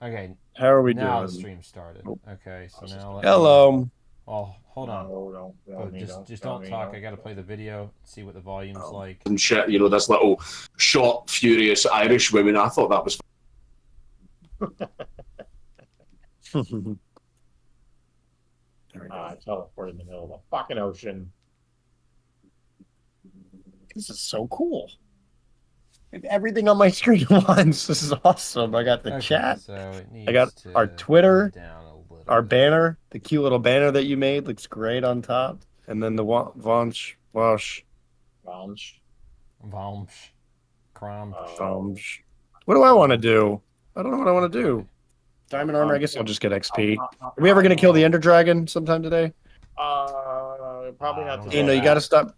Okay, How are we now the doing? stream started. Oh, Okay, I so was just now gonna let say, me. hello. Well, hold on. no, don't tell But me, just don't just tell don't me, talk. I don't gotta tell play the me. video, see what the volume's like. And shit, this little short, furious Irish women. I thought that was. There we go. I teleport in the middle of the fucking ocean. This is so cool. I have everything on my screen at once. This is awesome. I got the Okay, chat. so it I got needs our to come Twitter, down a little our bit. banner, the cute little banner that you made looks great on top, and then the Vaush, Vaush, Lounge. Vaush, Kramsh. Vaush. What do I want to do? I don't know what I want to Okay. do. Diamond armor. I guess I'll just get XP. Are we ever gonna kill the Ender Dragon sometime today? Probably I not don't You know know, today. you got to that.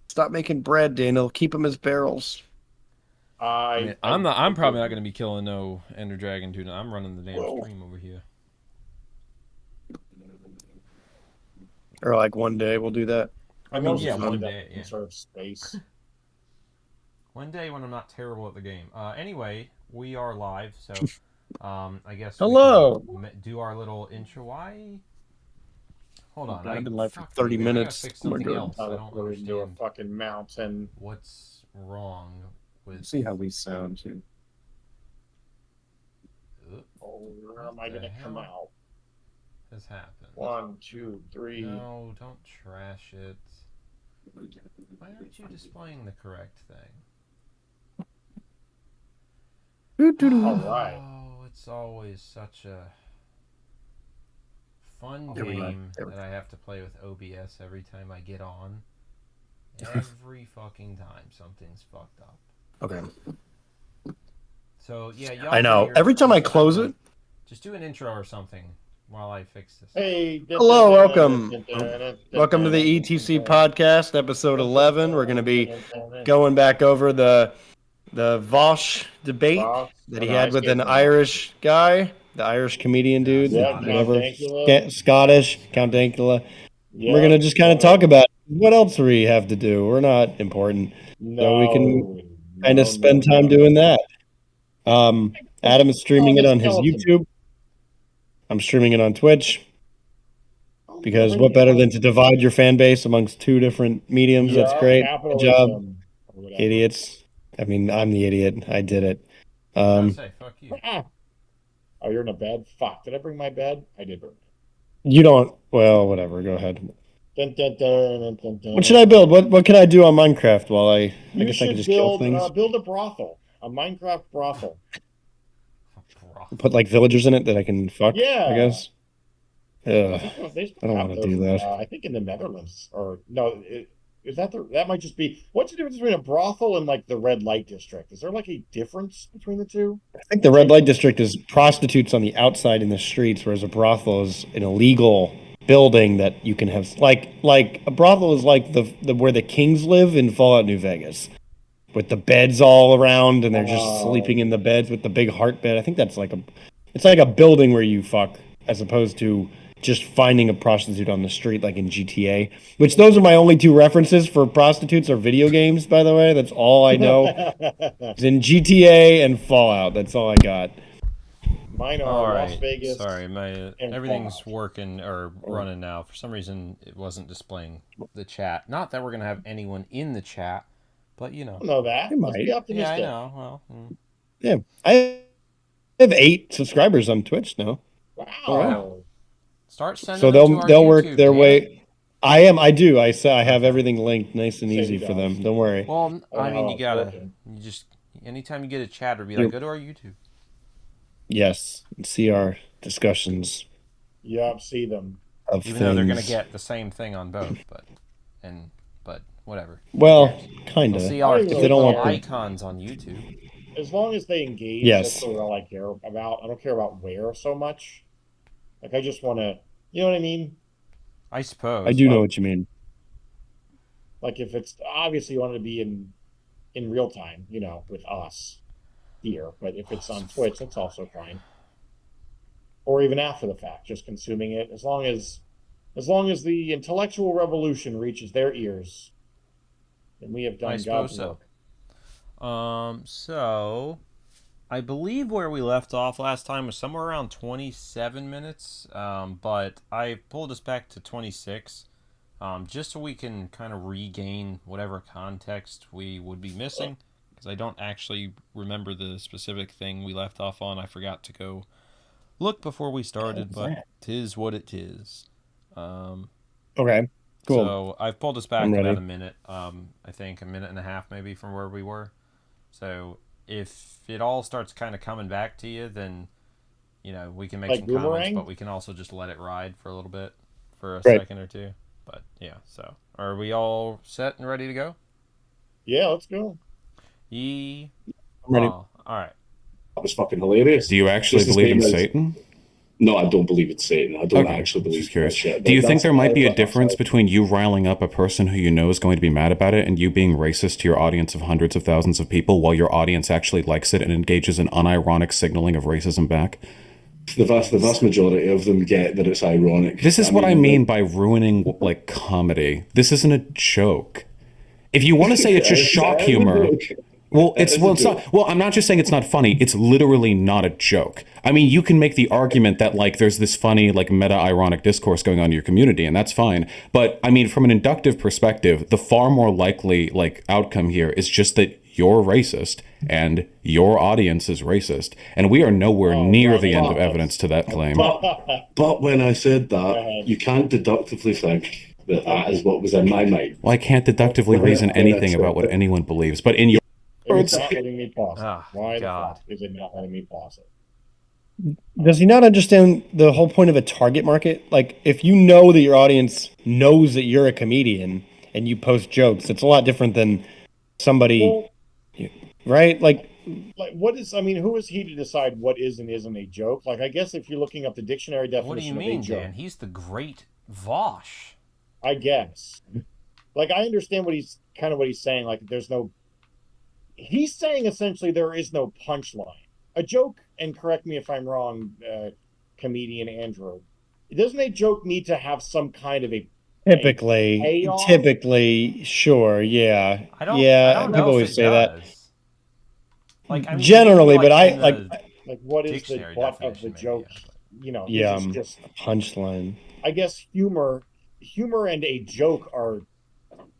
stop making bread, Daniel. Keep them as barrels. I mean, I I'm probably not did. gonna be killing no Ender Dragon dude. I'm running the damn Whoa. stream over here. Or like one day we'll do that. I I mean, mostly yeah, do one that day, to yeah. conserve space. One day when I'm not terrible at the game. Anyway, we are live, so I guess we can Hello. do our intro. Why? Hold on. I've I been live for fuck me, 30 man. I gotta minutes. fix Oh my something god. else. I don't Teleport into a understand fucking mountain. what's wrong with. Let's see how we sound too. Oh, where am I What the gonna come hell out? has happened? 1, 2, 3. No, don't trash it. Why aren't you displaying the correct thing? All right. Oh, it's always such a fun There we go. game There we that I have to play with OBS every time I get on. Every fucking time something's fucked up. go. Okay. So yeah, y'all I know. figure Every time I just I don't close know, it. just do an intro or something while I fix this. Hey. Hello, welcome. Welcome to the ETC podcast, episode 11. We're going to be going back over the Vaush debate Ross, that he no, I had with skipped an that. Irish guy, the Irish comedian Yeah, dude, Yeah, Count Scottish. whatever, Dankula. Scottish, Count Dankula. We're Yep. gonna just kind of talk about what else we have to do. We're not important, so we can No, kind of no, no, spend time no. doing that. Just Adam is on streaming it the on his skeleton. YouTube. I'm streaming it on Twitch because Whatever you what better than want. to divide your fan base amongst two different mediums? That's Yep, great. Good job, capitalism. Or whatever. idiots. I mean, I'm the idiot. I did it. I was about to Um, say, fuck you. Oh, you're in a bed? Fuck. Did I bring my bed? I did bring you don't. Well, whatever. Go ahead. it. Dun, dun, dun, dun, dun, What should dun. I build? What can I do on Minecraft while I You guess I could should just kill build things. build a brothel. A Minecraft brothel. Put Brothel. like villagers in it that I can fuck, I Yeah. guess. I Ugh, think they I still don't have want to those do in that. I think in the Netherlands. Or no, is that that might just be what's the difference between a brothel and like the red light district? Is there like a difference between the two? I think the red light district is prostitutes on the outside in the streets, whereas a brothel is an illegal building that you can have. Like a brothel is like the where the kings live in Fallout New Vegas, with the beds all around and they're just sleeping Oh, in the beds with the big heart bed. I think that's like it's like a building where you fuck as opposed to just finding a prostitute on the street like in GTA. Which those are my only two references for prostitutes or video games, by the way. That's all I know. It's in GTA and Fallout. That's all I got. mine are All Las right. Vegas Sorry, my and everything's Fallout. working or running now. For some reason, it wasn't displaying the chat. Not that we're gonna have anyone in the chat, but you I know. don't know that. It Let's be might. Yeah, I optimistic. know. Well, Yeah. I have 8 subscribers on Twitch now. All right. wow. Wow. Start sending So them to our they'll work YouTube, their damn it. way. I do. I say I have Okay. everything linked nice and Say he easy for them. does. Don't worry. Well, I don't I know mean, how you it's gotta. working. You just anytime you get a chat, or be like, You go to our YouTube. yes, see our discussions Yep, see them. of Even though they're gonna things. get the same thing on both, but whatever. Who Well, cares? They'll kinda. see I our don't If they really cute don't little want care. the icons on YouTube. As long as they engage, that's yes, really all I care about. I don't care about where so much. Like I just want to, you know what I mean? I I suppose. do know Like what you mean. like if it's obviously you want it to be in real time, with us here. But if Oh, it's so on Twitch, fucking that's hot. also fine. Or even after the fact, just consuming it. As long as the intellectual revolution reaches their ears, then we have I done suppose God's so. work. So I believe where we left off last time was somewhere around 27 minutes, but I pulled us back to 26, just so we can kind of regain whatever context we would be missing, because I don't actually remember the specific thing we left off on. I forgot to go look before we started, but tis what it is. Um, Okay, cool. so I've pulled us I'm back ready. about a minute, I think a minute and a half maybe from where we were. So if it all starts kind of coming back to you, then we can make Like some comments, boomerang? but we can also just let it ride for a little bit, for a Right. second or two. But yeah, so are we all set and ready to go? Yeah, let's go. Ye, I'm ready. all right. That was fucking hilarious. Do you actually Just the believe in same as- Satan? No, I don't believe it's Satan. I don't Okay, actually I'm believe just curious. that shit. Do you think That's- there might be a that's difference outside. between you riling up a person who you know is going to be mad about it and you being racist to your audience of hundreds of thousands of people while your audience actually likes it and engages in unironic signaling of racism back? The vast majority of them get that it's ironic. This is what I mean by ruining like comedy. This isn't a joke. If you want to say it's just shock humor, well, it's not. Well, I'm not just saying it's not funny. It's literally not a joke. I mean, you can make the argument that like there's this funny like meta-ironic discourse going on in your community, and that's fine. But I mean, from an inductive perspective, the far more likely like outcome here is just that you're racist and your audience is racist, and we are nowhere near the end of evidence to that claim. But when I said that, ahead. you can't deductively think that that is what was in my mind. Well, I can't deductively reason anything about what anyone believes, but in your It's not letting me pause it. Oh, Why God. the fuck is it not letting me pause it? Does he not understand the whole point of a target market? Like, if you know that your audience knows that you're a comedian and you post jokes, it's a lot different than somebody, Well, right? Like, what is? I mean, who is he to decide what is and isn't a joke? Like, I guess if you're looking up the dictionary definition What do you of mean, a joke, Dan? He's the great Vaush. I guess. Like, I understand what he's saying. Like, there's no. He's saying essentially there is no punchline. A joke, and correct me if I'm wrong, comedian Andrew. Doesn't a joke need to have some kind of a payoff? typically, sure, yeah, I don't people know always if it say that. does. Like, I mean, Generally, maybe, but I in like, the Like, what is the dictionary butt of the definition, maybe, joke? yeah, but- You know, yeah, is this just punchline. I guess humor and a joke are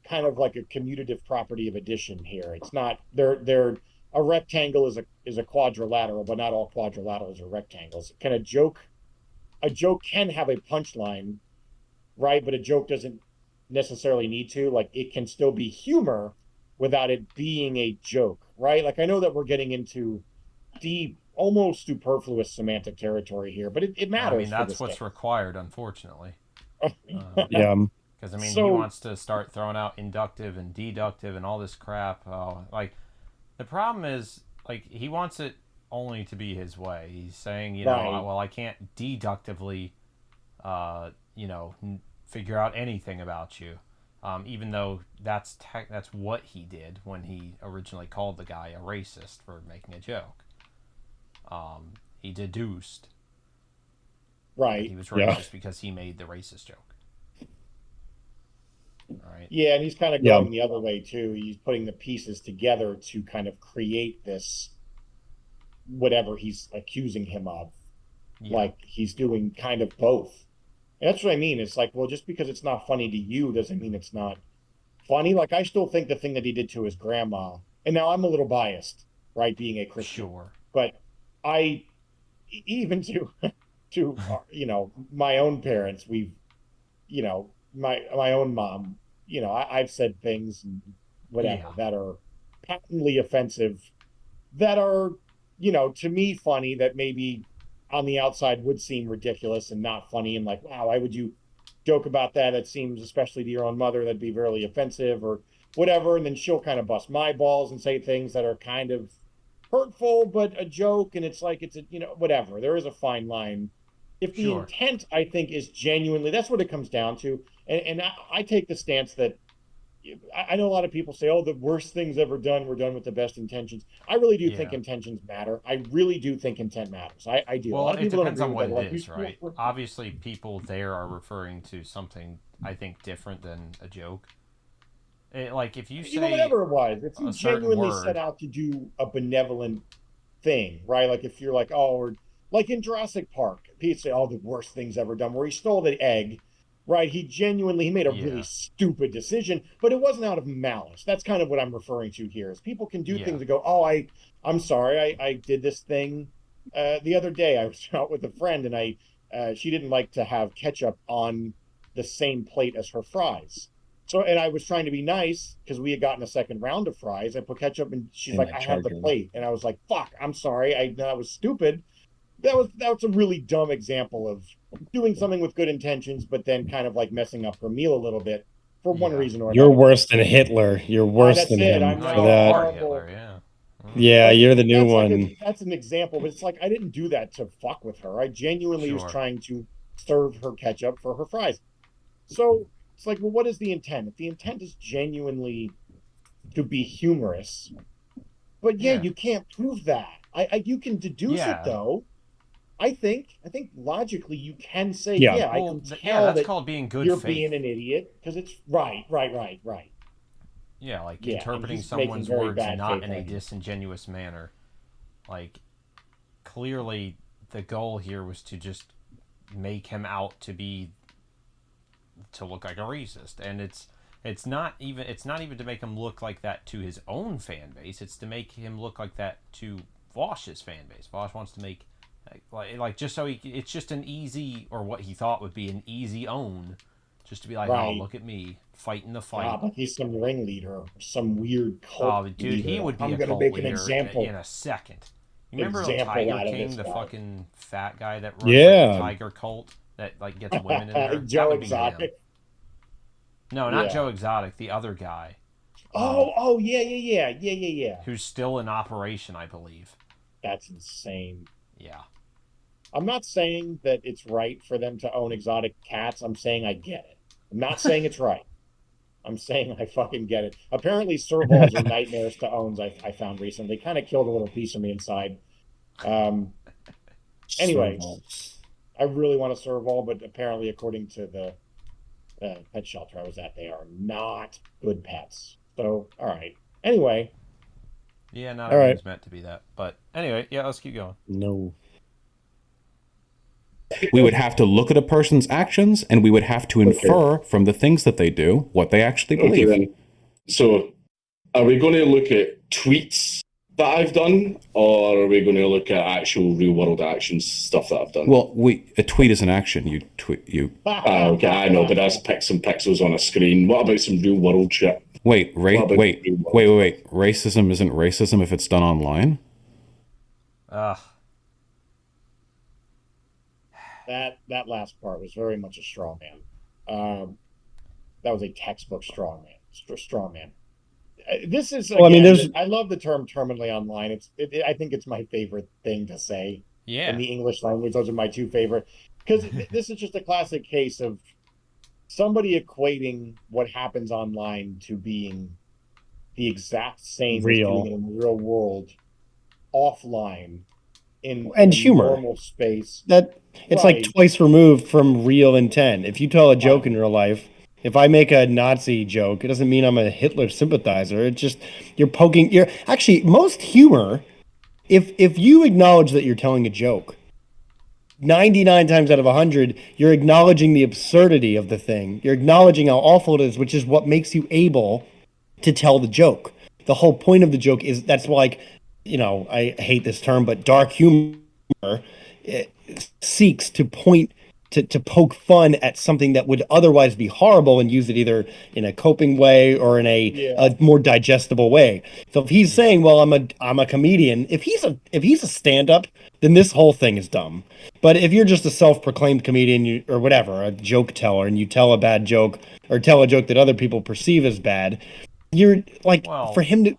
kind of like a commutative property of addition here. It's not they're a rectangle is a quadrilateral, but not all quadrilaterals are rectangles. Can a joke can have a punchline, right? But a joke doesn't necessarily need to. Like it can still be humor without it being a joke, right? Like I know that we're getting into deep, almost superfluous semantic territory here, but it matters. I mean, for that's this what's game. required, unfortunately. Yeah, Because, I mean, he So- wants to start throwing out inductive and deductive and all this crap. Like, the problem is, like, he wants it only to be his way. He's saying, Right. well, I can't deductively, figure out anything about you. Even though that's what he did when he originally called the guy a racist for making a joke. He deduced that Right. he was Yeah. racist because he made the racist joke. All right. Yeah, and he's kind of Yeah. going the other way too. He's putting the pieces together to kind of create this whatever he's accusing him of. Yeah. Like he's doing kind of both. And that's what I mean. It's like, well, just because it's not funny to you doesn't mean it's not funny. Like I still think the thing that he did to his grandma, and now I'm a little biased, right, being a Christian, Sure. but I even to my own parents, we've my own mom, I've said things and whatever Yeah. that are patently offensive, that are to me funny, that maybe on the outside would seem ridiculous and not funny, and like, wow, why would you joke about that? That seems, especially to your own mother, that'd be really offensive or whatever. And then she'll kind of bust my balls and say things that are kind of hurtful but a joke, and it's like it's a whatever. There is a fine line. If the Sure. intent, I think, is genuinely, that's what it comes down to. And I take the stance that I know a lot of people say, oh, the worst things ever done were done with the best intentions. I really do think Yeah. intentions matter. I really do think intent matters. I do. A Well, lot of it people don't depends agree on with what that. it Like, is, right? Obviously, people there are referring to something, I think, different than a joke. Like, if you say whatever it was, if you a certain genuinely word- set out to do a benevolent thing, right? Like if you're like, oh, or like in Jurassic Park, people say, oh, the worst things ever done, where he stole the egg, right? He made a really Yeah. stupid decision, but it wasn't out of malice. That's kind of what I'm referring to here. Is people can do Yeah. things and go, oh, I'm sorry, I did this thing the other day. I was out with a friend, and she didn't like to have ketchup on the same plate as her fries. So, and I was trying to be nice because we had gotten a second round of fries. I put ketchup, and she's And like, I "I have the charge her. plate," and I was like, "Fuck, I'm sorry. That was stupid." That was a really dumb example of doing something with good intentions, but then kind of like messing up her meal a little bit for one Yeah. reason or You're another. worse than Hitler. You're worse That's than it. him I'm No, for now you a that. are horrible. Hitler. Yeah. Yeah, But you're the new that's like one. that's an example, but it's like I didn't do that to fuck with her. I genuinely was Sure. trying to serve her ketchup for her fries. So it's like, well, what is the intent? If the intent is genuinely to be humorous, but yeah, Yeah. you can't prove that. You can deduce it Yeah. though. I think logically you can say, Yeah. yeah, I Well, can yeah, tell that's that called being good you're faith. being an idiot because it's right. Yeah, like Yeah, and interpreting he's making someone's very words bad not faith in a arguments. disingenuous manner. Like, clearly, the goal here was to just make him out to look like a racist, and it's not even to make him look like that to his own fan base. It's to make him look like that to Vaush's fan base. Vaush wants to make like just so it's just an easy, or what he thought would be an easy own, just to be like, oh, Right. look at me fighting the Ah, fight. but he's some ringleader or some weird cult Oh, dude, leader. he would be I'm a gonna cult make an leader in a second. You remember example Tiger out of King, this the guy. fucking fat guy that runs like the Yeah. Tiger cult that like gets women in there? That Joe would be him. Exotic. No, not Yeah. Joe Exotic, the other guy. Oh, yeah. Who's still in operation, I believe. That's insane. Yeah. I'm not saying that it's right for them to own exotic cats. I'm saying I get it. I'm not saying it's right. I'm saying I fucking get it. Apparently, servals are nightmares to own. I found recently. They kind of killed a little piece of me inside. Anyway, I really want a serval, but apparently, according to the pet shelter I was at, they are not good pets. So, all right. Anyway, Yeah, not All right. everything's meant to be that. But anyway, yeah, let's keep going. No. We would have to look at a person's actions, and we would have to infer from the things that they do what they actually Okay, believe. then. So, are we going to look at tweets that I've done, or are we going to look at actual real world actions, stuff that I've done? Well, a tweet is an action. You tweet. You Okay, I know, but that's some pixels on a screen. What about some real world shit? wait. What about Wait. real world? Racism isn't racism if it's done online. Ugh. that last part was very much a straw man. That was a textbook straw man. This is Well, I mean, again, there's I love the term terminally online. I think it's my favorite thing to say Yeah. in the English language. Those are my two favorite because this is just a classic case of somebody equating what happens online to being the exact same Real. as doing it in the real world offline in And a humor. normal space. that it's Right. like twice removed from real intent. If you tell a joke in real life, if I make a Nazi joke, it doesn't mean I'm a Hitler sympathizer. It's just you're actually most humor. If you acknowledge that you're telling a joke, 99 times out of 100, you're acknowledging the absurdity of the thing. You're acknowledging how awful it is, which is what makes you able to tell the joke. The whole point of the joke is that's like, I hate this term, but dark humor seeks to point to poke fun at something that would otherwise be horrible and use it either in a coping way or in a more digestible way. So if he's saying, "Well, I'm a comedian," if he's a stand-up, then this whole thing is dumb. But if you're just a self-proclaimed comedian or whatever, a joke teller, and you tell a bad joke or tell a joke that other people perceive as bad, you're like Well, for him to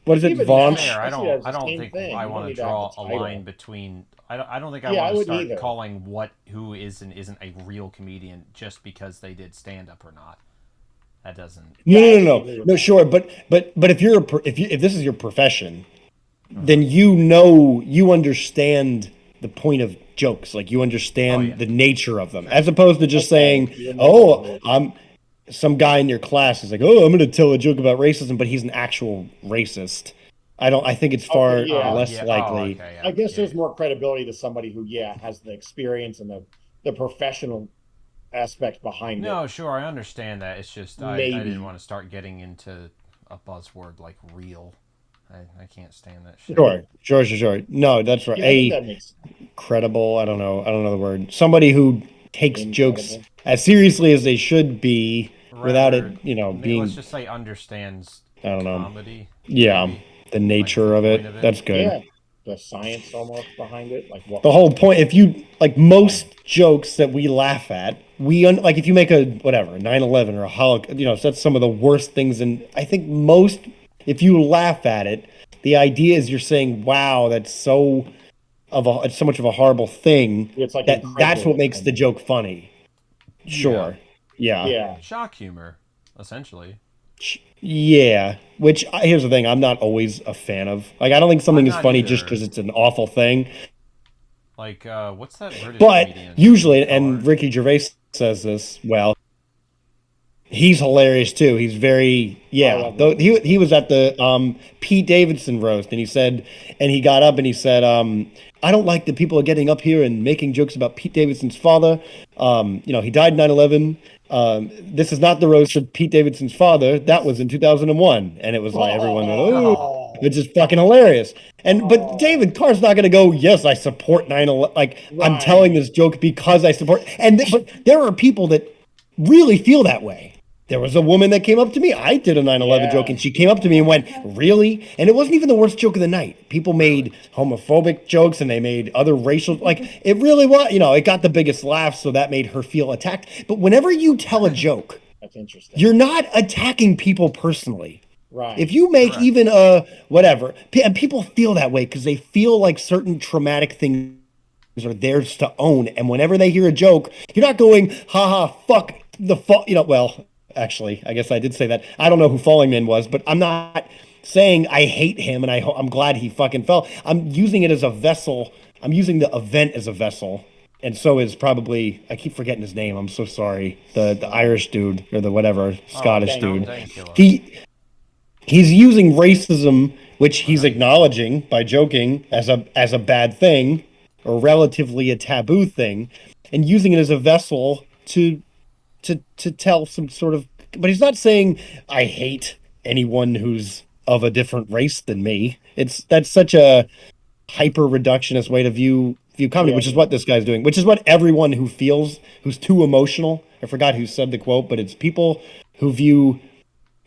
what is it, even Vaush? Fair. I see it as the I don't same think thing. I You don't want to need to have draw the a title. line between. I don't think I Yeah, I want to wouldn't start either. calling who is and isn't a real comedian just because they did stand up or not. That doesn't. No, sure, but if you're if this is your profession, then you understand the point of jokes, like you understand the nature of them, as opposed to just saying, "Oh, I'm." Some guy in your class is like, "Oh, I'm going to tell a joke about racism," but he's an actual racist. I think it's far Okay, yeah. less yeah. Oh, likely. okay. I Yeah. guess Yeah. there's more credibility to somebody who, yeah, has the experience and the professional aspect behind it. No, sure, I understand that. It's just I didn't Maybe. want to start getting into a buzzword like real. I can't stand that shit. Sure. No, that's right. Yeah, I think that makes Credible. I don't know the word. Somebody who takes jokes incredible. as seriously as they should be without it, Rather, let's being, just say understands I don't know. comedy, Yeah, maybe the like the nature of point it. of it. That's good. Yeah, the science almost behind it, like what The whole point, if you like most fun. jokes that we laugh at, like if you make a whatever 9/11 or a Holocaust, so that's some of the worst things. And I think most, if you laugh at it, the idea is you're saying, "Wow, it's so much of a horrible thing," It's like that's what incredulous makes the almost. joke funny. Yeah, Sure. Yeah. Yeah. shock humor, essentially. Yeah. Which here's the thing, I'm not always a fan of. Like, I don't think I'm something is not funny just either. because it's an awful thing. Like, what's that British But comedian? Jimmy usually, and Carr. Ricky Gervais says this, well, he's hilarious too. He's very, I yeah. love Though Ricky he Gervais. was at the Pete Davidson roast, and he said, and he got up and he said, I don't like that people are getting up here and making jokes about Pete Davidson's father. He died in 9/11. This is not the roast of Pete Davidson's father. That was in 2001, and it was like everyone went, oh, Oh, it's just fucking hilarious. But oh, David Carr's not going to go, yes, I support 9/11. Like, I'm telling right. this joke because I support, but there are people that really feel that way. There was a woman that came up to me. I did a 9/11 joke, Yeah. and she came up to me and went, really? And it wasn't even the worst joke of the night. People Really? made homophobic jokes and they made other racial, like, it really was, it got the biggest laugh, so that made her feel attacked. But whenever you tell a joke, That's interesting. you're not attacking people personally. If Right. you make Correct. even a whatever, and people feel that way because they feel like certain traumatic things are theirs to own. And whenever they hear a joke, you're not going, haha, fuck the fall. Well, actually, I guess I did say that. I don't know who Falling Man was, but I'm not saying I hate him and I'm glad he fucking fell. I'm using it as a vessel. I'm using the event as a vessel. And so is probably, I keep forgetting his name. I'm so sorry. The Irish dude or the whatever Oh, Scottish dude. Dankula. He's using racism, which he's Uh-huh. acknowledging by joking as a bad thing or relatively a taboo thing, and using it as a vessel to tell some sort of. But he's not saying I hate anyone who's of a different race than me. That's such a hyper reductionist way to view comedy, Yeah. which is what this guy's doing, which is what everyone who's too emotional. I forgot who said the quote, but it's who view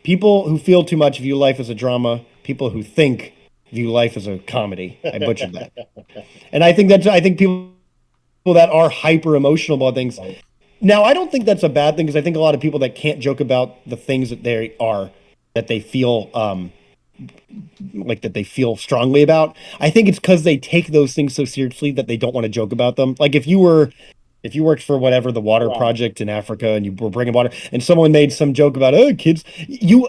people who feel too much view life as a drama. People who think view life as a comedy. I butchered that, and I think people that are hyper emotional about things. Now, I don't think that's a bad thing because I think a lot of people that can't joke about the things that they feel that they feel strongly about. I think it's because they take those things so seriously that they don't want to joke about them. Like if you worked for whatever the water Right. project in Africa and you were bringing water and someone made some joke about oh kids,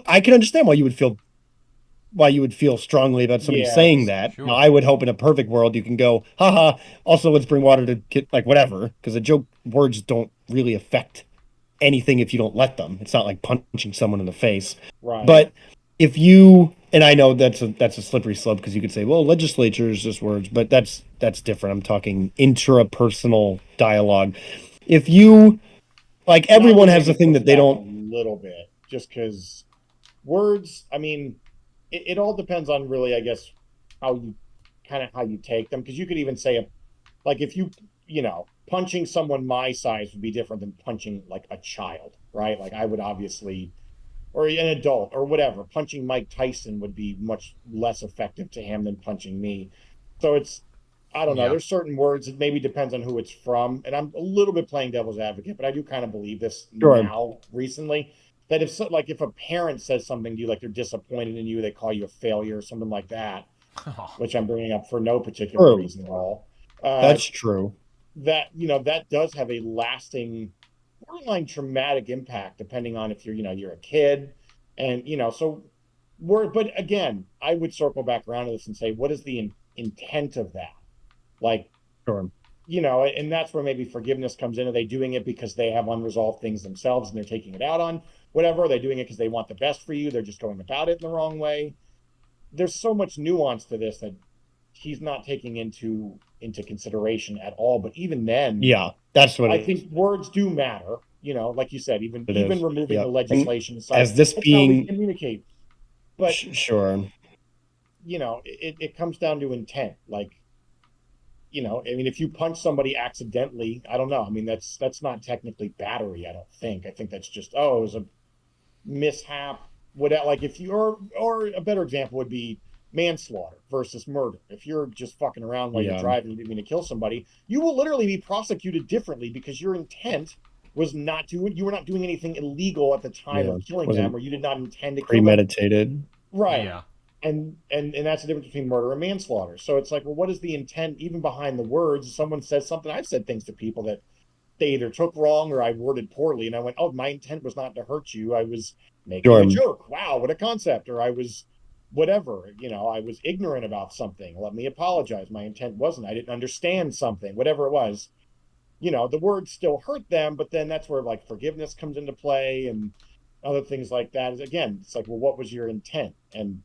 I can understand why you would feel strongly about somebody Yeah. saying that. Now, Sure. I would hope in a perfect world you can go, haha, also let's bring water to get like whatever, because the joke words don't really affect anything if you don't let them. It's not like punching someone in the face. Right. But if you and I know that's a slippery slope because you could say, well, legislature is just words, but that's different. I'm talking intrapersonal dialogue. If you like And I everyone would has the maybe thing push that they back a don't. little bit just because words, I mean, it all depends on really, I guess, how you how you take them. Because you could even say, like, if punching someone my size would be different than punching like a child, right? Like, I would obviously, or an adult or whatever, punching Mike Tyson would be much less effective to him than punching me. So I don't know. Yeah. There's certain words. It maybe depends on who it's from. And I'm a little bit playing devil's advocate, but I do kind of believe this Sure. now recently that like if a parent says something to you, like they're disappointed in you, they call you a failure or something like that, which I'm bringing up for no particular True. reason at all. Uh, That's true. that that does have a lasting, borderline traumatic impact, depending on if you're a kid, and so but again, I would circle back around to this and say, what is the intent of that? Like, Sure. and that's where maybe forgiveness comes in. Are they doing it because they have unresolved things themselves and they're taking it out on whatever? Are they doing it because they want the best for you? They're just going about it in the wrong way. there's so much nuance to this that he's not taking into consideration at all. But even then, Yeah, that's what I it is. think words do matter. You know, like you said, even It even is. removing Yeah. the And legislation aside, as this that's how we being communicate. But sure, you know, it comes down to intent. Like, you know, I mean, if you punch somebody accidentally, I don't know. I mean, that's not technically battery. I don't think. I think that's just, oh, it was a mishap. Whatever. Like if you or a better example would be manslaughter versus murder. If you're just fucking around while you're yeah, driving, you didn't mean to kill somebody, you will literally be prosecuted differently because your intent was not to. You were not doing anything illegal at the time yeah, of killing them, wasn't or you did not intend to kill them. premeditated. Right. Yeah. And that's the difference between murder and manslaughter. So it's like, well, what is the intent even behind the words? Someone says something. I've said things to people that they either took wrong or I worded poorly, and I went, "Oh, my intent was not to hurt you. I was making Sure. a joke. Wow, what a concept!" Or I was whatever. You know, I was ignorant about something. Let me apologize. My intent wasn't. I didn't understand something. Whatever it was. You know, the words still hurt them, but then that's where like forgiveness comes into play and other things like that. Is again, it's like, well, what was your intent? And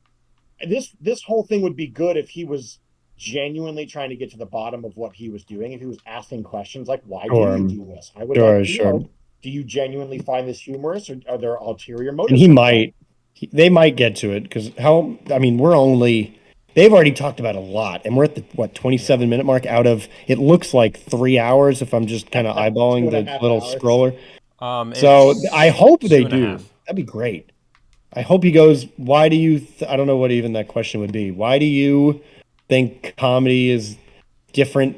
this whole thing would be good if he was genuinely trying to get to the bottom of what he was doing. If he was asking questions like, "Why do Sure, you do this?" I would like sure, to sure. know. Do you genuinely find this humorous, or are there ulterior And motives? he might, they might get to it because how? I mean, we're only. They've already talked about a lot, and we're at the what 27-minute mark out of it looks like 3 hours if I'm just kind of Two eyeballing and a the half little hours. scroller. So I It's hope they two and a do. half. That'd be great. I hope he goes, why do you, I don't know what even that question would be. Why do you think comedy is different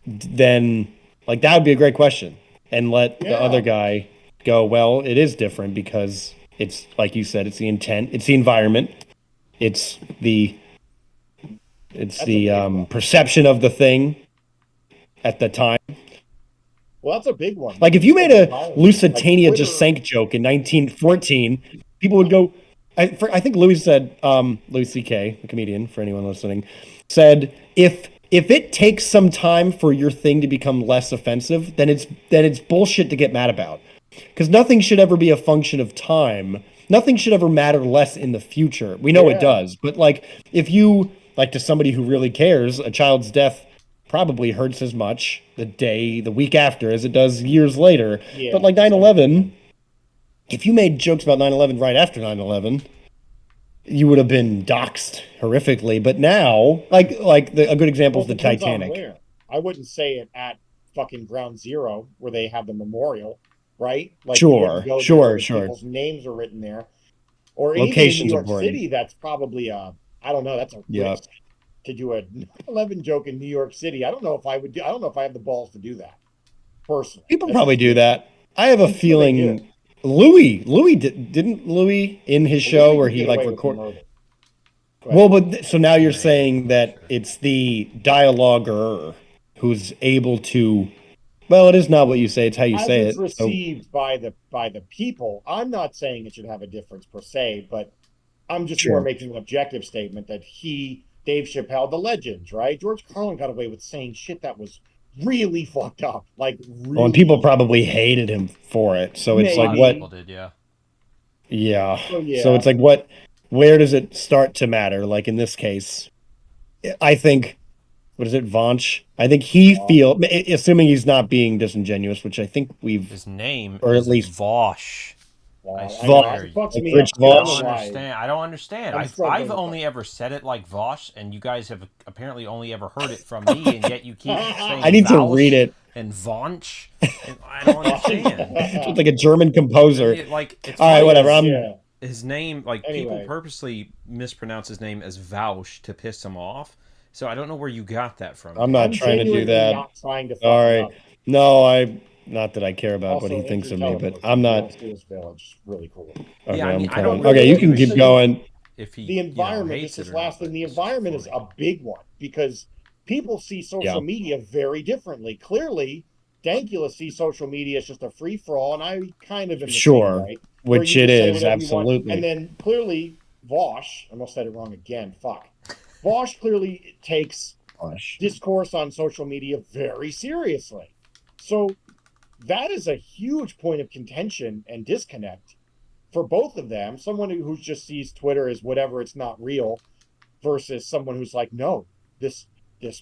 than, like, that would be a great question. And let the other Yeah. guy go, well, it is different because it's, like you said, it's the intent, it's the environment, it's the, it's That's a the big one. perception of the thing at the time. Well, that's a big one. Like, if you made a Lusitania Twitter, just sank joke in 1914, people would go. I think Louis said, Louis C.K., the comedian, for anyone listening, said if it takes some time for your thing to become less offensive, then it's bullshit to get mad about. Because nothing should ever be a function of time. Nothing should ever matter less in the future. We know it yeah, does, but like if you like to somebody who really cares, a child's death probably hurts as much the week after as it does years later. yeah, But like it's 9/11, if you made jokes about 9/11 right after 9/11, you would have been doxxed horrifically. But now, a good example well, is it the depends on Titanic. where. I wouldn't say it at fucking Ground Zero where they have the memorial, right? Like you wouldn't Sure, go there where sure, the sure. people's names are written there. Or even in New Location's York important. City, that's probably I don't know, that's a Yeah. risk to do a 11 joke in New York City. I don't know if I would do, I don't know if I have the balls to do that personally. People That's probably just do me. that. I have a I'm sure they do. feeling Louis didn't Louis in his At show least where can he get like away with the record. murder. Well, but so now you're Maybe, saying I'm not that sure. it's the dialoguer who's able to. Well, it is not what you say; it's how you As say it's it. So received by the people, I'm not saying it should have a difference per se, but I'm just more sure. making an objective statement that Dave Chappelle, the legends, right? George Carlin got away with saying shit that was really fucked up, like Well, and people really probably hated him for it. So A it's like lot of what? people did, yeah. Yeah. So So yeah, it's like what? Where does it start to matter? Like in this case, I think. What is it, Vaush? I think assuming he's not being disingenuous, which I think we've, His name or at is least Vaush. I I know Vaush, swear. it fucks like me Rich up too. I I don't know don't Vaush. why. understand. I don't understand. I'm I've struggling with only that. ever said it like Vosh, and you guys have apparently only ever heard it from me, and yet you keep I saying need to read Vaush it. and Vaunch, and I don't understand. It's like a German composer. It's All right, funny whatever. 'cause Yeah. his name, like people Anyway, purposely mispronounce his name as Vaush to piss him off. So I don't know where you got that from, I'm not I'm dude. trying to do genuinely that. not trying to All fuck it right. up. No, not that I care about what Also, he thinks Andrew of me, but teleports I'm into not. Los Angeles Village. Really cool. Okay, Yeah, I I'm mean, I don't coming. But Okay, really you give can a keep shit going. if he, the environment, hates just it this or not, last thing, but the it's just environment is funny. a big one because people see Yeah. social media very differently. Clearly, Dankula sees social media as just a free for all, and I kind of am the same Sure. way, where Which you it just say is, whatever you want. And absolutely. then clearly, Vaush, I almost said it wrong again. Fuck. Vaush clearly takes Gosh. discourse on social media very seriously. So that is a huge point of contention and disconnect for both of them, someone who just sees Twitter as whatever, it's not real, versus someone who's like, no, this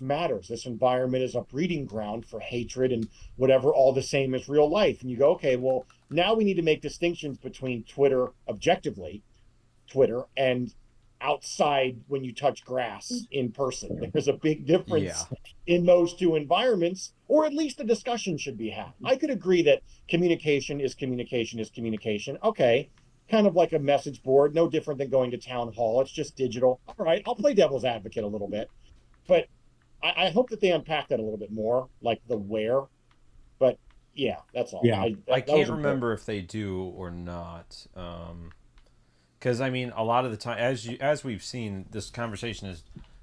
matters. This environment is a breeding ground for hatred and whatever, all the same as real life. And you go, okay, well, now we need to make distinctions between Twitter, objectively, Twitter, and outside when you touch grass in person. There's a big difference in those two environments, or at least a discussion should be had. I could agree that communication is communication is communication. Okay, kind of like a message board, no different than going to town hall. It's just digital. All right, I'll play devil's advocate a little bit, but I hope that they unpack that a little bit more, like the where. But yeah, that's all. Yeah. I can't remember if they do or not. Because I mean, a lot of the time, as we've seen, this conversation is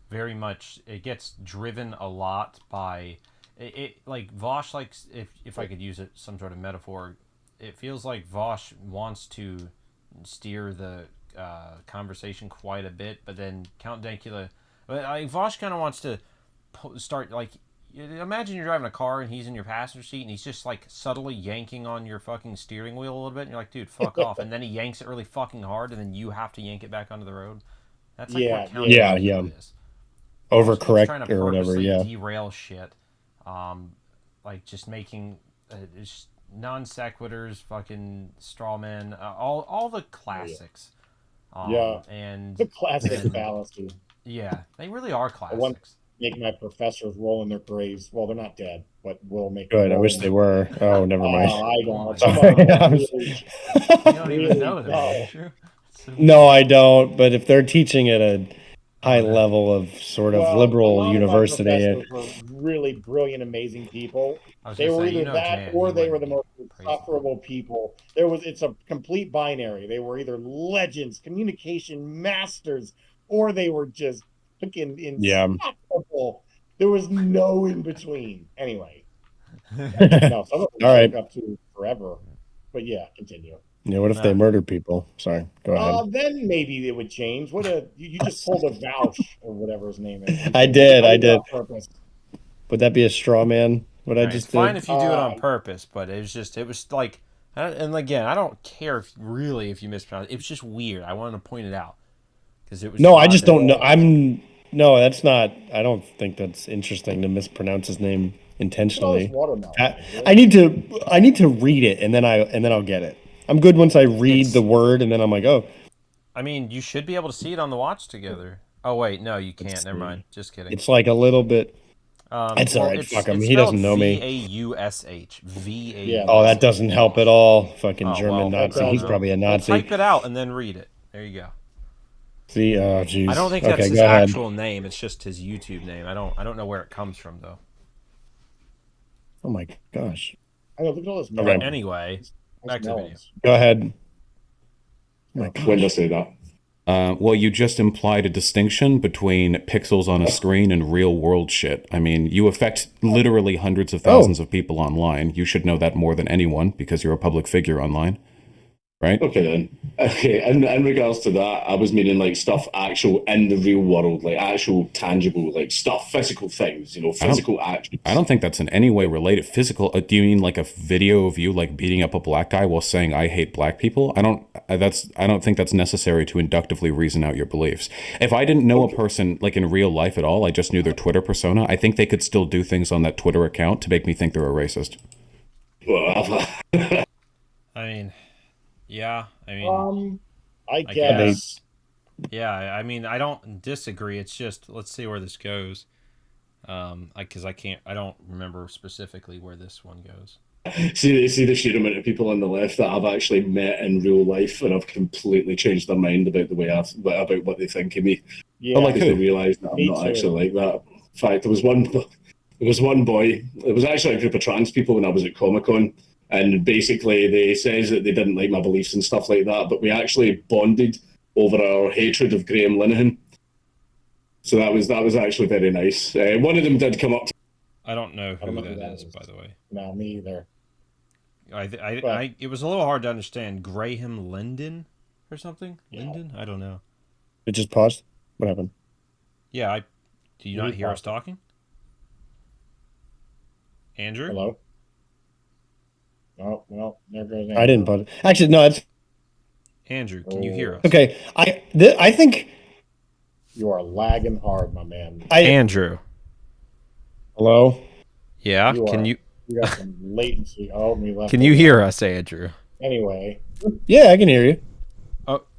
very much, it gets driven a lot by it like Vaush likes, if I could use it some sort of metaphor, it feels like Vaush wants to steer the conversation quite a bit, but then Count Dankula, Vaush kind of wants to start, like, imagine you're driving a car and he's in your passenger seat and he's just like subtly yanking on your fucking steering wheel a little bit and you're like, dude, fuck off, and then he yanks it really fucking hard and then you have to yank it back onto the road. That's like what Count Dankula is. Overcorrect or whatever. Derail shit, like just making just non sequiturs, fucking straw men, all the classics. And the classic fallacy. Yeah, they really are classics. Make my professors roll in their graves. Well, they're not dead, but we'll make. Good. I wish they were. Oh, never mind. I don't. You don't even know that. True. No, I don't. But if they're teaching at a high level of sort of liberal university, were really brilliant, amazing people. They were either that or they were the most insufferable people. It's a complete binary. They were either legends, communication masters, or they were just fucking insufferable. There was no in between. Anyway, no, some of them all right, up to forever. But yeah, continue. Yeah, what if they murder people? Sorry, go ahead. Then maybe it would change. You just pulled a Vaush or whatever his name is. I did. Would that be a straw man? What I just did? It's fine if you do it on purpose, but it was like, and again, I don't care if you mispronounce it. It was just weird. I wanted to point it out because it was. No, I just don't know. No, that's not. I don't think that's interesting to mispronounce his name intentionally. I need to read it and then I'll get it. I'm good once I read the word and then I'm like, oh. I mean, you should be able to see it on the watch together. Oh wait, no, you can't. Never mind. Just kidding. It's like a little bit. It's all right. Fuck him. He doesn't know me. Vaush. Oh, that doesn't help at all. Fucking German Nazi. He's probably a Nazi. Well, type it out and then read it. There you go. See, oh jeez. I don't think that's his actual name. It's just his YouTube name. I don't know where it comes from though. Oh my gosh. I don't look at all this. Okay. Anyway, back to the video. Go ahead. When did I say that? Well, you just implied a distinction between pixels on a screen and real world shit. I mean, you affect literally hundreds of thousands of people online. You should know that more than anyone because you're a public figure online. Right? Okay, then. Okay, in regards to that, I was meaning like stuff actual in the real world, like actual tangible, like stuff, physical things, physical actions. I don't think that's in any way related. Physical, do you mean like a video of you like beating up a black guy while saying I hate black people? I don't think that's necessary to inductively reason out your beliefs. If I didn't know a person like in real life at all, I just knew their Twitter persona, I think they could still do things on that Twitter account to make me think they're a racist. I mean... Yeah, I mean, I guess. Yeah, I mean, I don't disagree. It's just let's see where this goes, because I don't remember specifically where this one goes. See the sheer amount of people on the left that I've actually met in real life, and I've completely changed their mind about the way about what they think of me. Yeah, because they realise that I'm not actually like that. In fact, there was one boy. It was actually a group of trans people when I was at Comic-Con. And basically, they says that they didn't like my beliefs and stuff like that, but we actually bonded over our hatred of Graham Linehan. So that was actually very nice. One of them did come up. I don't know who that is, by the way. No, me either. It was a little hard to understand. Graham Linden or something? Yeah. Linden? I don't know. It just paused. What happened? Yeah, do you not hear us talking? Andrew? Hello? Oh, well, there goes Andrew. I didn't pause. Actually, no, it's... Andrew, can you hear us? Okay, I think You are lagging hard, my man. Andrew. Hello. Yeah, You can are. you You got some latency. Oh, we left. can you hear us, Andrew? Anyway, Yeah, I can hear you.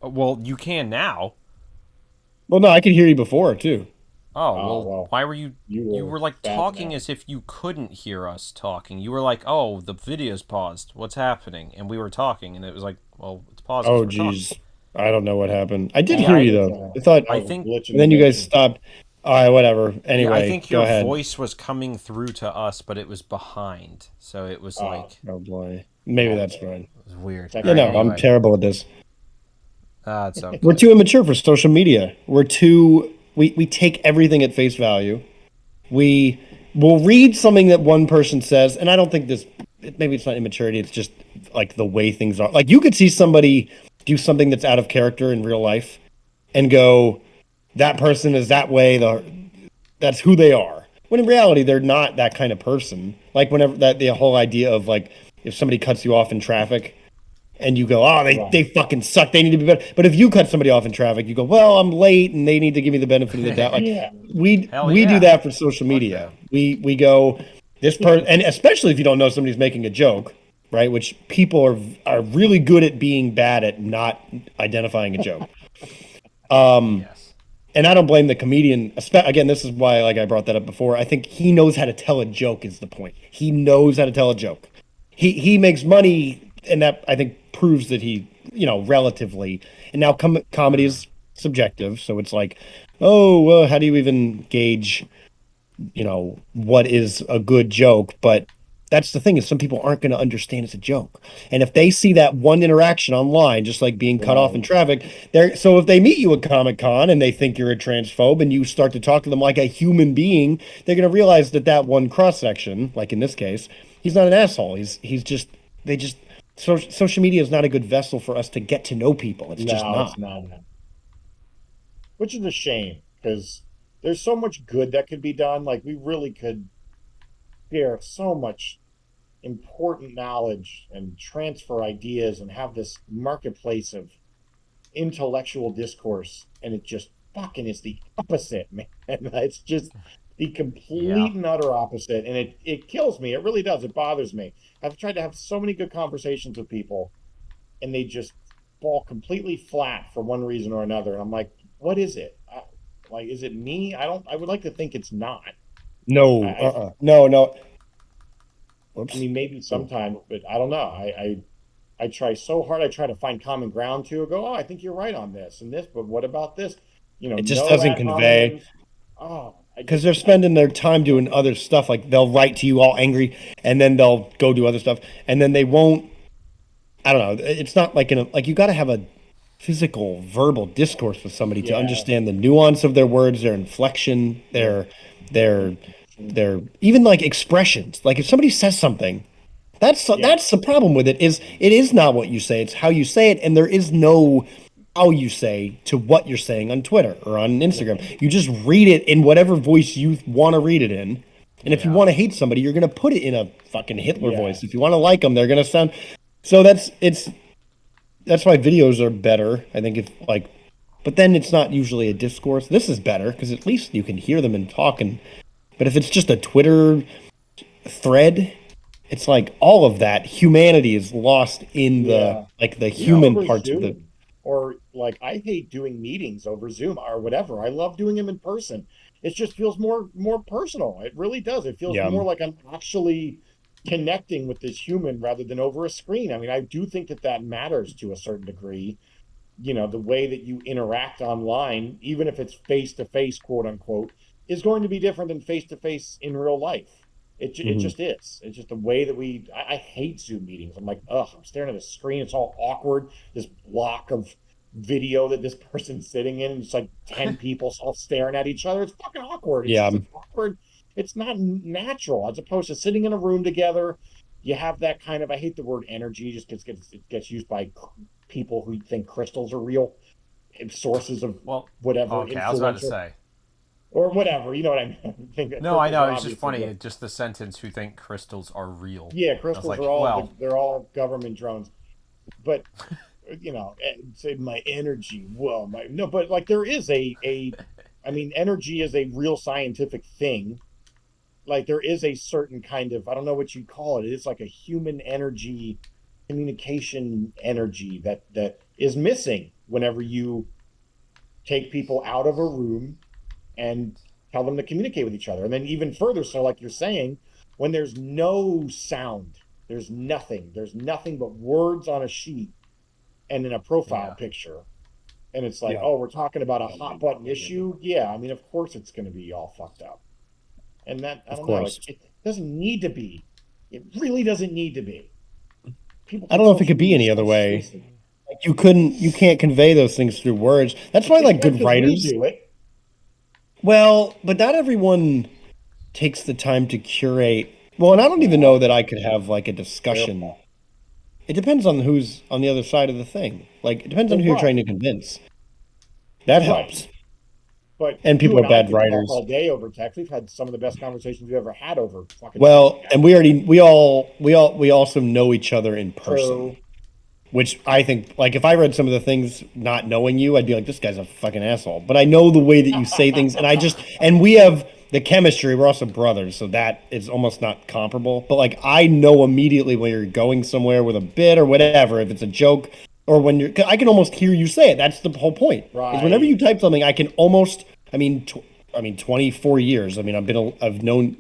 Well, you can now. Well, no, I could hear you before too. Oh, oh well, well, why were you you were were like spazzing talking out. as if you couldn't hear us talking. You were like, "Oh, the video's paused. What's happening?" And we were talking and it was like, "Well, it's paused because Oh, we're talking." geez. I don't know what happened. I did Yeah, Yeah, hear that you was though. I thought, that I was a think glitch in and the then you guys matrix. stopped. All right, whatever. yeah, I Anyway, think go your ahead. voice was coming through to us, but it was behind. So it was like Oh boy. Maybe yeah, that's fine. it was weird. All Yeah, right, no, I'm anyway. terrible at this. It's We're okay. too immature for social media. We take everything at face value. We will read something that one person says, and I don't think this. Maybe it's not immaturity. It's just like the way things are. Like you could see somebody do something that's out of character in real life, and go, "That person is that way. That's who they are." When in reality, they're not that kind of person. Like whenever that the whole idea of like if somebody cuts you off in traffic and you go, oh, they Right. fucking suck. They need to be better. But if you cut somebody off in traffic, you go, well, I'm late, and they need to give me the benefit of the doubt. Like Yeah. Hell we do yeah. that for social media. We go this person, and especially if you don't know somebody's making a joke, right? Which people are really good at being bad at not identifying a joke. Yes. And I don't blame the comedian. Again, this is why, like I brought that up before. I think he knows how to tell a joke. Is the point? He knows how to tell a joke. He makes money, and that I think proves that he, relatively. And now comedy is subjective, so it's like, oh, well, how do you even gauge, what is a good joke? But that's the thing is some people aren't going to understand it's a joke. And if they see that one interaction online, just like being cut off in Right. traffic, so if they meet you at Comic Con and they think you're a transphobe and you start to talk to them like a human being, they're going to realize that one cross section, like in this case, he's not an asshole. He's just they just social media is not a good vessel for us to get to know people. It's just No, not. it's not. Which is a shame because there's so much good that could be done. Like we really could share so much important knowledge and transfer ideas and have this marketplace of intellectual discourse, and it just fucking is the opposite, man. It's just the Yeah. complete and utter opposite, and it kills me. It really does. It bothers me. I've tried to have so many good conversations with people, and they just fall completely flat for one reason or another. And I'm like, what is it? Like, is it me? I don't. I would like to think it's not. No, I no, no. I Whoops. mean, maybe sometimes, but I don't know. I try so hard. I try to find common ground too. I go, oh, I think you're right on this and this, but what about this? It just No doesn't ad convey. hominems. Oh, Because they're spending their time doing other stuff. Like they'll write to you all angry, and then they'll go do other stuff, and then they won't. I don't know. It's not like like you got to have a physical, verbal discourse with somebody to yeah, understand the nuance of their words, their inflection, yeah, their their even like expressions. Like if somebody says something, yeah, that's the problem with it is not what you say, it's how you say it, and there is no how you say to what you're saying on Twitter or on Instagram. You just read it in whatever voice you want to read it in. And if you Yeah. want to hate somebody, you're going to put it in a fucking Hitler yeah, voice. If you want to like them, they're going to sound. So that's why videos are better. I think if like, but then it's not usually a discourse. This is better because at least you can hear them and talk. But if it's just a Twitter thread, it's like all of that humanity is lost in the yeah. like the Even human over parts of the. Zoom, or like I hate doing meetings over Zoom or whatever. I love doing them in person. It just feels more personal. It really does. It feels Yeah. more like I'm actually connecting with this human rather than over a screen. I mean, I do think that matters to a certain degree. The way that you interact online, even if it's face to face, quote unquote, is going to be different than face to face in real life. It Mhm. just is. It's just the way that I hate Zoom meetings. I'm like, ugh, I'm staring at a screen. It's all awkward. This block of video that this person's sitting in. It's like 10 people all staring at each other. It's fucking awkward. It's Yeah. just awkward. It's not natural as opposed to sitting in a room together. You have that kind of, I hate the word energy, just because it gets used by people who think crystals are real and sources of Well, whatever okay, I was about to influential say. or whatever. You know what I mean? I think that No, I crystals know. are It's just obviously funny. real. Just the sentence "who think crystals are real." Yeah, I was crystals like, are all well, they're all government drones. But say my energy. Well, no, but like there is I mean, energy is a real scientific thing. Like there is a certain kind of, I don't know what you'd call it. It's like a human energy, communication energy that is missing whenever you take people out of a room and tell them to communicate with each other. And then even further, so like you're saying, when there's no sound, there's nothing but words on a sheet and in a profile picture. And it's like, oh, we're talking about a hot button issue. Yeah, I mean, of course it's going to be all fucked up. And that, I don't know, it doesn't need to be. It really doesn't need to be. I don't know if it could be any other way. Like you can't convey those things through words. That's why like good writers do it. Well, but not everyone takes the time to curate. Well, and I don't even know that I could have like a discussion. It depends on who's on the other side of the thing. Like, it depends on who you're trying to convince. That helps. But and people are bad writers all day over text. We've had some of the best conversations we've ever had over fucking. Well, and we also know each other in person. Which I think, like, if I read some of the things not knowing you, I'd be like, this guy's a fucking asshole. But I know the way that you say things, and we have the chemistry. We're also brothers, so that is almost not comparable. But, like, I know immediately when you're going somewhere with a bit or whatever, if it's a joke, or I can almost hear you say it. That's the whole point. Right. Is whenever you type something, I can almost, 24 years. I mean, I've known,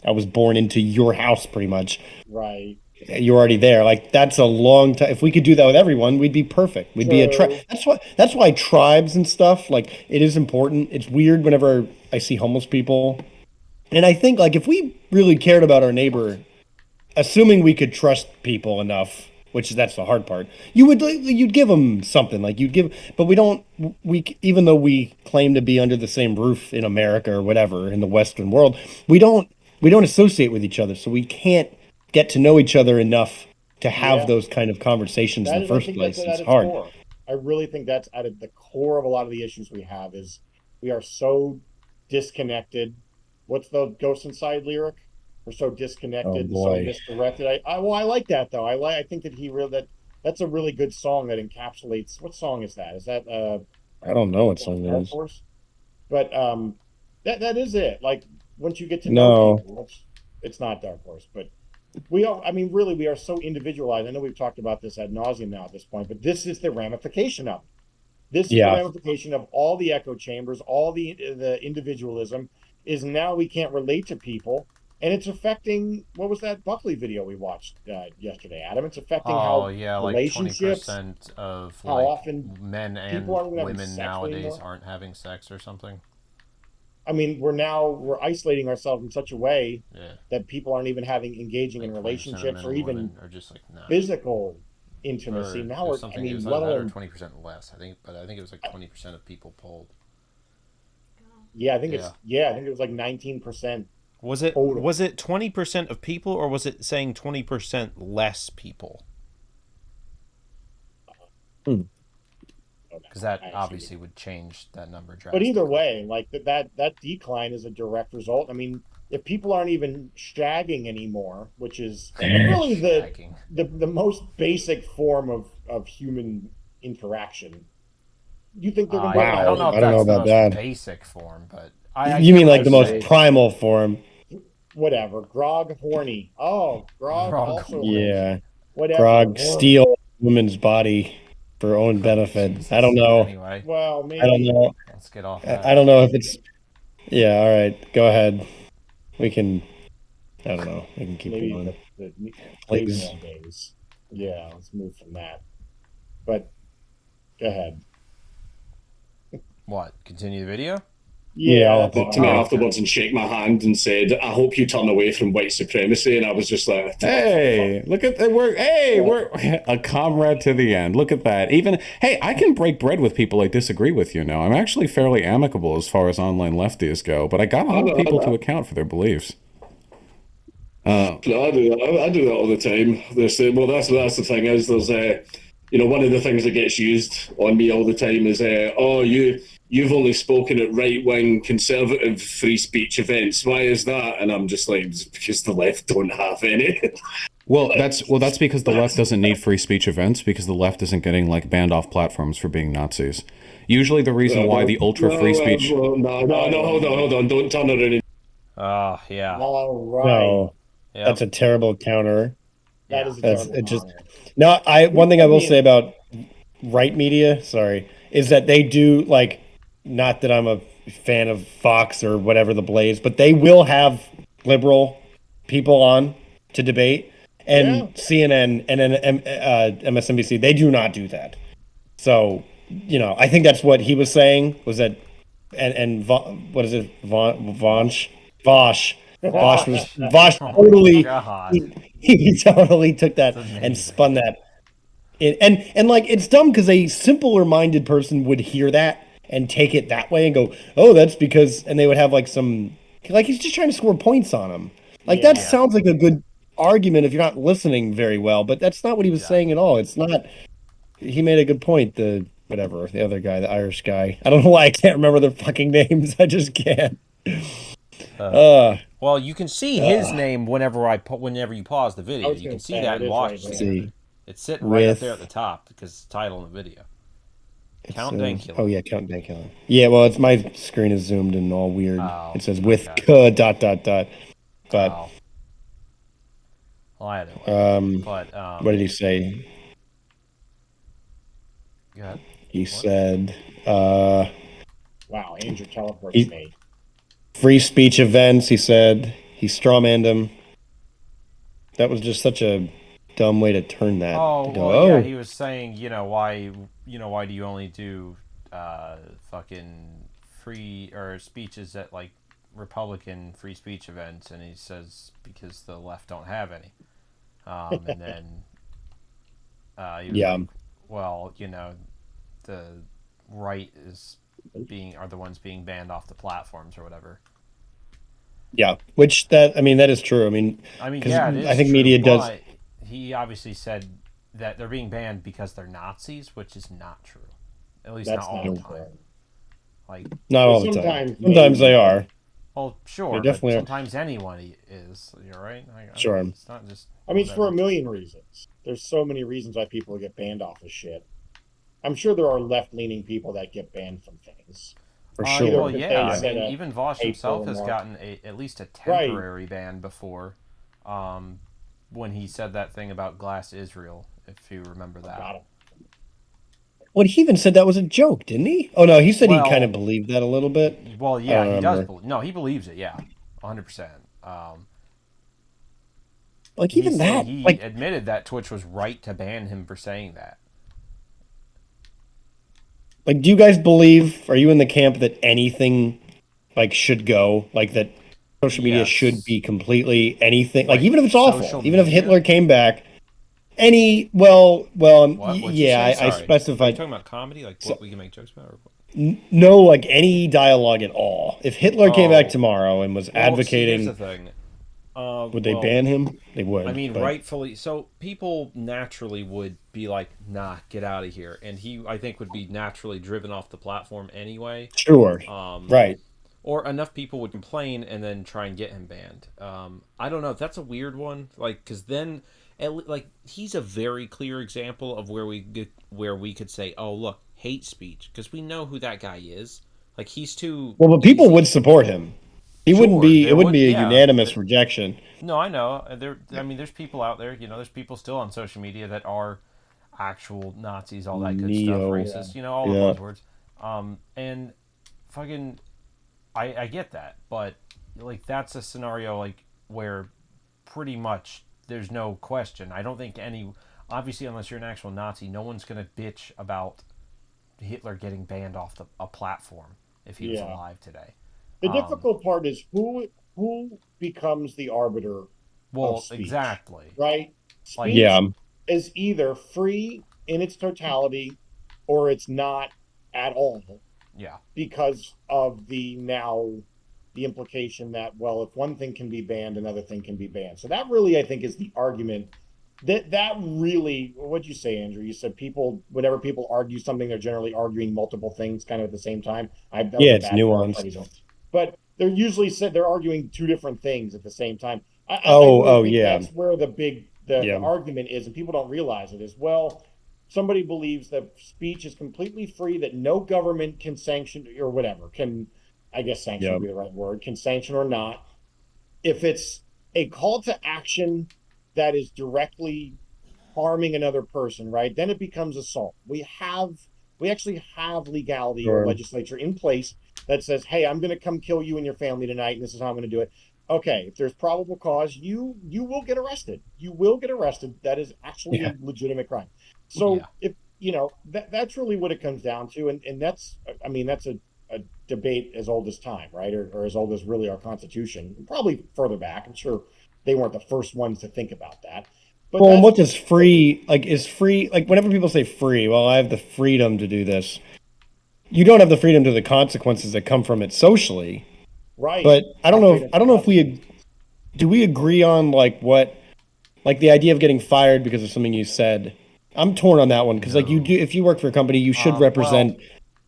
I was born into your house pretty much. Right. You're already there. Like, that's a long time. If we could do that with everyone, we'd be perfect. We'd be a tribe. That's why tribes and stuff, like, it is important. It's weird whenever I see homeless people. And I think, like, if we really cared about our neighbor, assuming we could trust people enough, that's the hard part, you'd give them something. Like, but we don't, even though we claim to be under the same roof in America or whatever, in the Western world, we don't associate with each other. So we can't get to know each other enough to have those kind of conversations in the first place. It's hard. Core. I really think that's at the core of a lot of the issues we have is we are so disconnected. What's the Ghost Inside lyric? We're so disconnected, so misdirected. I like that though. I think that that's a really good song that encapsulates. What song is that? Is that I don't know what song that is. But that is it. Like, once you get to know people, it's not Dark Horse, but we are so individualized. I know we've talked about this ad nauseum now at this point, but this is the ramification of it. This is the ramification of all the echo chambers, all the individualism is now we can't relate to people, and it's affecting. What was that Buckley video we watched yesterday, Adam? It's affecting relationships, like 20% of how often men and women nowadays aren't having sex or something. I mean, we're isolating ourselves in such a way that people aren't even engaging in relationships or even just like, physical intimacy. Now we're, let alone 20% less. I think it was like 20% of people polled. Yeah, I think I think it was like 19%. Was it 20% of people, or was it saying 20% less people? Because that obviously would change that number drastically. But either way, like that decline is a direct result. I mean, if people aren't even shagging anymore, which is really the most basic form of human interaction, you think they're going to I don't know if that's the most basic form, but you mean like the most primal form? Whatever. Grog horny. Oh, Grog also. Yeah. Whatever. Grog steal woman's body for own benefit. Jesus. I don't know. Anyway. Well, maybe. I don't know. Let's get off that. I don't know if it's. Yeah. All right. Go ahead. We can. I don't know. We can keep going. Please. Days. Yeah. Let's move from that. But go ahead. What? Continue the video? Yeah, I'll to me afterwards and shake my hand and said, "I hope you turn away from white supremacy." And I was just like, "Hey, look at that! We're a comrade to the end. Look at that! Even I can break bread with people I disagree with. I'm actually fairly amicable as far as online lefties go, but I got to hold people to account for their beliefs." I do that all the time. That's the thing is there's one of the things that gets used on me all the time is you've only spoken at right-wing conservative free speech events. Why is that? And I'm just like, because the left don't have any. Well, that's because the left doesn't need free speech events because the left isn't getting like banned off platforms for being Nazis. Usually, the reason why the ultra free speech. No, hold on, don't turn it around. Oh, yeah. All right. No, Yep. that's a terrible counter. That is a That's terrible it. Just counter. no. One thing I will say about right media, sorry, is that they do like. Not that I'm a fan of Fox or whatever the Blaze, but they will have liberal people on to debate, and CNN and then MSNBC they do not do that. So I think that's what he was saying was that, what is it, Vaush. Vaush totally God. he totally took that and spun that and like it's dumb because a simpler minded person would hear that and take it that way and go, oh, that's because, and they would have like he's just trying to score points on him. Like that sounds like a good argument if you're not listening very well, but that's not what he was saying at all. It's not. He made a good point. The other guy, the Irish guy. I don't know why I can't remember their fucking names. I just can't. Well, you can see his name whenever you pause the video. You can see that and watch. See. It's sitting right up there at the top because it's the title in the video. Count Dankula. Oh yeah, Count Dankula. Yeah, well, my screen is zoomed and all weird. It says with dot. But well, either way. But what did he say? Yeah. He said, wow, Andrew teleports me. Free speech events. He said he strawmanned him. That was just such a dumb way to turn that. Yeah, he was saying, why do you only do fucking free or speeches at like Republican free speech events? And he says because the left don't have any. And then he was like, well, the right are the ones being banned off the platforms or whatever. Yeah, which that is true. I mean, yeah, it is. I think true, media does. He obviously said that they're being banned because they're Nazis, which is not true. At least not all the time. Like not all the time. Sometimes they are. Well, sure, they definitely but sometimes anyone is. You're right. Sure. It's not just. It's for a million reasons. There's so many reasons why people get banned off of shit. I'm sure there are left-leaning people that get banned from things. For sure. Well, yeah. Even Vaush himself has gotten at least a temporary ban before, when he said that thing about Glass Israel, if you remember that. Well, he even said that was a joke, didn't he? Oh no, he said he kind of believed that a little bit. Well, yeah, he does. No, he believes it. Yeah, 100%. Like even that, he like admitted that Twitch was right to ban him for saying that. Like, do you guys believe? Are you in the camp that anything like should go? Like that social media should be completely anything. Like even if it's awful, even if Hitler came back. I specified. Are you talking about comedy, like what we can make jokes about? Or what? No, like any dialogue at all. If Hitler came back tomorrow and was advocating, here's the thing. Would they ban him? They would. I mean, rightfully. So people naturally would be like, "Nah, get out of here," and he, I think, would be naturally driven off the platform anyway. Sure. Right. Or enough people would complain and then try and get him banned. I don't know. That's a weird one. Like, because then. Like he's a very clear example of where we could say, oh look, hate speech, because we know who that guy is. Like he's too well, but people would support him. He wouldn't be. It wouldn't be a unanimous rejection. No, I know. There's people out there. There's people still on social media that are actual Nazis, all that good stuff, racist. All the buzzwords. And fucking, I get that, but like that's a scenario like where pretty much. There's no question. I don't think obviously, unless you're an actual Nazi, no one's going to bitch about Hitler getting banned off a platform if he was alive today. The difficult part is who becomes the arbiter of speech, exactly. Right? Speech is either free in its totality or it's not at all. Yeah. Because of the implication that, well, if one thing can be banned, another thing can be banned. So that really, I think, is the argument. That really, what'd you say, Andrew? You said whenever people argue something, they're generally arguing multiple things kind of at the same time. It's nuanced. But they're usually they're arguing two different things at the same time. I think that's where the the argument is, and people don't realize it, is, well, somebody believes that speech is completely free, that no government can sanction or whatever, can, I guess sanction would be the right word, can sanction or not. If it's a call to action that is directly harming another person, right, then it becomes assault. We actually have legality or legislature in place that says, hey, I'm going to come kill you and your family tonight, and this is how I'm going to do it. Okay, if there's probable cause, you will get arrested. You will get arrested. That is actually a legitimate crime. So if that's really what it comes down to, and that's, I mean, that's a debate as old as time, right, or as old as really our Constitution, probably further back. I'm sure they weren't the first ones to think about that. But well, what does free, like, is free, like, whenever people say free, well, I have the freedom to do this. You don't have the freedom to the consequences that come from it socially. Right. But I don't know if we agree on, like, what, like, the idea of getting fired because of something you said. I'm torn on that one, because like, you do, if you work for a company, you should represent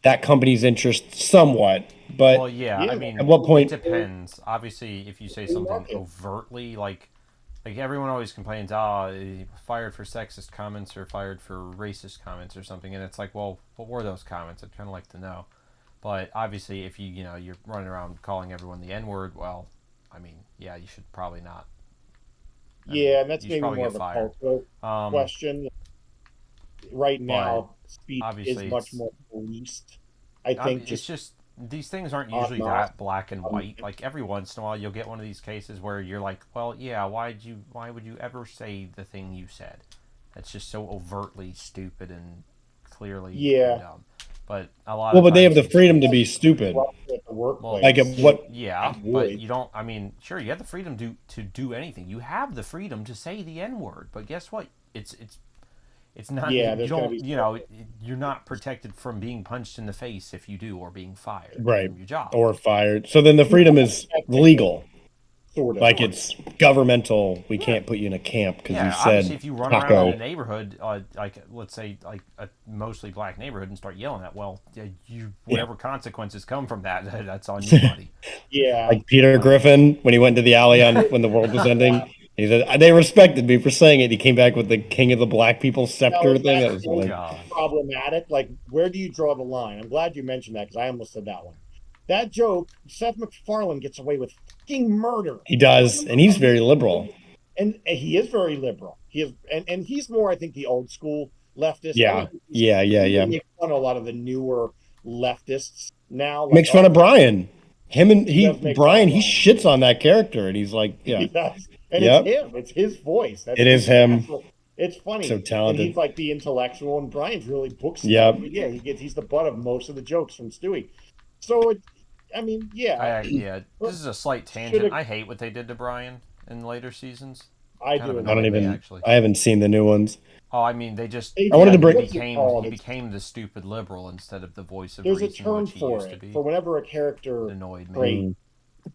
that company's interest somewhat. But I mean, at what point? It depends. Obviously, if you say something overtly, like everyone always complains, fired for sexist comments or fired for racist comments or something, and it's like, well, what were those comments? I'd kind of like to know. But obviously, if you're running around calling everyone the N-word, well, I mean, yeah, you should probably not. And that's maybe more of a cultural question. Right now, speech is much more policed. I think it's just these things aren't usually that black and white. Like every once in a while, you'll get one of these cases where you're like, well, yeah, why would you ever say the thing you said? That's just so overtly stupid and clearly dumb. But a lot of but they have the freedom to be stupid. Like what? Yeah, but you don't. I mean, sure, you have the freedom to do anything. You have the freedom to say the N-word, but guess what? It's not. You don't. You're not protected from being punched in the face if you do, or being fired from your job, or fired. So then the freedom is legal. Like it's governmental. We can't put you in a camp because you said. Obviously, if you run around in a neighborhood, like let's say like a mostly black neighborhood, and start yelling at, whatever consequences come from that, that's on you, buddy. Like Peter Griffin when he went to the alley when the world was ending. He said, they respected me for saying it. He came back with the King of the Black People scepter thing. That was problematic. Like, where do you draw the line? I'm glad you mentioned that, because I almost said that one. That joke, Seth MacFarlane gets away with fucking murder. He does, and he's very liberal. And he is very liberal. He is, and he's more, I think, the old school leftist. Yeah. Make fun of a lot of the newer leftists now. Like, makes fun of Brian. Brian, he shits on that character, and he's like, He does. And it's him. It's his voice. It is him. It's funny. So talented. And he's like the intellectual, and Brian's really book smart. He's the butt of most of the jokes from Stewie. So, this is a slight tangent. I hate what they did to Brian in later seasons. I do. I haven't seen the new ones. Oh, I mean, he became the stupid liberal instead of the voice of reason. There's a term for it. For whenever a character annoyed me.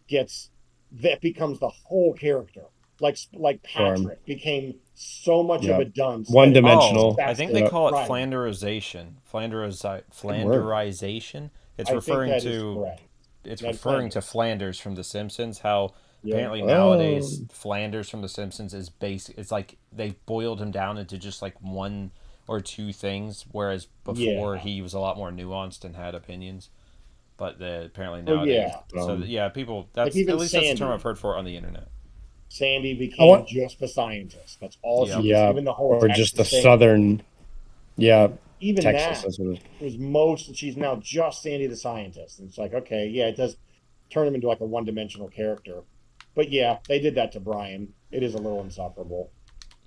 That becomes the whole character. Like Patrick became so much of a dunce. One-dimensional. I think they call it Flanderization. Flanderization. It's referring to Flanders from The Simpsons. How apparently nowadays Flanders from The Simpsons is basic. It's like they boiled him down into just like one or two things, whereas before he was a lot more nuanced and had opinions. But apparently nowadays, people. That's at least Sandy, that's the term I've heard for it on the internet. Sandy became just a scientist. That's all she was. Even the whole or Texas just the thing. Southern. Yeah. Even Texas, that was most. She's now just Sandy the scientist, and it's like, okay, it does turn him into like a one-dimensional character. But they did that to Brian. It is a little insufferable.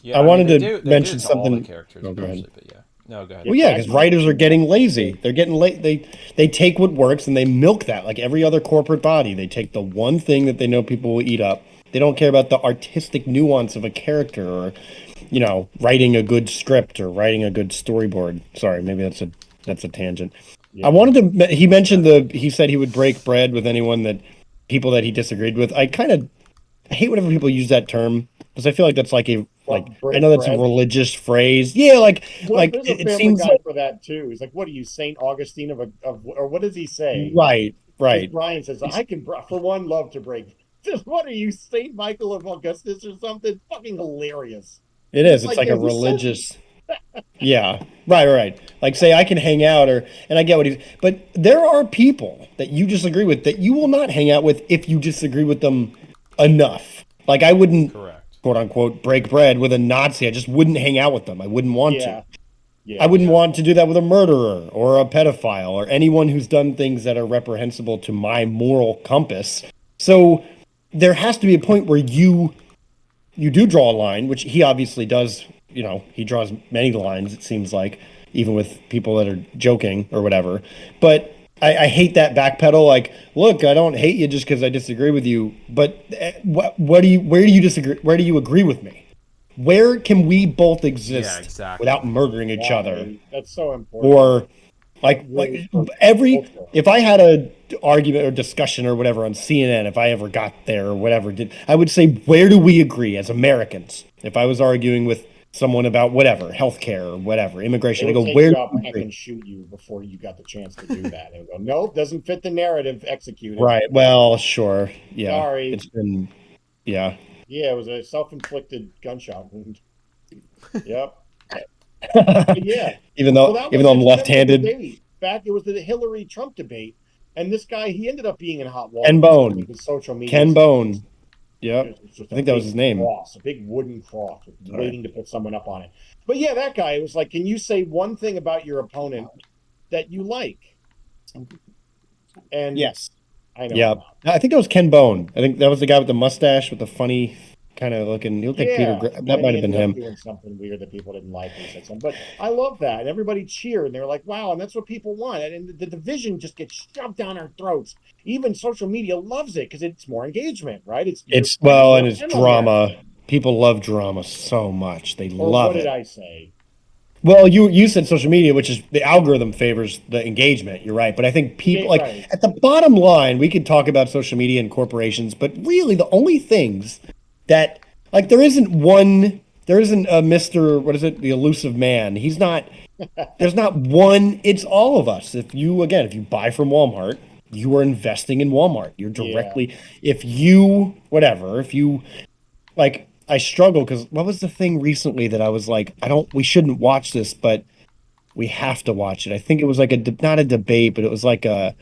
Yeah, I wanted to mention something. All the characters, go ahead. But no, go ahead. Well, because writers are getting lazy. They're getting late. They take what works and they milk that like every other corporate body. They take the one thing that they know people will eat up. They don't care about the artistic nuance of a character or, writing a good script or writing a good storyboard. Sorry, maybe that's a tangent. Yeah. I wanted to. He mentioned he said he would break bread with people that he disagreed with. I hate whenever people use that term because I feel like that's like I know that's a religious phrase. Yeah, it seems like for that too. He's like, "What are you, Saint Augustine or what does he say?" Right. Brian says, "I can, for one, love to break." What are you, Saint Michael of Augustus or something? Fucking hilarious. It is. It's like, like a yeah, who says religious. Yeah. Right. Like say I can hang out and I get what he's but there are people that you disagree with that you will not hang out with if you disagree with them enough. Like I wouldn't Correct. quote unquote break bread with a Nazi. I just wouldn't hang out with them. I wouldn't want to. Yeah. I Yeah. wouldn't Yeah. want to do that with a murderer or a pedophile or anyone who's done things that are reprehensible to my moral compass. So there has to be a point where you do draw a line, which he obviously does. You know, he draws many lines, it seems like, even with people that are joking or whatever. But I hate that backpedal. Like, look, I don't hate you just because I disagree with you. But where do you disagree? Where do you agree with me? Where can we both exist exactly. without murdering each other? That's so important. Or like Really every cultural. if I had a argument or discussion or whatever on CNN, if I ever got there or whatever, I would say, where do we agree as Americans? If I was arguing with someone about whatever, healthcare or whatever, immigration, They I go, would take where you do up we and agree? shoot you before you got the chance to do that. And go, nope, doesn't fit the narrative. Execute it. Right. Well, sure. Yeah. Sorry. It's been, yeah. Yeah, it was a self-inflicted gunshot wound. Yep. But yeah. Even Well, though that even was though I'm the left-handed. debate. Back, it was the Hillary Trump debate, and this guy he ended up being in hot water Ken Bone. with social media. Ken Bone. Yep. It's just I think that was his name. Cross, a big wooden cross, Sorry. waiting to put someone up on it. But yeah, that guy was like, "Can you say one thing about your opponent that you like?" And Yes. I know. Yeah. I think that was Ken Bone. I think that was the guy with the mustache with the funny kind of looking. He looked like Peter. That And might he have been ended up him. doing something weird that people didn't like. And he said something, but I love that, and everybody cheered, and they were like, "Wow!" And that's what people want. And the division just gets shoved down our throats. Even social media loves it because it's more engagement, right? And it's I'm drama. American. People love drama so much. They Or love what did it. I say? Well, you said social media, which is the algorithm favors the engagement. You're right, but I think people Yeah, like right. at the bottom line, we could talk about social media and corporations, but really the only things that like there isn't a Mr. What is it? The elusive man. He's not. There's not one. It's all of us. If you buy from Walmart, you are investing in Walmart. You're directly. If you like, I struggle because what was the thing recently that I was like, we shouldn't watch this, but we have to watch it. I think it was like not a debate, but it was like a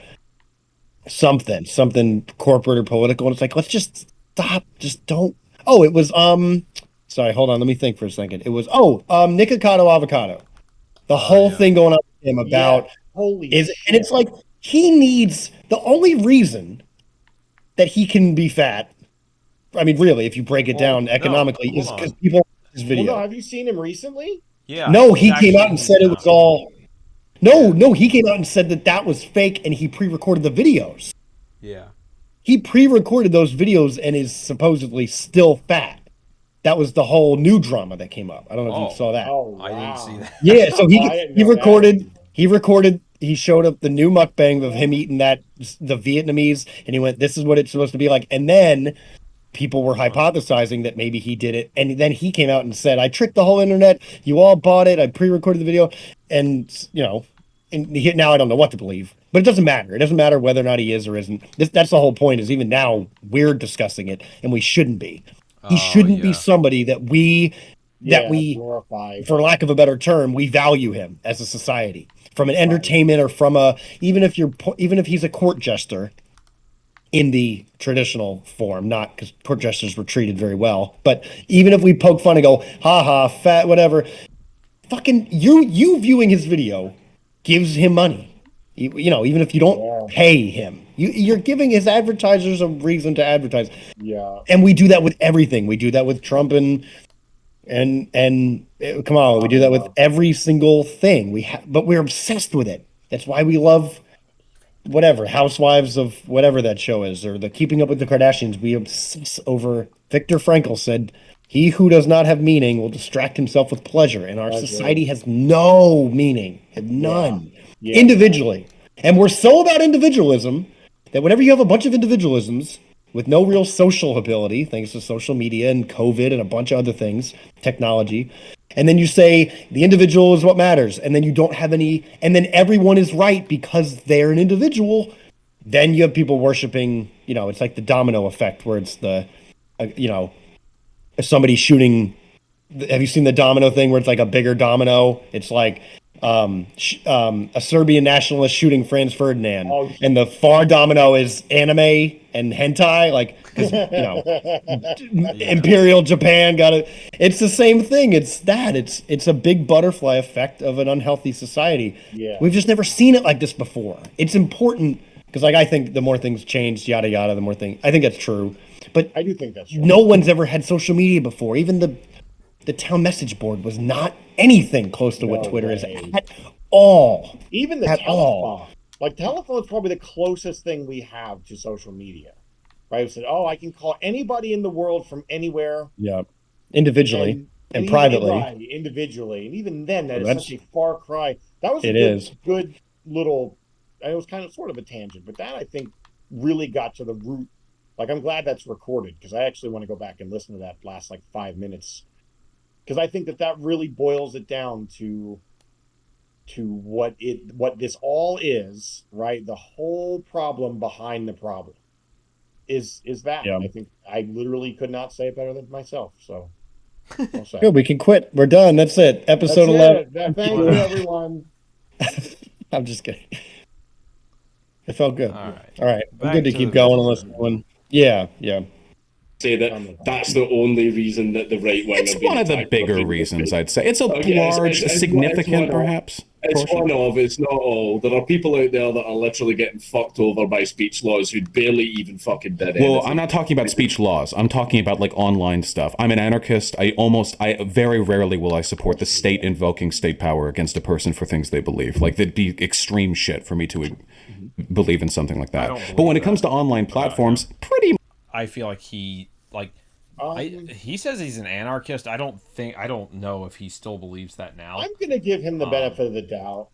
something corporate or political. And it's like, let's just stop. Just don't. Oh, it was, sorry, hold on. Let me think for a second. It was, Nikocado Avocado. The whole thing going on with him about Holy and shit. it's like, he needs the only reason that he can be fat. I mean, really, if you break it down economically, is because people watch his video. Well, no, have you seen him recently? Yeah. No, he's he came actually out and said it was all. No, he came out and said that was fake, and he pre-recorded the videos. Yeah. He pre-recorded those videos and is supposedly still fat. That was the whole new drama that came up. I don't know if you saw that. Oh, wow. I didn't see that. Yeah, so I didn't know he recorded, he showed up the new mukbang of him eating the Vietnamese, and he went, this is what it's supposed to be like. And then people were hypothesizing that maybe he did it. And then he came out and said, I tricked the whole internet. You all bought it. I pre-recorded the video. And, now I don't know what to believe. But it doesn't matter. It doesn't matter whether or not he is or isn't. That's the whole point, is even now we're discussing it, and we shouldn't be. He shouldn't be somebody that we glorify. For lack of a better term, we value him as a society. From an entertainment or from even if he's a court jester in the traditional form, not because court jesters were treated very well, but even if we poke fun and go, ha ha, fat, whatever, fucking you viewing his video gives him money. Even if you don't pay him, you're giving his advertisers a reason to advertise. Yeah. And we do that with everything. We do that with Trump and come on, we do that with every single thing. But we're obsessed with it. That's why we love whatever Housewives of whatever that show is, or the Keeping Up with the Kardashians. We obsess over. Viktor Frankl said, "He who does not have meaning will distract himself with pleasure." And our society has no meaning, none, individually. And we're so about individualism that whenever you have a bunch of individualisms with no real social ability, thanks to social media and COVID and a bunch of other things, technology, and then you say the individual is what matters, and then you don't have any, and then everyone is right because they're an individual, then you have people worshiping, it's like the domino effect where it's somebody shooting have you seen the domino thing where it's like a bigger domino? It's like a Serbian nationalist shooting Franz Ferdinand, Oh, and the far domino is anime and hentai, like because Imperial Japan got it. It's the same thing. It's a big butterfly effect of an unhealthy society. Yeah. We've just never seen it like this before. It's important because, like, I think the more things change, yada yada, the more things. I think that's true, but I do think that's true. no one's ever had social media before. Even the town message board was not anything close to what No Twitter is way. at all. Even the At all. telephone. Like, telephone's probably the closest thing we have to social media. Right? We said, oh, I can call anybody in the world from anywhere. Yeah, individually and even privately. individually. And even then, that is That's- such a far cry. That was a It is. good little, and it was kind of sort of a tangent, but that I think really got to the root. Like, I'm glad that's recorded because I actually want to go back and listen to that last like 5 minutes. Because I think that really boils it down to what this all is, right? The whole problem behind the problem is that. Yeah. I think I literally could not say it better than myself. So I'll say. Good, we can quit. We're done. That's it. Episode That's 11. Thank you, everyone. I'm just kidding. It felt good. All right. All right. Back Good to to keep the going and business. listen to one. Yeah, yeah. Say that that's the only reason that the right wing. It's one of the bigger reasons, I'd say. It's a large, it's significant, one of- perhaps. It's portion. one of, it's not all. There are people out there that are literally getting fucked over by speech laws who barely even fucking did Well, anything. I'm not talking about speech laws. I'm talking about like online stuff. I'm an anarchist. I very rarely will I support the state invoking state power against a person for things they believe. Like, that'd be extreme shit for me to believe in something like that. But when it comes to online platforms, pretty I feel like he he says he's an anarchist. I don't know if he still believes that now. I'm going to give him the benefit of the doubt.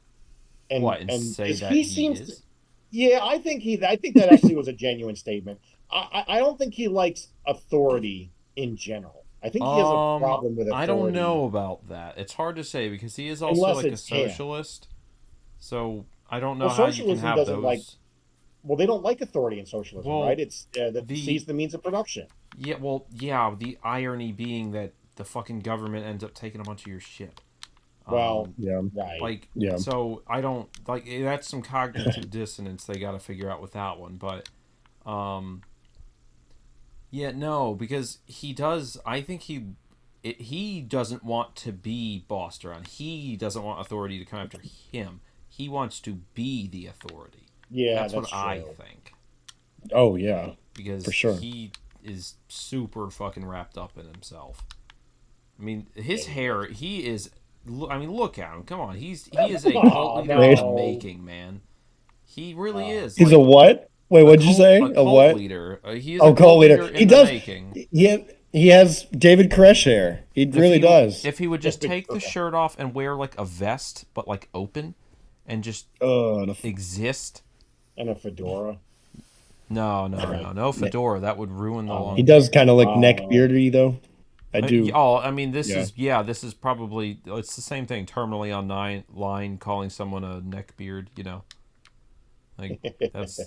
And say that he seems is? Yeah, I think that actually was a genuine statement. I don't think he likes authority in general. I think he has a problem with authority. I don't know about that. It's hard to say because he is also like a socialist. So I don't know how you can have those. Well, they don't like authority in socialism, right? It's that sees the means of production. Yeah, well, yeah. The irony being that the fucking government ends up taking a bunch of your shit. Well, yeah, right. Like, yeah. So I don't like that's some cognitive dissonance they got to figure out with that one, but, yeah, no, because he does. I think he doesn't want to be bossed around. He doesn't want authority to come after him. He wants to be the authority. Yeah, that's what true. I think. Oh yeah, because for sure he is super fucking wrapped up in himself. I mean, his hair. He is. I mean, look at him. Come on, he is a cult leader in the making, man. He really is. He's like, a what? Wait, what'd you say? A what? Leader. He is a cult leader. He does. He has David Koresh hair. He really does. If he would just take the shirt off and wear like a vest, but like open, and just exist. And a fedora. No fedora. That would ruin the long. He does kind of look neck beardy though. I do. I mean, this is probably it's the same thing. Terminally on line, calling someone a neck beard. You know, like that's.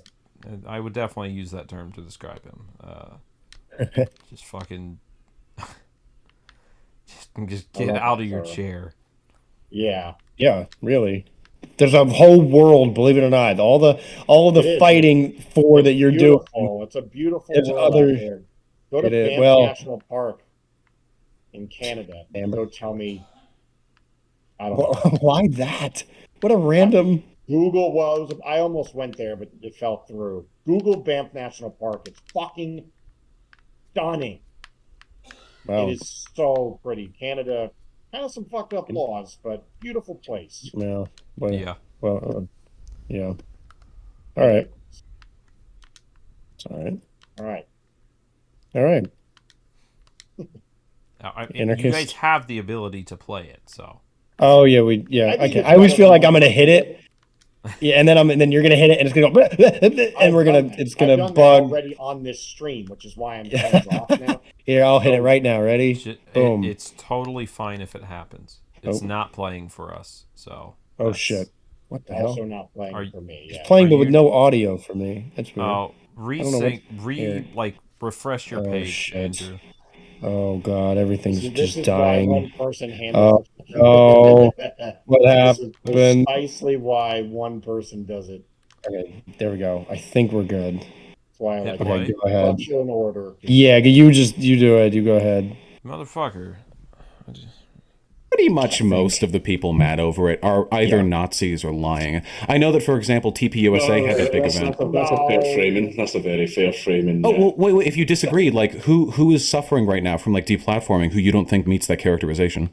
I would definitely use that term to describe him. Just fucking. just get out of your chair. Yeah. Yeah. Really. There's a whole world, believe it or not. All the fighting for that you're doing. It's a beautiful world out there. Go to Banff National Park in Canada. And go tell me. I don't know. Why that? What a random. Google I almost went there, but it fell through. Google Banff National Park. It's fucking stunning. Wow. It is so pretty. Canada has some fucked up laws, but beautiful place. Yeah. Well, yeah. Well, yeah. All right. It's all right. All right. All right. You guys have the ability to play it, so. Oh yeah, I always feel like I'm gonna hit it. Yeah, and then you're gonna hit it, and it's gonna go, and it's gonna bug already on this stream, which is why I'm hands off now. Here, I'll hit it right now. Ready? Boom. It's totally fine if it happens. It's not playing for us, so. Oh shit! What the hell? Also not playing for me. It's playing, but with no audio for me. That's weird. Oh, refresh your page, Andrew. Oh God, everything's This just is why dying. one person Oh handles it. no, what This is happened? precisely why one person does it. Okay, there we go. I think we're good. That's why I Hit like Okay, play. go ahead. structure and order. Yeah, you do it. You go ahead. Motherfucker. I just- Pretty much I think. most of the people mad over it are either Yeah. Nazis or lying. I know that, for example, TPUSA No, had that big that's, event. that's a fair No. framing. That's a very fair framing. Oh, well, wait. If you disagree, like, who is suffering right now from, like, deplatforming who you don't think meets that characterization?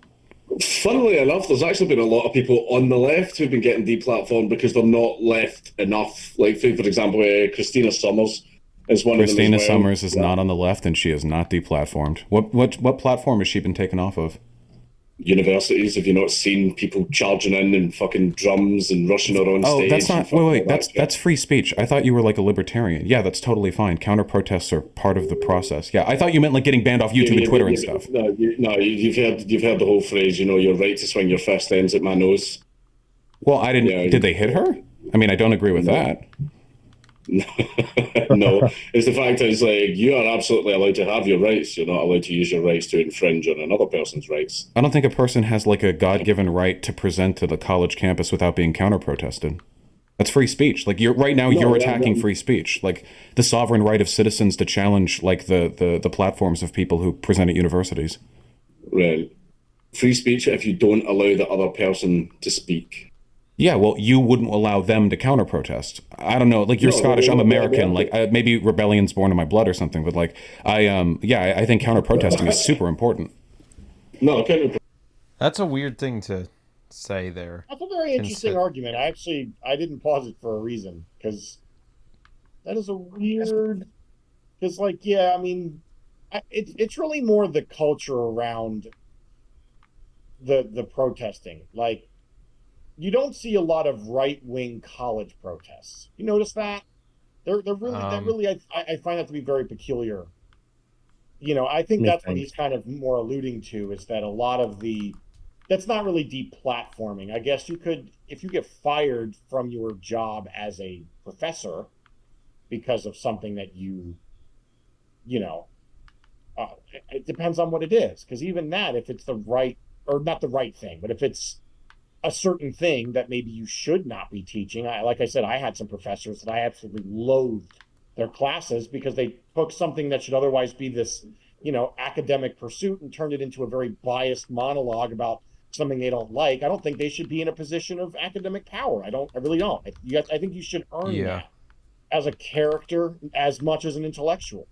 Funnily enough, there's actually been a lot of people on the left who've been getting deplatformed because they're not left enough. Like, for example, Christina Summers is one Christina of them as well. Summers is not on the left, and she is not deplatformed. What platform has she been taken off of? Universities, have you not seen people charging in and fucking drums and rushing her on Oh, stage? that's and not. fucking all Wait. that shit? That's free speech. I thought you were like a libertarian. Yeah, that's totally fine. Counter protests are part of the process. Yeah, I thought you meant like getting banned off YouTube and Twitter and stuff. No, you've heard the whole phrase. You know, your right to swing your fist ends at my nose. Well, I didn't. Yeah, did they hit her? I mean, I don't agree with that. No, it's the fact that it's like you are absolutely allowed to have your rights. You're not allowed to use your rights to infringe on another person's rights. I don't think a person has like a God-given right to present to the college campus without being counter-protested. That's free speech. Like you're right now, you're attacking free speech, like the sovereign right of citizens to challenge like the platforms of people who present at universities. Right. Free speech if you don't allow the other person to speak. Yeah, well, you wouldn't allow them to counter-protest. I don't know. Like you're No, Scottish, I'm well, American. well, Like maybe rebellion's born in my blood or something. But like I think counter-protesting is super important. No, kind of. That's a weird thing to say there. That's a very interesting argument. I didn't pause it for a reason because that is a weird. Because I mean, it's really more the culture around the protesting. Like, you don't see a lot of right-wing college protests. You notice that? They're really I find that to be very peculiar. You know, I think that's what he's kind of more alluding to, is that a lot of that's not really deplatforming. I guess you could, if you get fired from your job as a professor because of something that it depends on what it is. Because even that, if it's the right, or not the right thing, but if it's a certain thing that maybe you should not be teaching. Like I said, I had some professors that I absolutely loathed their classes because they took something that should otherwise be this, academic pursuit and turned it into a very biased monologue about something they don't like. I don't think they should be in a position of academic power. I really don't. I think you should earn that as a character as much as an intellectual.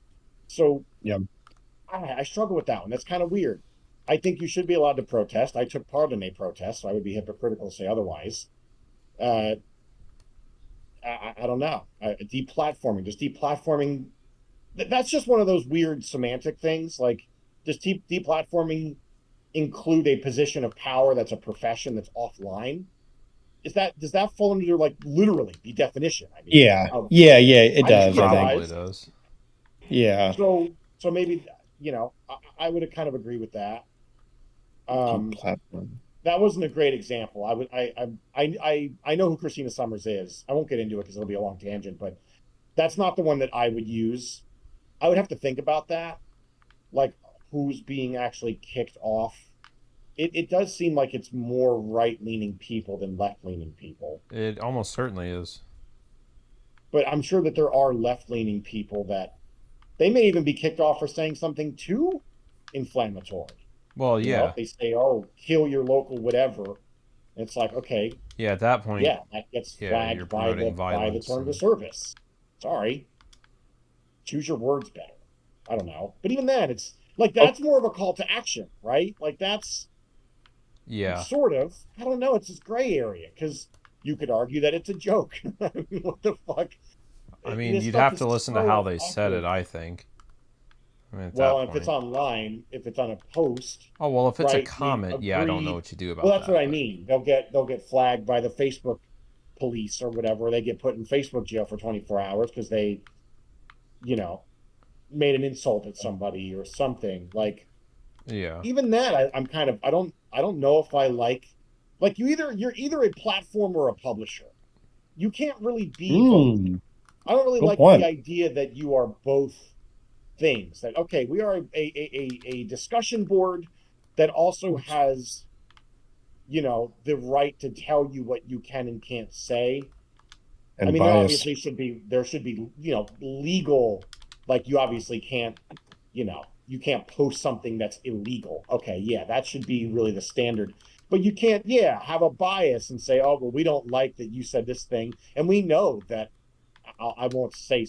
So yeah, I struggle with that one. That's kind of weird. I think you should be allowed to protest. I took part in a protest, so I would be hypocritical to say otherwise. I don't know. Deplatforming. That's just one of those weird semantic things. Like, does deplatforming include a position of power that's a profession that's offline? Does that fall under like literally the definition? I mean, yeah, it does. Probably does. Yeah. So maybe I would kind of agree with that. That wasn't a great example. I know who Christina Summers is. I won't get into it because it'll be a long tangent, but that's not the one that I would use. I would have to think about that, like who's being actually kicked off. It does seem like it's more right-leaning people than left-leaning people. It almost certainly is. But I'm sure that there are left-leaning people that they may even be kicked off for saying something too inflammatory. Well, yeah. They say, "Oh, kill your local whatever." And it's like, okay. Yeah, at that point. Yeah, that gets flagged by the terms of service. Sorry. Choose your words better. I don't know. But even then, it's like that's more of a call to action, right? Like that's sort of. I don't know. It's this gray area because you could argue that it's a joke. I mean, what the fuck? I mean, you'd have to listen to how they said it, I think. I mean, if it's online, if it's on a post. Oh well, if it's a comment, I don't know what you do about that. Well, that's what I mean. They'll get flagged by the Facebook police or whatever. They get put in Facebook jail for 24 hours because they, made an insult at somebody or something. Like, even that, I'm kind of I don't know if I like you're either a platform or a publisher. You can't really be both. I don't really like the idea that you are both things that, okay, we are a discussion board that also has, the right to tell you what you can and can't say. And I mean, bias. there should be, legal, like you obviously can't, you can't post something that's illegal. Okay, yeah, that should be really the standard. But you can't, have a bias and say, oh, well, we don't like that you said this thing. And we know that, I won't say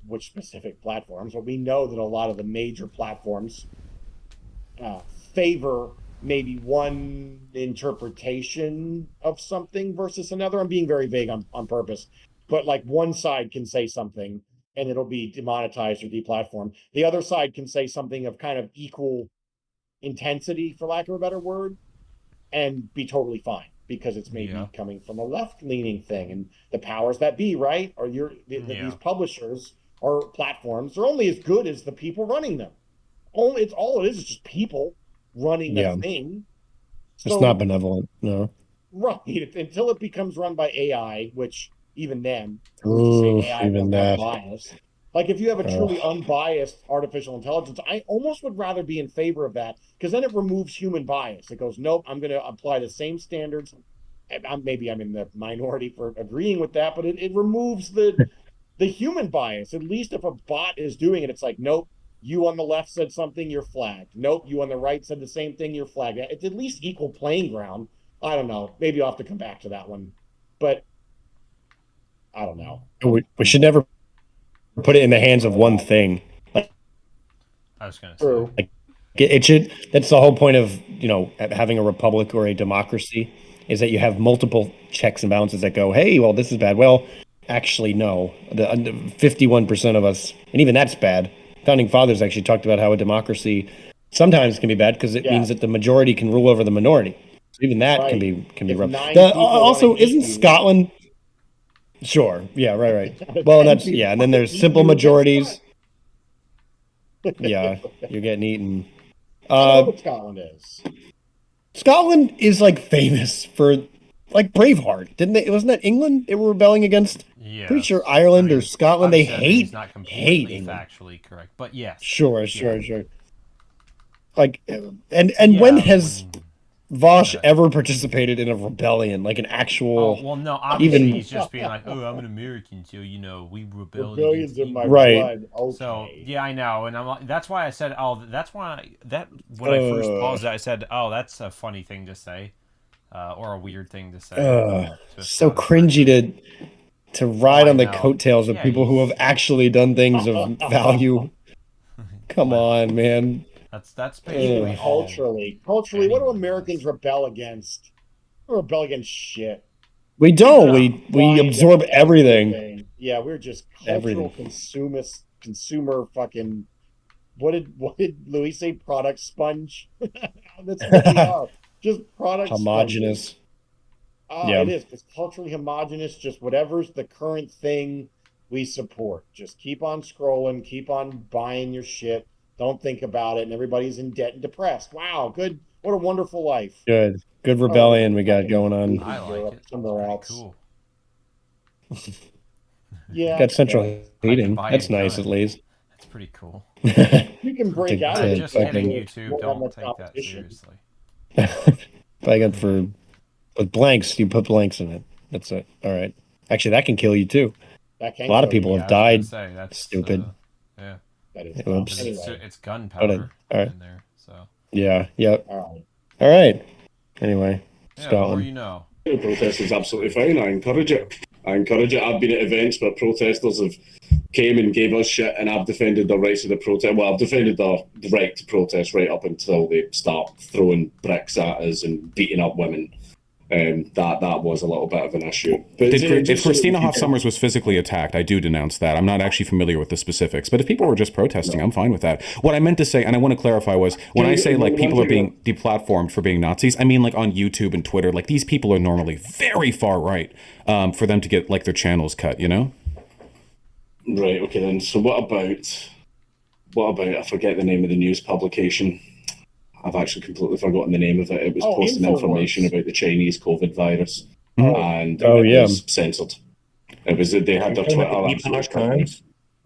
which specific platforms, but we know that a lot of the major platforms favor maybe one interpretation of something versus another. I'm being very vague on purpose, but like one side can say something and it'll be demonetized or deplatformed. The other side can say something of kind of equal intensity, for lack of a better word, and be totally fine because it's maybe coming from a left-leaning thing. And the powers that be, right? Or these publishers or platforms are only as good as the people running them. All it is just people running a thing. So, it's not benevolent, no. Right. Until it becomes run by AI, which even then, AI even that bias. Like if you have a truly unbiased artificial intelligence, I almost would rather be in favor of that because then it removes human bias. It goes, nope, I'm going to apply the same standards. Maybe I'm in the minority for agreeing with that, but it removes the human bias. At least if a bot is doing it, it's like, nope, you on the left said something, you're flagged. Nope, you on the right said the same thing, you're flagged. It's at least equal playing ground. I don't know. Maybe I'll have to come back to that one. But I don't know. We should never put it in the hands of one thing. I was going to say. Like, it should. That's the whole point of having a republic or a democracy, is that you have multiple checks and balances that go, hey, well, this is bad. Well, actually, no. The 51% of us, and even that's bad. Founding fathers actually talked about how a democracy sometimes can be bad because it means that the majority can rule over the minority. So even that can be rough. Also, isn't Scotland? Sure. Yeah. Right. Well, that's and then there's simple majorities. Yeah, you're getting eaten. I know what Scotland is. Scotland is like famous for like Braveheart, didn't they? Wasn't that England? They were rebelling against. Yeah. Pretty sure Ireland or Scotland. They hate. Not completely England. Factually correct, but yes. Sure. Like, and when has Vaush ever participated in a rebellion, like an actual? Well, no. Obviously, he's just being like, "Oh, I'm an American, so we rebelled." Rebellions in my blood. Okay. So yeah, I know, and I'm like, that's why I said, when I first paused, I said, "Oh, that's a funny thing to say, or a weird thing to say." So cringy to ride on the coattails of people who have actually done things of value. Come on, man. That's basically culturally. What do Americans rebel against? We rebel against shit. We don't. We absorb everything. Yeah, we're just cultural consumer fucking. What did Louis say? Product sponge. That's what we are. Just product homogenous. It is. It's culturally homogenous. Just whatever's the current thing we support. Just keep on scrolling. Keep on buying your shit. Don't think about it, and everybody's in debt and depressed. Wow, good. What a wonderful life. Good rebellion we got going on. I like it. Somewhere else. Cool. Yeah. Got central heating. That's nice, at least. That's pretty cool. You can break out. I'm just kidding, YouTube. Don't take that seriously. With blanks, you put blanks in it. That's it. All right. Actually, that can kill you too. A lot of people have died. That's stupid. Yeah. Oops. It's gunpowder in there. So. Yeah. Yep. All right. Anyway, Scotland. The protest is absolutely fine. I encourage it. I've been at events where protesters have came and gave us shit, and I've defended the rights of the protest. Well, I've defended the right to protest right up until they start throwing bricks at us and beating up women. That was a little bit of an issue. But if Christina Hoff Sommers was physically attacked, I do denounce that. I'm not actually familiar with the specifics, but if people were just protesting, I'm fine with that. What I meant to say, and I want to clarify, was when I say like people are being deplatformed for being Nazis, I mean like on YouTube and Twitter, like these people are normally very far right for them to get like their channels cut, you know? Right. Okay. Then. So what about? I forget the name of the news publication. I've actually completely forgotten the name of it. It was posting information about the Chinese COVID virus, and it was censored. It was they had their Twitter.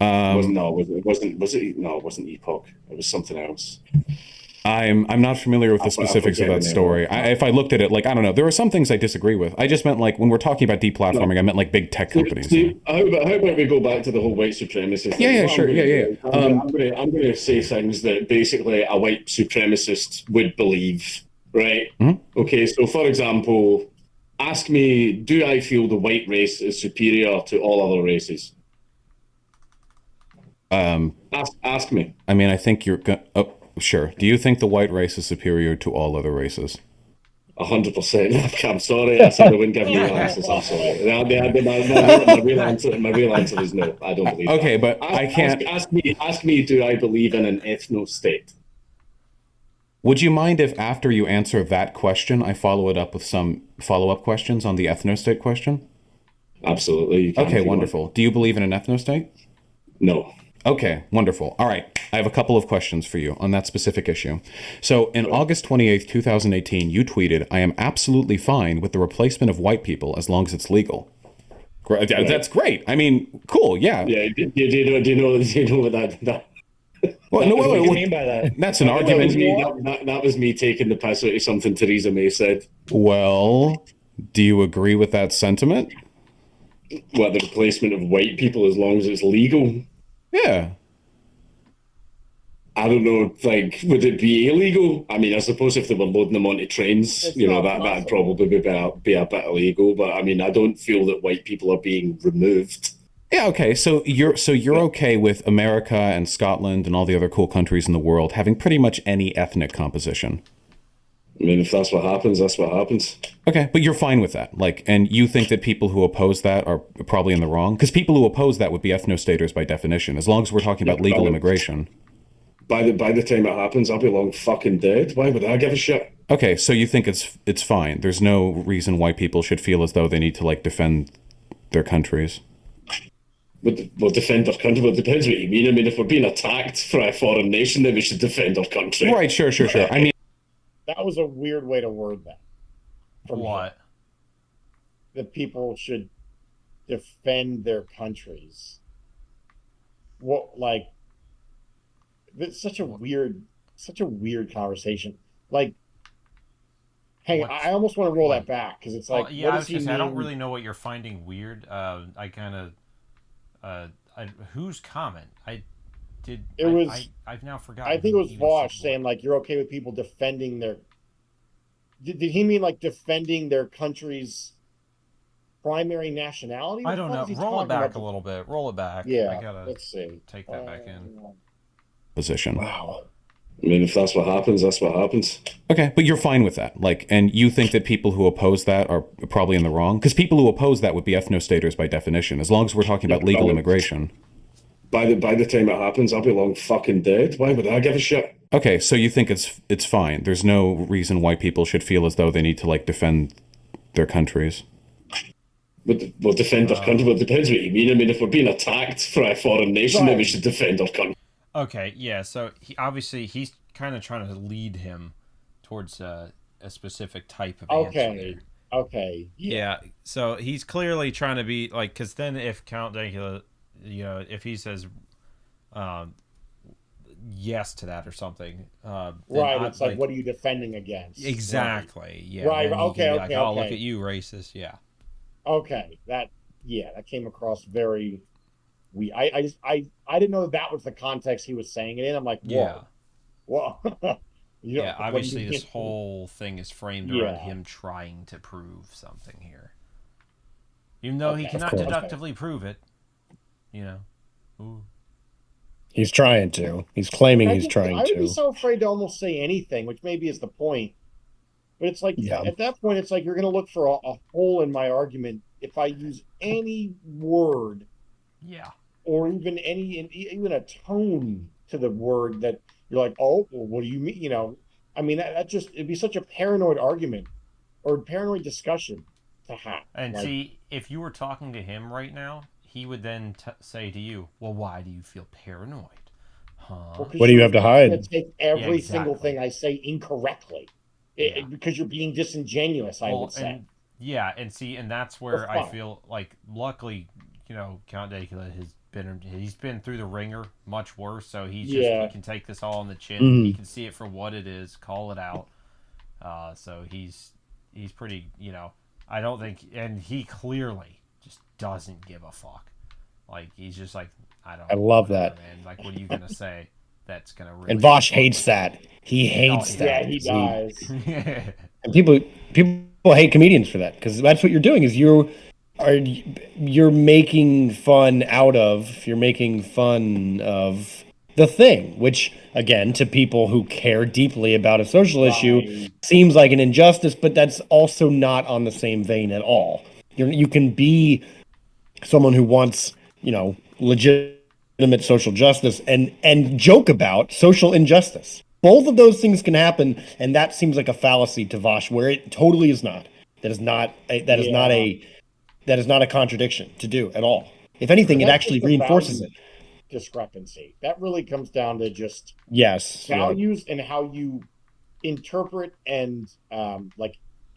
Was it? No, it wasn't Epoch. It was something else. I'm not familiar with the specifics of that story. If I looked at it, like, I don't know, there are some things I disagree with. I just meant, like, when we're talking about deplatforming, I meant like big tech companies. How about we go back to the whole white supremacist thing? Yeah, sure. I'm going to say things that basically a white supremacist would believe, right? Mm-hmm. Okay, so for example, ask me, do I feel the white race is superior to all other races? Ask me. I mean, I think you're oh, sure. Do you think the white race is superior to all other races? 100%. I'm sorry, I said I wouldn't give you answers. I'm sorry. My real answer is no. I don't believe that. Okay, but I can't. Ask me, do I believe in an ethno state? Would you mind if after you answer that question, I follow it up with some follow-up questions on the ethno-state question? Absolutely. You can okay, wonderful. Do you believe in an ethno-state? No. Okay, wonderful. All right. I have a couple of questions for you on that specific issue. So, in August 28th, 2018, you tweeted, "I am absolutely fine with the replacement of white people as long as it's legal." Right. That's great. I mean, cool. Yeah. Yeah. Do you know what that Well, no, what do you mean by that? That's an argument. That was me taking the piss out of something Theresa May said. Well, do you agree with that sentiment? What, the replacement of white people as long as it's legal? Yeah. I don't know, like, would it be illegal? I mean, I suppose if they were loading them onto trains, that'd probably be a bit illegal. But I mean, I don't feel that white people are being removed. Yeah, okay. So you're okay with America and Scotland and all the other cool countries in the world having pretty much any ethnic composition? I mean, if that's what happens, that's what happens. Okay, but you're fine with that, like, and you think that people who oppose that are probably in the wrong? Because people who oppose that would be ethno-staters by definition, as long as we're talking about legal immigration. By the time it happens, I'll be long fucking dead. Why would I give a shit? Okay, so you think it's fine. There's no reason why people should feel as though they need to, like, defend their countries. Well, defend our country. Well, it depends what you mean. I mean, if we're being attacked by a foreign nation, then we should defend our country. Right, sure. I mean, that was a weird way to word that. What? That people should defend their countries. What, like, it's such a weird conversation. Like, hey, I almost want to roll that back because it's like, yeah, I was just saying, I don't really know what you're finding weird. I kind of, whose comment? I've now forgotten. I think it was Vaush saying, like, you're okay with people defending their. Did he mean like defending their country's primary nationality? I don't know. Roll it back a little bit. Roll it back. Yeah. I gotta let's see. Take that back in. Position. Wow. I mean, if that's what happens, that's what happens. Okay, but you're fine with that, like, and you think that people who oppose that are probably in the wrong? Because people who oppose that would be ethno-staters by definition, as long as we're talking about legal immigration. By the time it happens, I'll be long fucking dead. Why would I give a shit? Okay, so you think it's fine. There's no reason why people should feel as though they need to, like, defend their countries. Well, defend our country. Well, it depends what you mean. I mean, if we're being attacked by a foreign nation, then we should defend our country. Okay, yeah. So he's kind of trying to lead him towards a specific type of answer. Okay. Yeah. So he's clearly trying to be like, because then if Count Dankula, if he says yes to that or something, right? It's like, what are you defending against? Exactly. Right. Yeah. Right. Okay. Like, oh, look at you, racist. Yeah. Okay. That came across very. I didn't know that was the context he was saying it in. I'm like, whoa. Yeah. Yeah, obviously this whole thing is framed around him trying to prove something here. Even though he cannot deductively prove it. Ooh. He's trying to. He's claiming he's trying to. I would be so afraid to almost say anything, which maybe is the point. But it's like, at that point, it's like you're going to look for a hole in my argument if I use any word. Yeah. Or even even a tone to the word that you're like, oh, well, what do you mean? I mean, it'd be such a paranoid argument or paranoid discussion to have. And see, if you were talking to him right now, he would then say to you, well, why do you feel paranoid? Huh? Well, what do you have to hide? Take every single thing I say incorrectly because you're being disingenuous, I would say. And that's where I feel like, luckily, Count Dankula, he's been through the ringer much worse, so he can take this all on the chin. Mhm. He can see it for what it is, call it out. So he's pretty, I don't think, and he clearly just doesn't give a fuck. Like he's just like, I love whatever, that. man. Like, what are you gonna say? That's gonna really. And Vaush hates that. He hates Yeah, that. he does. And people hate comedians for that, because that's what you're doing. Is you're making fun of the thing, which again, to people who care deeply about a social issue, seems like an injustice, but that's also not on the same vein at all. You can be someone who wants, legitimate social justice and joke about social injustice. Both of those things can happen, and that seems like a fallacy to Vaush, where it totally is not. That is not a contradiction to do at all. If anything, it actually reinforces it. Discrepancy. That really comes down to just values and how you interpret and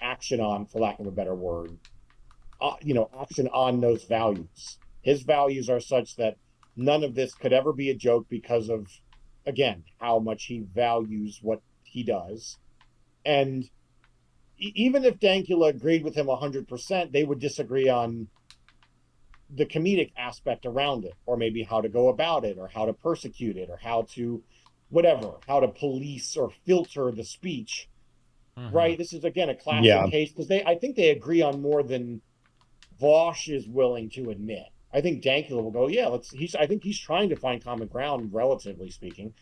action on, for lack of a better word, action on those values. His values are such that none of this could ever be a joke because of, again, how much he values what he does. And even if Dankula agreed with him 100%, they would disagree on the comedic aspect around it, or maybe how to go about it, or how to persecute it, or how to police or filter the speech. Mm-hmm. Right? This is, again, a classic case, because I think they agree on more than Vaush is willing to admit. I think Dankula will go, I think he's trying to find common ground, relatively speaking.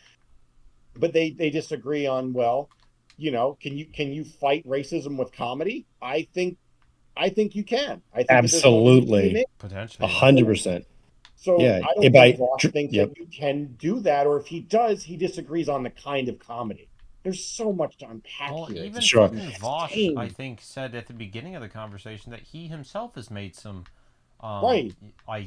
But they disagree on, can you fight racism with comedy? I think you can. I think absolutely, potentially 100%. So I don't think Vaush thinks that you can do that, or if he does, he disagrees on the kind of comedy. There's so much to unpack here. Even fucking Vaush, I think, said at the beginning of the conversation that he himself has made some, I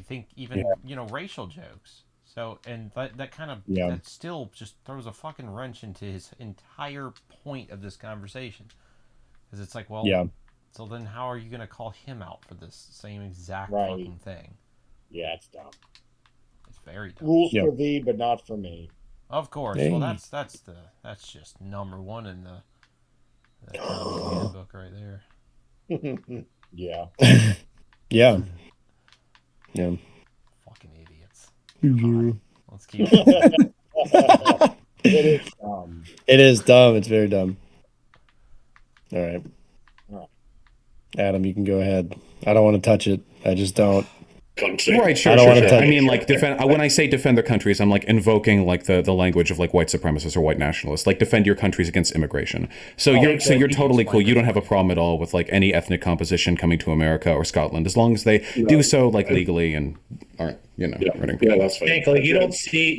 think even racial jokes. So, and that kind of that still just throws a fucking wrench into his entire point of this conversation, because it's like, so then how are you going to call him out for this same exact fucking thing? Yeah, it's dumb. It's very dumb. Rules for thee, but not for me. Of course. Hey. Well, that's just number one in the handbook right there. Yeah. Yeah. Fucking idiots. Mm-hmm. Let's keep it. It is dumb. It is dumb. It's very dumb. All right. Adam, you can go ahead. I don't want to touch it. I just don't. Country. Right, sure. I mean, when I say defend their countries, I'm invoking the language of white supremacists or white nationalists. Defend your countries against immigration. So you're totally cool. You don't have a problem at all with any ethnic composition coming to America or Scotland, as long as they do so legally and aren't that's fine. You don't see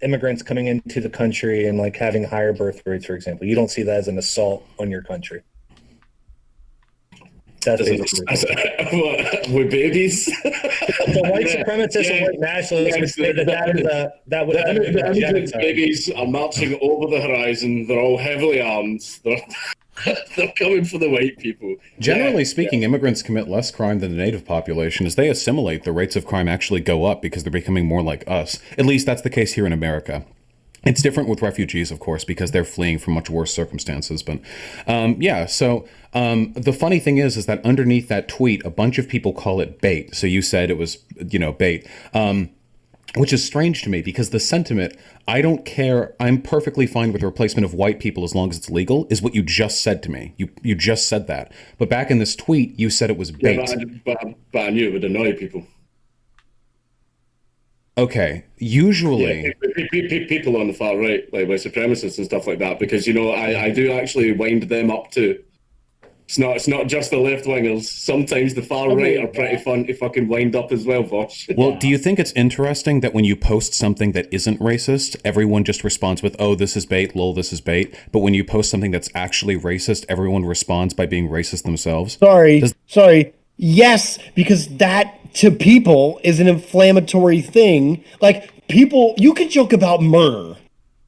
immigrants coming into the country and having higher birth rates, for example. You don't see that as an assault on your country. That's with babies. The white supremacists and white nationalists would say that would the immigrant babies are marching over the horizon. They're all heavily armed. They're coming for the white people. Generally speaking, immigrants commit less crime than the native population. As they assimilate, the rates of crime actually go up because they're becoming more like us. At least that's the case here in America. It's different with refugees, of course, because they're fleeing from much worse circumstances. But the funny thing is that underneath that tweet, a bunch of people call it bait. So you said it was, bait, which is strange to me because the sentiment, I don't care, I'm perfectly fine with the replacement of white people as long as it's legal, is what you just said to me. You just said that. But back in this tweet, you said it was bait. But I knew it would annoy people. Okay, usually people on the far right, like white supremacists and stuff like that, because I do actually wind them up too. It's not just the left wingers. Sometimes the far right are pretty fun to fucking wind up as well, Vaush. Well, do you think it's interesting that when you post something that isn't racist, everyone just responds with, "Oh, this is bait, lol, this is bait," but when you post something that's actually racist, everyone responds by being racist themselves? Sorry. Yes, because that to people is an inflammatory thing. You can joke about murder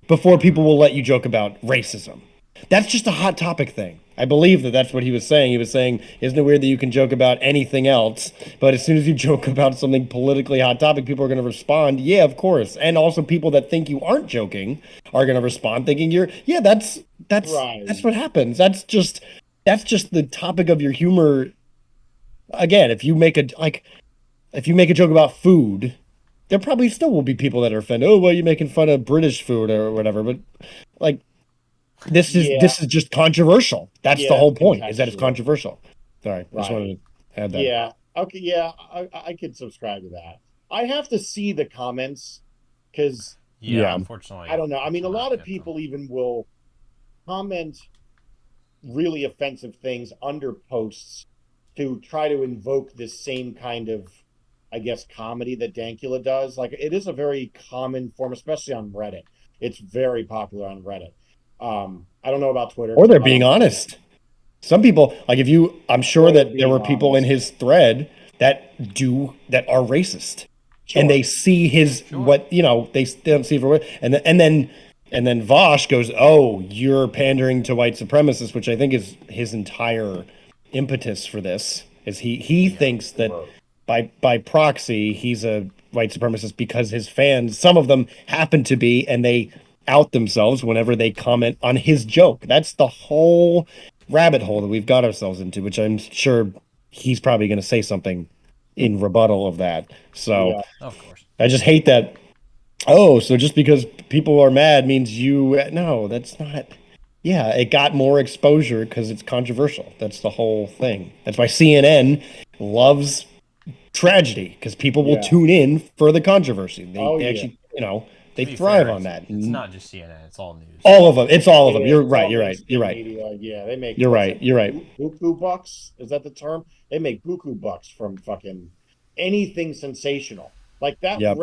before people will let you joke about racism. That's just a hot topic thing. I believe that that's what he was saying. He was saying, isn't it weird that you can joke about anything else, but as soon as you joke about something politically hot topic, people are going to respond, yeah, of course. And also people that think you aren't joking are going to respond thinking you're, yeah, that's Right. what happens. That's just the topic of your humor. Again, if you make a joke about food, there probably still will be people that are offended. Oh, well, you're making fun of British food or whatever. But like Yeah. this is just controversial. That's the Yeah, whole it's point, is that it's contextual. controversial. Sorry, I just Right. wanted to add that. Yeah. Okay. Yeah. I could subscribe to that. I have to see the comments because Yeah, Yeah. I unfortunately, don't know. I I mean, a cannot lot of get them. people even will comment really offensive things under posts to try to invoke this same kind of, I guess, comedy that Dankula does. Like it is a very common form, especially on Reddit. It's very popular on Reddit. I don't know about Twitter Or because I'm they're not being on Twitter. honest. Some people, like if you, I'm sure Or they're that there being were people in honest. his thread that are racist, and Sure. they see his Sure. what they don't see for what, and then Vaush goes, oh, you're pandering to white supremacists, which I think is his entire impetus for this. Is he Yeah. thinks that by proxy he's a white supremacist because his fans, some of them happen to be, and they out themselves whenever they comment on his joke. That's the whole rabbit hole that we've got ourselves into, which I'm sure he's probably going to say something in rebuttal of that. So Yeah. Of course. I just hate that. Oh, so just because people are mad means you, no, that's not. Yeah, it got more exposure because it's controversial. That's the whole thing. That's why CNN loves tragedy, because people will Yeah. tune in for the controversy. They, Oh they yeah. actually, To they be thrive fair, on that. it's And not just CNN. It's all news. all of them. It's all of It them. is. You're It's right. all You're right. You're mainstream right. media. Yeah, they make You're what's right. it? You're right. Buku bucks? Is that the term? They make buku bucks from fucking anything sensational. Like Yep.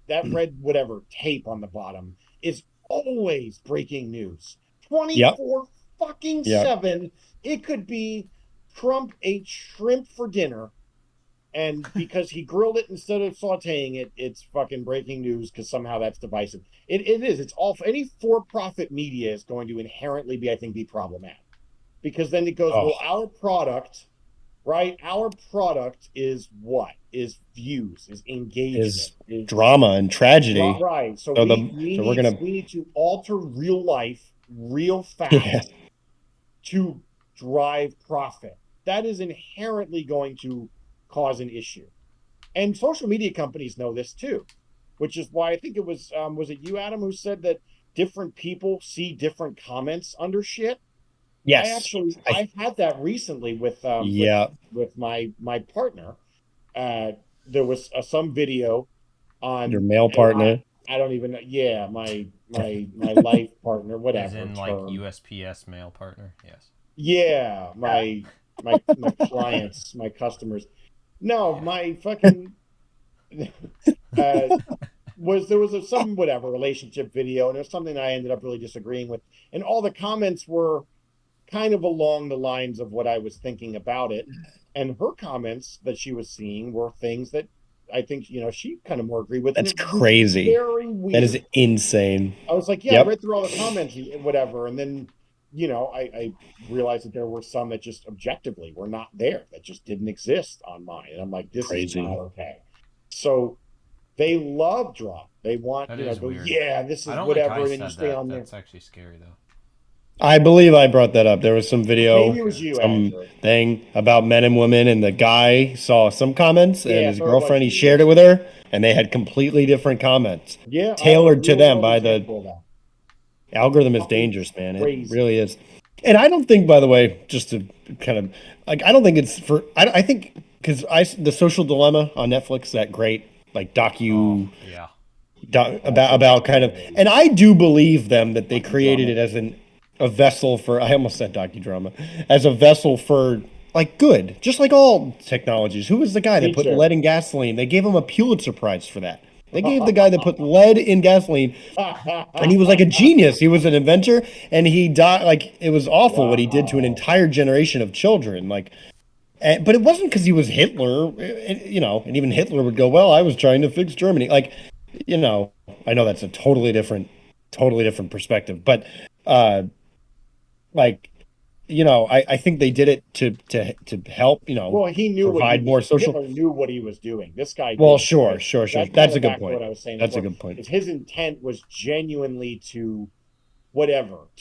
that red whatever tape on the bottom is always breaking news. Yep. 24 fucking Yep. 7. It could be Trump ate shrimp for dinner, and because he grilled it instead of sauteing it, it's fucking breaking news because somehow that's divisive. It is. It's all any for-profit media is going to inherently be, I think, be problematic because then it goes, Oh, well, our product, right? Our product is what? Is views, is engagement, is is drama and tragedy. right. So So we're we gonna need to alter real life real yeah. fast to drive profit. That is inherently going to cause an issue. And social media companies know this too, which is why I think it was it you, Adam, who said that different people see different comments under shit. Yes. I've had that recently Yeah. with my partner. Uh, there was some video Your on, male and partner. I don't even know. Yeah, my life partner, As whatever in, like, term. USPS mail partner. Yes. Yeah, my clients, my customers. No, Yeah. my fucking uh there was some whatever relationship video, and it was something I ended up really disagreeing with, and all the comments were kind of along the lines of what I was thinking about it, and her comments that she was seeing were things that I think she kind of more agreed with, and That's it was crazy. very That is weird. insane. I was like, yeah, I Yep. read through all the comments, whatever, and then I realized that there were some that just objectively were not there, that just didn't exist on mine, and I'm like, this is not Crazy. okay. So they love drop. They want That is go, weird. yeah, this I is don't like how whatever, he and then you said stay that. on there. That's actually scary, though. I believe I brought that up. There was some video, Maybe it was you, some Andrew. thing about men and women, and the guy saw some comments, and Yeah, his so it was girlfriend, he you. shared it with her, and they had completely different comments, Yeah, I have a tailored to real them world by the example of that. algorithm. Is Fucking dangerous, man. It crazy. really is. And I don't think, by the way, just to kind of like, I don't think it's for. I think because the Social Dilemma on Netflix, that great like Oh, docu yeah. about kind of, and I do believe them that they created Docudrama. it as a vessel for, I almost said docudrama, as a vessel for like good, just like all technologies. Who was the guy that Me put too. lead in gasoline? They gave him a Pulitzer Prize for that. They gave the guy that put lead in gasoline, and he was like a genius. He was an inventor, and he died. Like it was awful what he did to an Wow. entire generation of children. Like, but it wasn't because he was Hitler, and even Hitler would go, "Well, I was trying to fix Germany." Like, I know that's a totally different perspective, but uh, like I think they did it to help, Well, he knew provide more social. Hitler knew what he was doing. This guy Well, did. sure, Right? sure. That's That's kind a of good back to point. what I was saying That's a before. good point. Is his intent was genuinely to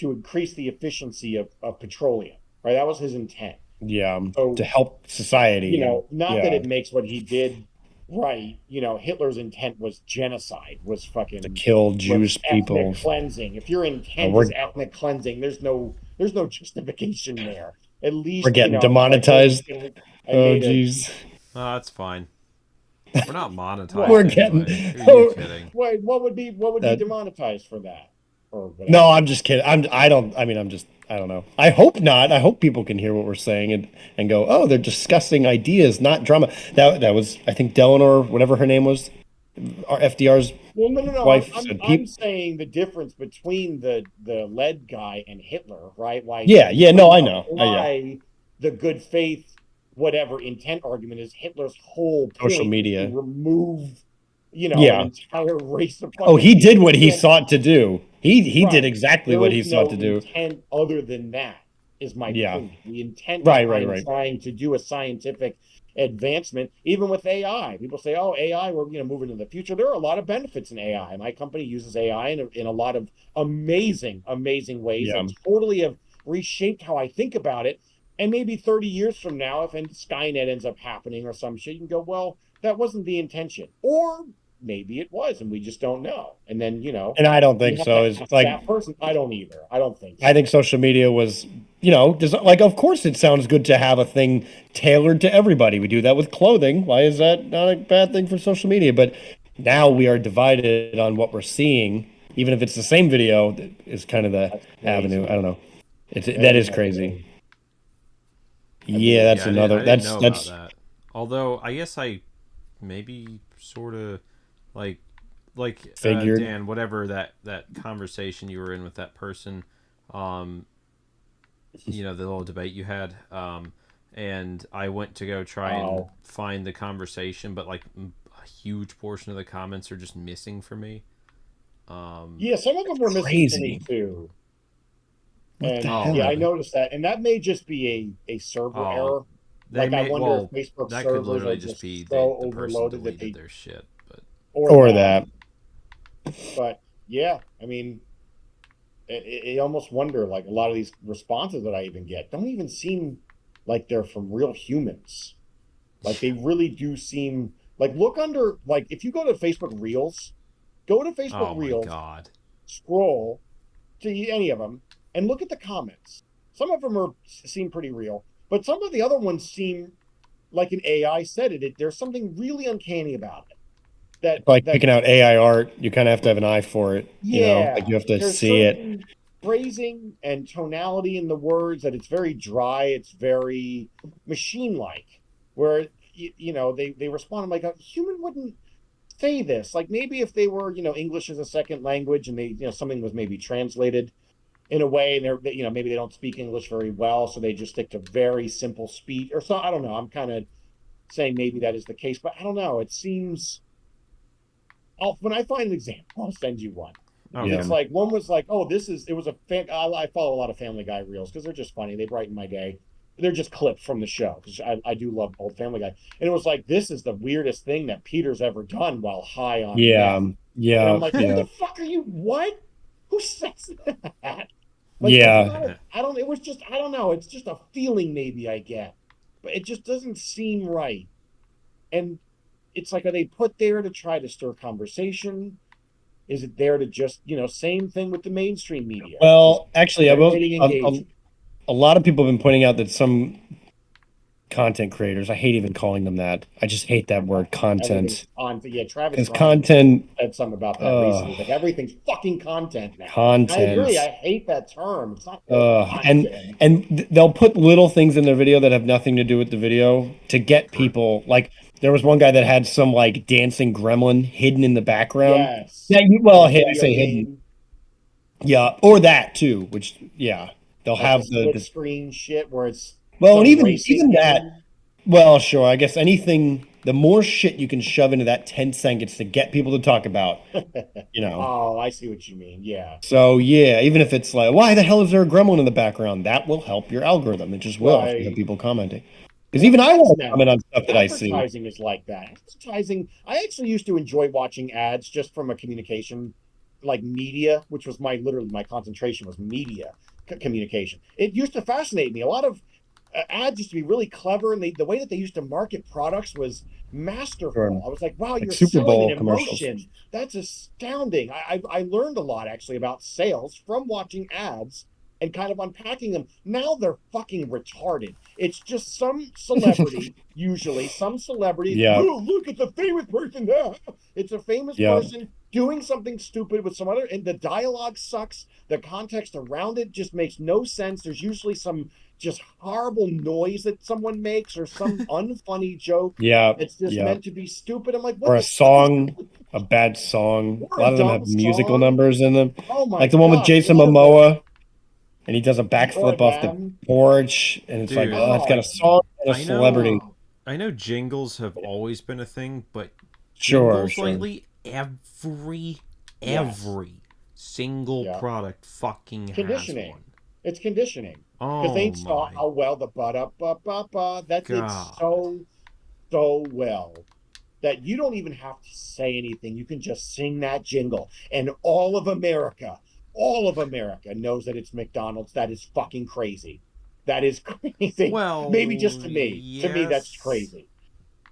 increase the efficiency of petroleum. Right? That was his intent. Yeah, So, to help society. not that Yeah, it makes what he did right. Hitler's intent was genocide, to kill was Jewish ethnic people. cleansing. If your intent we're is ethnic cleansing, there's no justification there. At we're least, getting it's like, hey, demonetized. I Oh, made a jeez. No, that's fine. We're not what? We're monetized getting. anyway. Who are you Oh, kidding? Wait, what would be that demonetized for that or whatever? No, I'm just kidding. I don't. I mean, I'm just. I don't know. I hope not. I hope people can hear what we're saying and go, oh, they're discussing ideas, not drama. That was, I think, Delano, whatever her name was, FDR's Well, no. wife I'm said. I'm saying the difference between the lead guy and Hitler, right? Why? Yeah, yeah. No, I know. Yeah. Why the good faith, whatever intent argument is Hitler's whole Social point is to media. remove, an Yeah. entire race of Oh, fucking he did people. what he sought to do. He did Right. exactly There what is he sought no to do. intent other than that, is my Yeah. point. The intent Right, behind right. trying to do a scientific advancement, even with AI. People say, oh, AI, we're moving to the future. There are a lot of benefits in AI. My company uses AI in a lot of amazing, amazing ways Yeah. that totally have reshaped how I think about it. And maybe 30 years from now, if Skynet ends up happening or some shit, you can go, well, that wasn't the intention. Or maybe it was, and we just don't know. And then, And I don't you think have so. to It's ask like, that person. I don't either. I don't think so. I think social media was, like, of course it sounds good to have a thing tailored to everybody. We do that with clothing. Why is that not a bad thing for social media? But now we are divided on what we're seeing, even if it's the same video, that is kind of the avenue. I don't know. That is crazy. Yeah, that's I another. didn't know about That's that. Although I guess I maybe sort of like figured. Dan, whatever that conversation you were in with that person, the little debate you had, and I went to go try and find the conversation, but like a huge portion of the comments are just missing for me. Yeah, some of them were missing for me too. What the And hell? yeah, I noticed that, and that may just be a server error. They I wonder if Facebook that could servers literally are just be so the person overloaded that deleted they their shit. But Or that. But yeah, I mean, I almost wonder, like, a lot of these responses that I even get don't even seem like they're from real humans. Like, they really do seem like, look under, like, if you go to Facebook Reels, oh my Reels, god, scroll to any of them, and look at the comments. Some of them seem pretty real, but some of the other ones seem like an AI said it. There's something really uncanny about it. Like picking out AI art, you kind of have to have an eye for it. Yeah, like you have to there's see it. certain phrasing and tonality in the words that it's very dry, it's very machine-like. Where they respond like a human wouldn't say this. Like, maybe if they were English as a second language and they something was maybe translated in a way, and they're maybe they don't speak English very well, so they just stick to very simple speech or so. I don't know. I'm kind of saying maybe that is the case, but I don't know. It seems. When I find an example, I'll send you one. Okay. It's like one was like, oh, it was I follow a lot of Family Guy reels because they're just funny. They brighten my day. They're just clips from the show because I do love old Family Guy. And it was like, this is the weirdest thing that Peter's ever done while high on meth. Yeah. And I'm like, who the fuck are you? What? Who says that? Like, Yeah. I don't. It was just, I don't know. It's just a feeling maybe I get, but it just doesn't seem right. And it's like, are they put there to try to stir conversation? Is it there to just, same thing with the mainstream media? Well, actually, I will. Engagement. A lot of people have been pointing out that some content creators, I hate even calling them that. I just hate that word, content. Travis Because content said something about that recently. Like, everything's fucking content now. Content. I agree. I hate that term. It's not content. And they'll put little things in their video that have nothing to do with the video to get people. Like, there was one guy that had some like dancing gremlin hidden in the background. Yes. Yeah. I say hidden. Yeah, or that too. Which they'll have the screen shit where it's and even that. Well, sure. I guess anything the more shit you can shove into that 10 seconds to get people to talk about, you know. Oh, I see what you mean. Yeah. So yeah, even if it's like, why the hell is there a gremlin in the background? That will help your algorithm. It just will if you have people commenting. Because even I won't comment on stuff that I see. Advertising is like that. Advertising. I actually used to enjoy watching ads just from a communication, like media, which was literally my concentration was media communication. It used to fascinate me. A lot of ads used to be really clever, and the way that they used to market products was masterful. Sure. I was like, wow, Like you're Super selling Bowl an commercials. emotion. That's astounding. I learned a lot actually about sales from watching ads and kind of unpacking them. Now they're fucking retarded. It's just some celebrity, usually some celebrity. Yeah. Oh, look at the famous person. It's a famous Yeah. person doing something stupid with some other, and the dialogue sucks. The context around it just makes no sense. There's usually some just horrible noise that someone makes or some unfunny joke. Yeah. It's just yeah. meant to be stupid. I'm like, what Or the a fuck is song, a bad song. Or A lot a of them dumb have musical song. numbers in them. Oh my Like the one with gosh, Jason what are Momoa, and he does a Or backflip off the them. porch, and it's like, Dude. oh, it's got a song and a I know- celebrity. I know jingles have always been a thing, but Sure, jingles sure. lately, every single Yeah. product fucking has Conditioning. one. It's conditioning. Oh Because they saw my how well the ba-da-ba-ba-ba, that did God. so well that you don't even have to say anything. You can just sing that jingle. And all of America knows that it's McDonald's. That is fucking crazy. That is crazy. Well, Maybe just to me. To me, that's yes. crazy.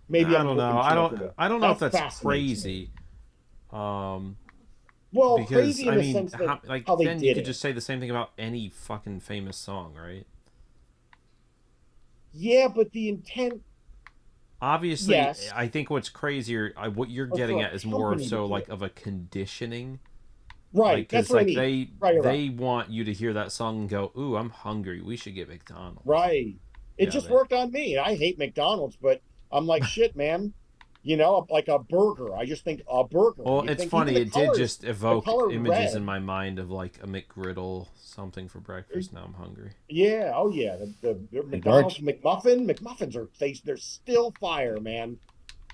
Maybe I I'm don't know. looking too much into it. I don't know if That that's fascinates me. crazy. Well, Because crazy in I the mean, sense that how, they then you did could it. just say the same thing about any fucking famous song, right? Yeah, but the intent. Obviously, Yes. I think what's crazier, what you're But getting for a at is more company to so do like it. of a conditioning. Right, Like, that's 'cause, what like I mean. they want you to hear that song and go, "Ooh, I'm hungry. We should get McDonald's." Right. It Yeah, just they- worked on me. I hate McDonald's, but I'm like, shit, man. You know, like a burger. I just think a burger. Well, You it's think funny. even It the did colors, just evoke color images red. in my mind of like a McGriddle, something for breakfast. Now I'm hungry. Yeah, oh yeah. The McDonald's McMuffins are they're still fire, man.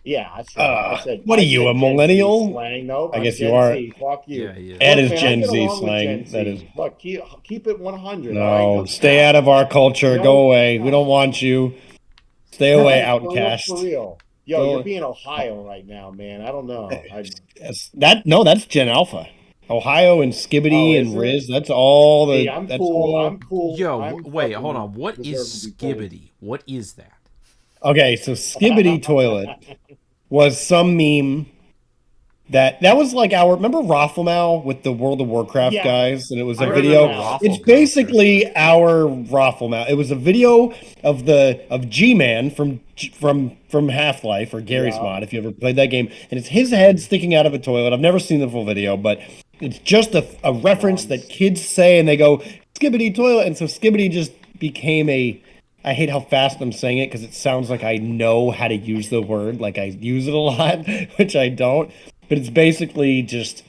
Yeah, that's right. What are I you, said a Gen Z millennial? slang. Nope, I I'm guess you Gen are. Z. Fuck you. Yeah, he is. That Look, is man, I Gen get Z along with slang. Gen Z. That is. Look, keep it 100. All right? No, 'Cause stay out of our culture. No, Go away. We no. don't want you. Stay away, For real, outcast. for real. Yo, Go- you're being Ohio right now, man. I don't know. That's Gen Alpha. Ohio and Skibbity Oh, and is it? Riz. That's all the. Hey, I'm that's cool. all. I'm cool. Yo, I'm wait, fucking hold on. What is deserve to be bullied. Skibbity? What is that? Okay, so Skibbity Toilet was some meme that was like our remember Rafflemow with the World of Warcraft Yeah. guys, and it was a I video. remember Raffle It's basically our Rafflemow. It was a video of G-Man from Half-Life or Gary's Yeah. Mod, if you ever played that game, and it's his head sticking out of a toilet. I've never seen the full video, but it's just a reference that kids say, and they go Skibbity Toilet, and so Skibbity just became a. I hate how fast I'm saying it because it sounds like I know how to use the word, like I use it a lot, which I don't. But it's basically just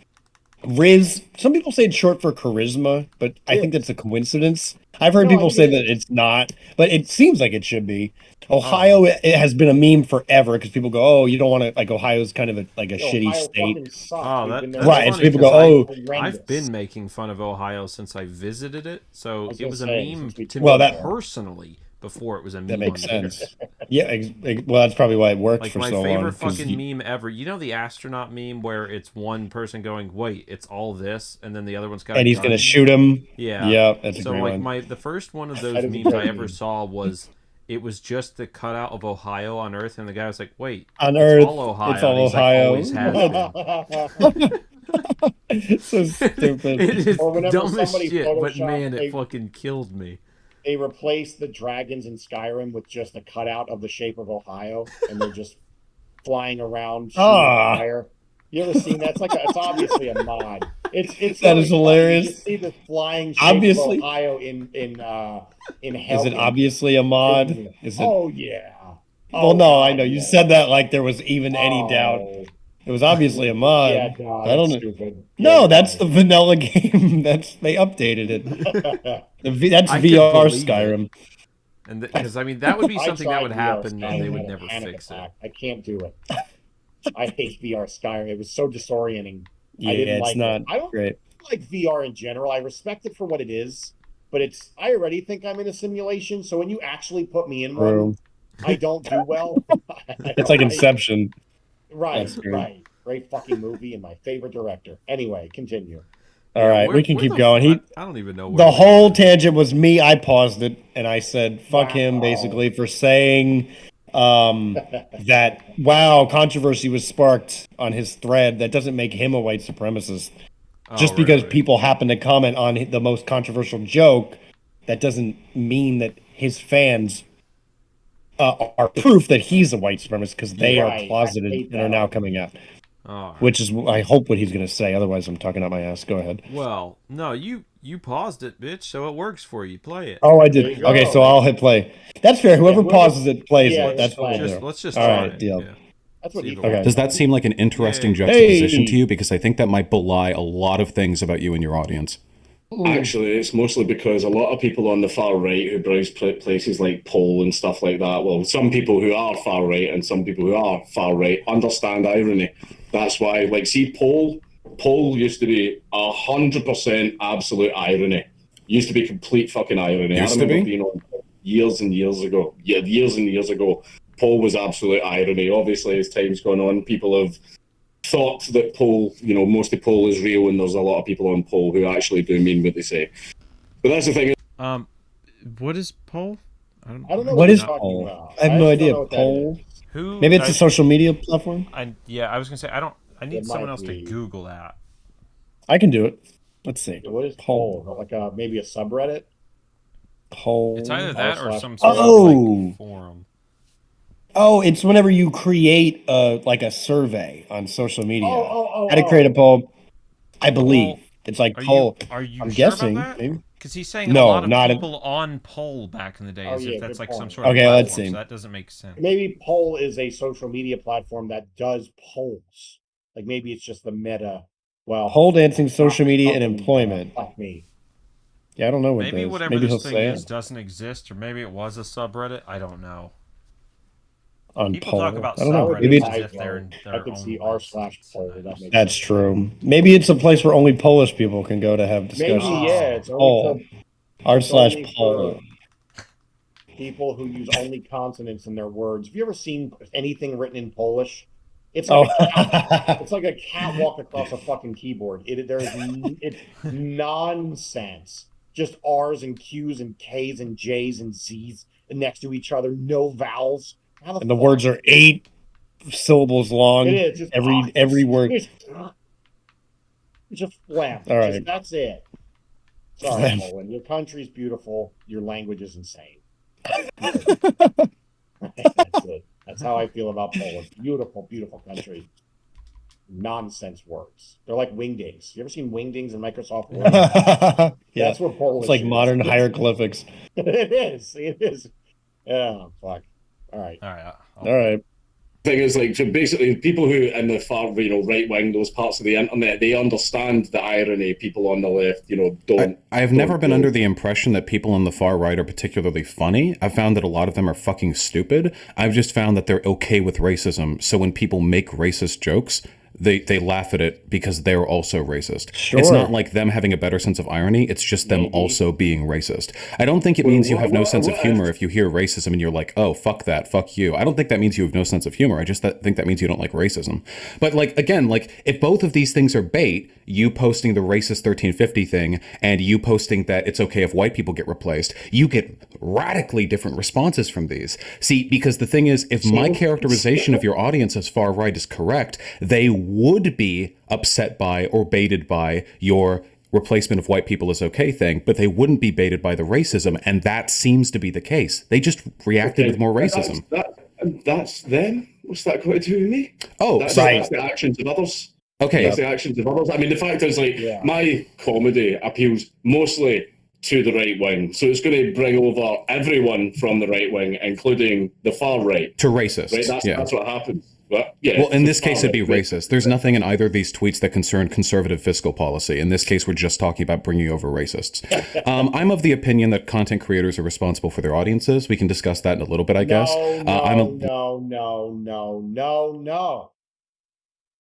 Riz. Some people say it's short for charisma, but I think that's a coincidence. I've heard No, I people think say it that is. it's not, but it seems like it should be. Ohio, it has been a meme forever because people go, "Oh, you don't want to like Ohio's kind of a shitty Ohio state." fucking sucks. Oh, We've that, been that's there Right, and so funny people go, because "Oh, horrendous. I've been making fun of Ohio since I visited it, so was it was a gonna say, meme since we to toured Well, me that- personally before it was a meme. that makes on Twitter. sense. Yeah, well, that's probably why it worked Like for my so long. favorite 'cause fucking meme ever. You know the astronaut meme where it's one person going, "Wait, it's all this," and then the other one's got and a he's gun. gonna shoot him. Yeah. Yeah, that's a So great like one. the first one of That those is a memes I great ever meme. saw was it was just the cutout of Ohio on Earth, and the guy was like, "Wait, On it's Earth, all Ohio." it's all And he's Ohio. like, "Always has been." It's so stupid. It is Or whenever dumb as somebody shit, but photoshopped man, it a- fucking killed me. They replaced the dragons in Skyrim with just a cutout of the shape of Ohio, and they're just flying around shooting Ah. fire. You ever seen that? It's obviously a mod. It's That really is funny. hilarious. You just see the flying shape Obviously. of Ohio in hell. Is it obviously a mod? Is it? Oh yeah. Well, Oh, no, God, I know. You yeah. said that like there was even any doubt. Oh. It was obviously a mod. Yeah, God, I don't know. stupid. No, Yeah, that's the God. vanilla game. They updated it. That's I could VR believe it. Skyrim. And because I mean that would be I something that tried would VR happen, and Skyrim, they I would had a never panic fix it. attack. I can't do it. I hate VR Skyrim. It was so disorienting. I Yeah, didn't it's like not it. I don't great. like VR in general. I respect it for what it is, but I already think I'm in a simulation. So when you actually put me in one, True. I don't do well. It's like Inception. Right, That's true. right. Great fucking movie and my favorite director. Anyway, continue. All right, we can keep going. I don't even know where The we whole are. tangent was me. I paused it and I said, "Fuck him," Wow. basically for saying that. Wow, controversy was sparked on his thread. That doesn't make him a white supremacist. Just because people happen to comment on the most controversial joke, that doesn't mean that his fans are proof that he's a white supremacist because they are Right, I closeted hate and are that now argument. coming out. All right. Which is, I hope, what he's going to say. Otherwise, I'm talking out my ass. Go ahead. Well, no, you paused it, bitch, so it works for you. Play it. Oh, I There did. you Okay, go. so I'll hit play. That's fair. Whoever whoever- pauses it plays yeah, it. That's just what we'll play it. do. Let's just All try right, it. deal. Yeah. That's what See you the think. Okay. Does that seem like an interesting Yay. juxtaposition Hey! to you? Because I think that might belie a lot of things about you and your audience. Actually, it's mostly because a lot of people on the far right who browse places like Poll and stuff like that, well, some people who are far right and some people who are far right understand irony. That's why, like, see, Poll used to be 100% absolute irony. Used to be complete fucking irony. Used I to remember be? being on years and years ago. Yeah, years and years ago. Poll was absolute irony. Obviously, as time's gone on, people have thought that Poll, most of Poll is real, and there's a lot of people on Poll who actually do mean what they say. But that's the thing. What is poll? I don't know What you're is talking Poll? about. I have no actually don't idea. know what that Poll? is. Who? Maybe it's a social media platform. Yeah, I was gonna say I don't. I need It someone might else to be. Google that. I can do it. Let's see. What is Poll. Poll? Like maybe a subreddit? Poll. It's either that or slash some sort of Oh! like forum. Oh, it's whenever you create like a survey on social media. Oh. How to create a poll. I believe it's like Are poll. you I'm sure guessing. about that? Maybe. Because he's saying No, a lot of not people on poll back in the day, Oh, as yeah, if that's good like some point. sort of Okay, platform. let's see. So that doesn't make sense. Maybe Poll is a social media platform that does polls. Like maybe it's just the meta. Well, Poll dancing, social media, and fucking, employment. Fuck me. Yeah, I don't know what Maybe that is. whatever Maybe he'll this thing say is it doesn't exist, or maybe it was a subreddit. I don't know. on People poll. talk about I don't know. That would Maybe be it's, subreddits as my if they're vote. their I could own see websites, r/poll. so That makes that's sense. true. Maybe it's a place where only Polish people can go to have Maybe discussions. it's Poll. only for R slash only poll. people who use only consonants in their words. Have you ever seen anything written in Polish? It's Oh, like a cat, it's like a catwalk across a fucking keyboard. It's nonsense. Just R's and Q's and K's and J's and Z's next to each other. No vowels. How and the fuck? words are 8 syllables long. It is just every word. It's just phlegm. All right. Just, that's it. Sorry, Phlegm. Poland. Your country's beautiful. Your language is insane. That's it. That's how I feel about Poland. Beautiful, beautiful country. Nonsense words. They're like wingdings. You ever seen wingdings in Microsoft Word? Yeah, That's what Polish it's like is. modern hieroglyphics. It is. It is. Oh, fuck. All right. All right. All right. Thing is, like, so basically, people who in the far, right wing, those parts of the internet, they understand the irony. People on the left, don't. I've never been under the impression that people on the far right are particularly funny. I've found that a lot of them are fucking stupid. I've just found that they're okay with racism. So when people make racist jokes, they laugh at it because they're also racist. Sure. It's not like them having a better sense of irony. It's just them also being racist. I don't think it means you have no sense of humor if you hear racism and you're like, oh, fuck that, fuck you. I don't think that means you have no sense of humor. I just think that means you don't like racism. But like, again, like if both of these things are bait, you posting the racist 1350 thing and you posting that it's okay if white people get replaced, you get radically different responses from these. See, because the thing is, if my characterization of your audience as far right is correct, they would be upset by or baited by your replacement of white people is okay thing, but they wouldn't be baited by the racism, and that seems to be the case. They just reacted with more racism. That's them. What's that got to do with me? Oh, that's the actions of others. Okay. That's the actions of others. I mean, the fact is, like, my comedy appeals mostly to the right wing, so it's going to bring over everyone from the right wing, including the far right. To racist. Right? That's what happens. But, yeah, Well, in this case, it'd be but- racist. There's nothing in either of these tweets that concern conservative fiscal policy. In this case, we're just talking about bringing over racists. I'm of the opinion that content creators are responsible for their audiences. We can discuss that in a little bit, I guess. No.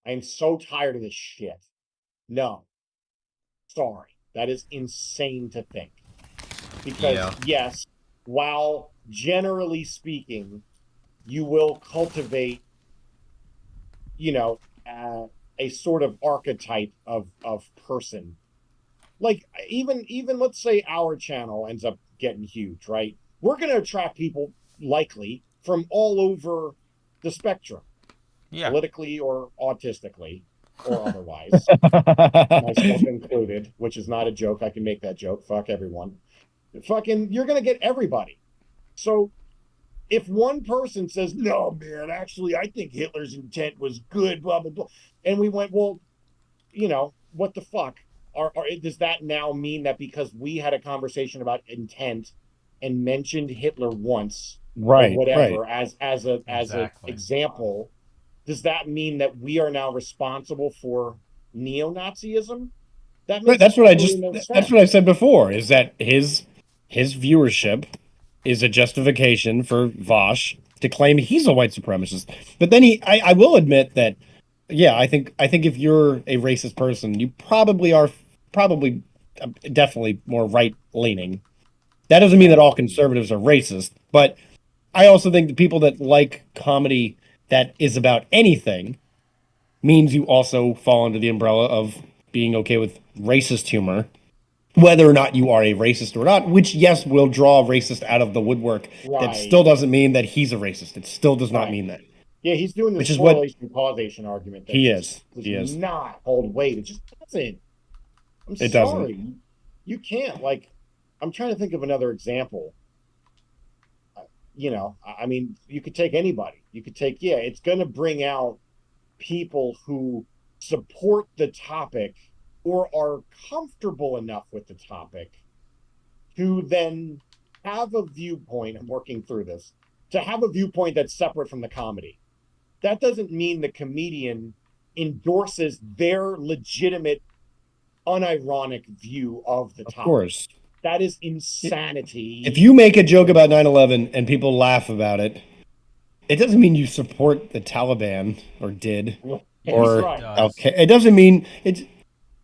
I'm so tired of this shit. No. Sorry. That is insane to think. Because, yes, while generally speaking, you will cultivate, a sort of archetype of person. Like, even let's say our channel ends up getting huge, right? We're going to attract people, likely, from all over the spectrum. Yeah. Politically or autistically or otherwise, myself included, which is not a joke. I can make that joke. Fuck everyone. You're going to get everybody. So if one person says, no, man, actually, I think Hitler's intent was good, blah, blah, blah. And we went, well, what the fuck? Does that now mean that because we had a conversation about intent and mentioned Hitler once, Right, or whatever, right. as an Exactly. example, does that mean that we are now responsible for neo-Nazism? That Right, makes absolutely no sense. that's what I said before, is that his viewership is a justification for Vaush to claim he's a white supremacist. But then I will admit that, yeah, I think if you're a racist person, you probably are definitely more right leaning. That doesn't mean that all conservatives are racist, but I also think the people that like comedy that is about anything means you also fall under the umbrella of being okay with racist humor, whether or not you are a racist or not, which, yes, will draw a racist out of the woodwork. Right. That still doesn't mean that he's a racist. It still does not mean that. Yeah, he's doing this Which is what correlation causation argument. That he does is. not hold weight. It just doesn't. I'm It sorry. doesn't. You can't. Like, I'm trying to think of another example. I mean, you could take anybody. You could take, it's going to bring out people who support the topic or are comfortable enough with the topic to then have a viewpoint. I'm working through this, to have a viewpoint that's separate from the comedy. That doesn't mean the comedian endorses their legitimate, unironic view of the topic. Of course. That is insanity. If you make a joke about 9/11 and people laugh about it, it doesn't mean you support the Taliban or did. Or right. okay, it doesn't mean it's.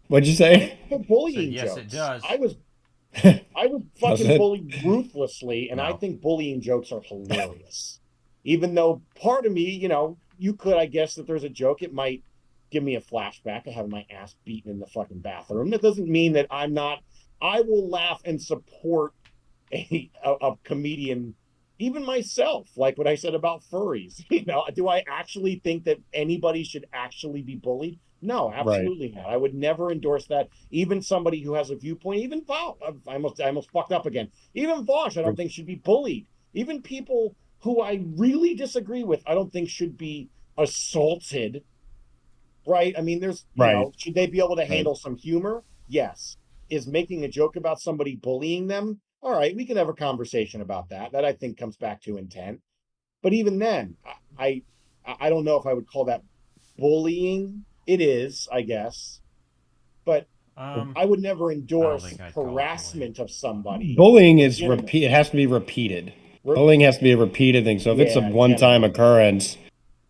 What'd you say? Bullying yes, jokes. it does. I was fucking bullied ruthlessly, and I think bullying jokes are hilarious. Even though part of me, you could, I guess, if there's a joke, it might give me a flashback of having my ass beaten in the fucking bathroom. That doesn't mean that I'm not. I will laugh and support a comedian, even myself, like what I said about furries. Do I actually think that anybody should actually be bullied? No, absolutely not. I would never endorse that. Even somebody who has a viewpoint, even Vaush, I almost fucked up again. Even Vaush, I don't think should be bullied. Even people who I really disagree with, I don't think should be assaulted. Right? I mean, there's, should they be able to handle some humor? Yes. Is making a joke about somebody bullying them? All right, we can have a conversation about that. That I think comes back to intent. But even then, I don't know if I would call that bullying. It is, I guess. But I would never endorse harassment of somebody. Bullying is it has to be repeated. Bullying has to be a repeated thing. So if it's a one-time occurrence,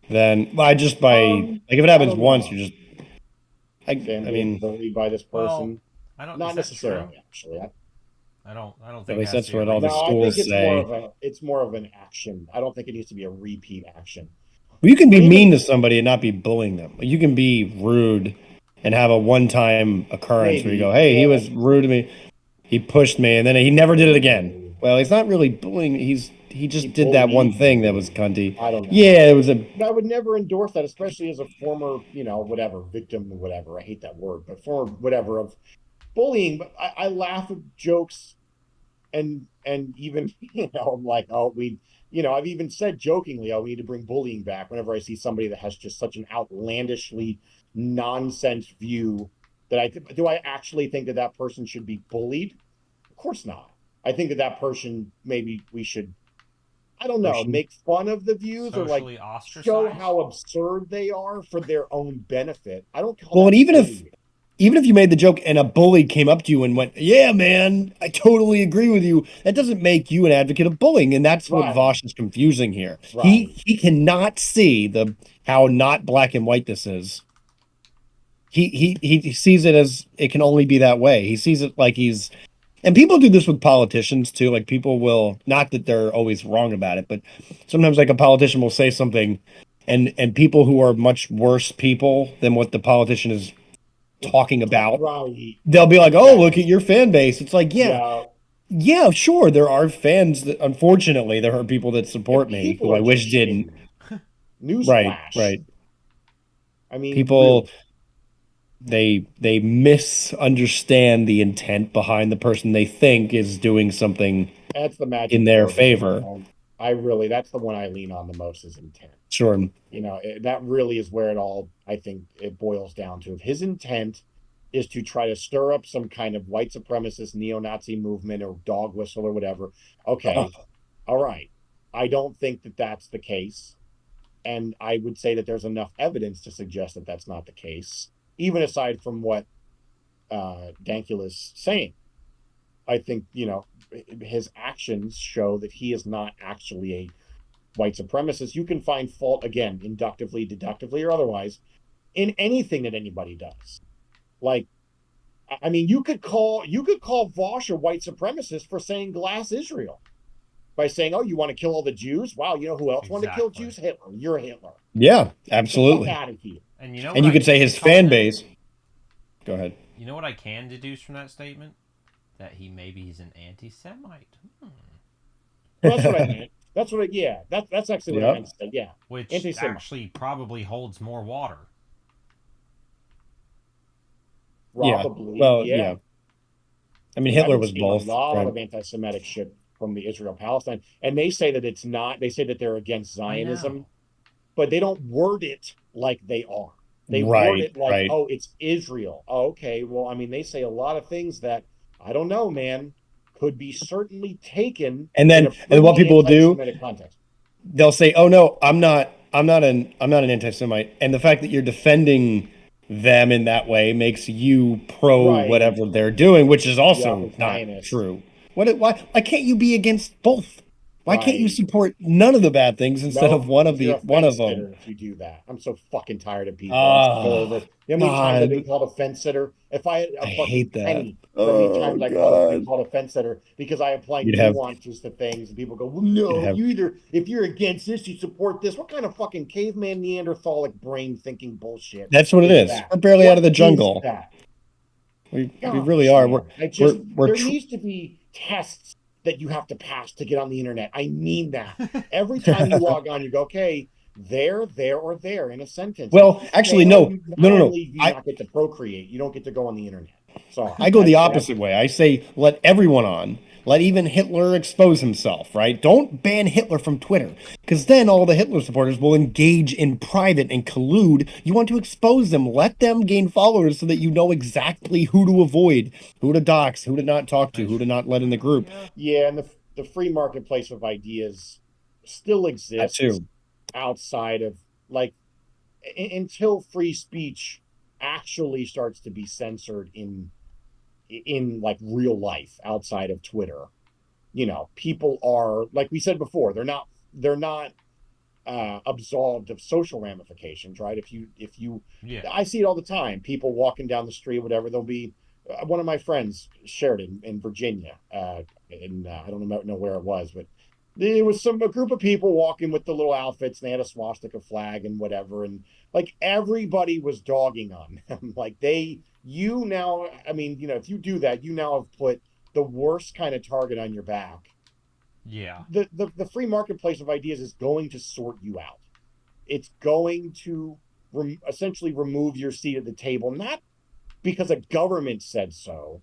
then if it happens once, you just. I mean, bullied by this person. Well, not necessarily. Actually, I don't think at least that's what all the schools say. It's more of an action. I don't think it needs to be a repeat action. Well, you can be mean to somebody and not be bullying them. You can be rude and have a one-time occurrence where you go, "Hey, he was rude to me. He pushed me, and then he never did it again." Well, he's not really bullying. He just did that one thing that was cunty. I don't know. Yeah, it was I would never endorse that, especially as a former, whatever victim or whatever. I hate that word, but former whatever of bullying. But I laugh at jokes, and even I'm like, oh, I've even said jokingly, oh, we need to bring bullying back whenever I see somebody that has just such an outlandishly nonsense view that do I actually think that person should be bullied? Of course not. I think that person, maybe we should, I don't know, make fun of the views or like Socially show ostracized. how absurd they are for their own benefit. I don't call Well, that and bullying. even if you made the joke and a bully came up to you and went, "Yeah, man, I totally agree with you," that doesn't make you an advocate of bullying, and that's what Right. Vaush is confusing here. Right. He cannot see the how not black and white this is. He sees it as it can only be that way. He sees it like he's, and people do this with politicians too. Like people will, not that they're always wrong about it, but sometimes like a politician will say something, and people who are much worse people than what the politician is talking about, Right. they'll be like, "Oh, look at your fan base." It's like, Yeah. yeah, sure. There are fans that, unfortunately, there are people that support me People who I are wish just didn't. shitty. Right, Newsflash. right. I mean, People, really. they misunderstand the intent behind the person they think is doing something That's the magic in their word. favor. That's the one I lean on the most is intent. Sure. You know, that really is where it all, I think it boils down to. If his intent is to try to stir up some kind of white supremacist neo-Nazi movement or dog whistle or whatever, okay, all right. I don't think that that's the case. And I would say that there's enough evidence to suggest that that's not the case, even aside from what Dankula's saying. I think, you know, his actions show that he is not actually a white supremacist. You can find fault, again, inductively, deductively, or otherwise, in anything that anybody does. Like, I mean, you could call Vaush a white supremacist for saying glass Israel. By saying, "Oh, you want to kill all the Jews? Wow, you know who else wanted to kill Jews? Hitler. You're Hitler." Yeah, absolutely. Get the fuck out of here. And you know, and you could say his fan base. Go ahead. You know what I can deduce from that statement? That he's an anti-Semite. Well, that's what I meant. That's what. That's actually what I meant to say. Yeah, which actually probably holds more water. Probably. Yeah. Well, yeah. I mean, Hitler was both. A lot of anti-Semitic shit from the Israel-Palestine, and they say that it's not. They say that they're against Zionism, but they don't word it like they are. They word it like, "Oh, it's Israel." Oh, okay. Well, I mean, they say a lot of things that I don't know, man, could be certainly taken. And then, and what people will do, they'll say, "Oh no, I'm not an anti-Semite," and the fact that you're defending them in that way makes you pro whatever they're doing, which is also not true. Why can't you be against both? Why can't you support none of the bad things instead of one of them? If you do that, I'm so fucking tired of people. How many times I've been called a fence sitter? If I had a fucking penny for any times I been called a fence sitter because I apply nuances to things, and people go, "Well, no, if you're against this, you support this." What kind of fucking caveman Neanderthalic brain thinking bullshit? That's what it is. We're barely out of the jungle. We really are. There needs to be tests that you have to pass to get on the internet. I mean that. Every time you log on, you go, "Okay, there, or there" in a sentence. Well, actually, no. You not get to procreate. You don't get to go on the internet. So I go the opposite way. I say let everyone on. Let even Hitler expose himself, right? Don't ban Hitler from Twitter, because then all the Hitler supporters will engage in private and collude. You want to expose them. Let them gain followers so that you know exactly who to avoid, who to dox, who to not talk to, who to not let in the group. Yeah, and the free marketplace of ideas still exists outside of, like, until free speech actually starts to be censored in like real life outside of Twitter. You know, people are, like we said before, they're not absolved of social ramifications, right? If you I see it all the time. People walking down the street, whatever. There'll be one of my friends shared it in Virginia, I don't know where it was, but there was a group of people walking with the little outfits, and they had a swastika flag and whatever, and like everybody was dogging on them. Like you now, I mean, you know, if you do that, you now have put the worst kind of target on your back. Yeah. The free marketplace of ideas is going to sort you out. It's going to essentially remove your seat at the table, not because a government said so,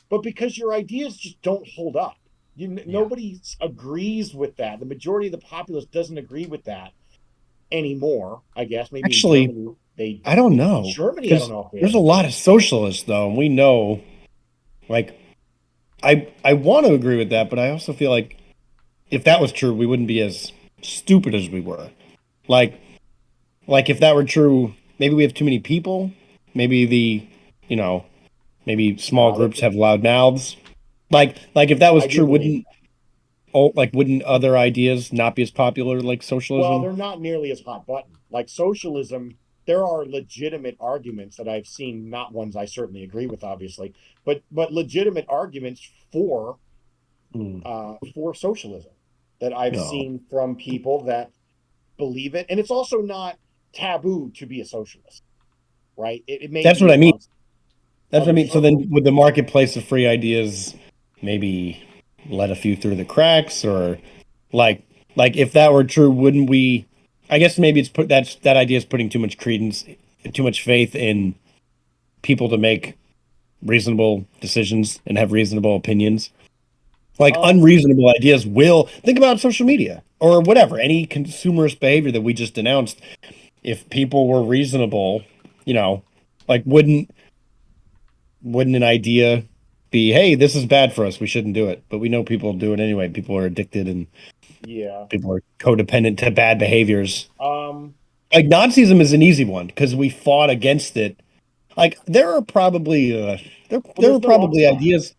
but because your ideas just don't hold up. Nobody agrees with that. The majority of the populace doesn't agree with that anymore, I guess. Maybe actually, in Germany, I don't know. Germany, I don't know. There's a lot of socialists, though, and we know, like, I want to agree with that, but I also feel like if that was true, we wouldn't be as stupid as we were. Like, if that were true, maybe we have too many people. Maybe you know, maybe small groups have loud mouths. Like if that was true, wouldn't other ideas not be as popular like socialism? Well, they're not nearly as hot button. Like socialism, there are legitimate arguments that I've seen, not ones I certainly agree with, obviously, but legitimate arguments for socialism that I've seen from people that believe it. And it's also not taboo to be a socialist, right? It may That's what I mean. That's what I mean. So circles. then would the marketplace of free ideas maybe let a few through the cracks, or like if that were true, wouldn't we, I guess maybe it's that idea is putting too much credence, too much faith in people to make reasonable decisions and have reasonable opinions. Like unreasonable ideas will think about social media or whatever, any consumerist behavior that we just denounced. If people were reasonable, like wouldn't an idea be, hey, this is bad for us, we shouldn't do it, but we know people do it anyway. People are addicted and people are codependent to bad behaviors. Like Nazism is an easy one because we fought against it. Like there are probably ideas.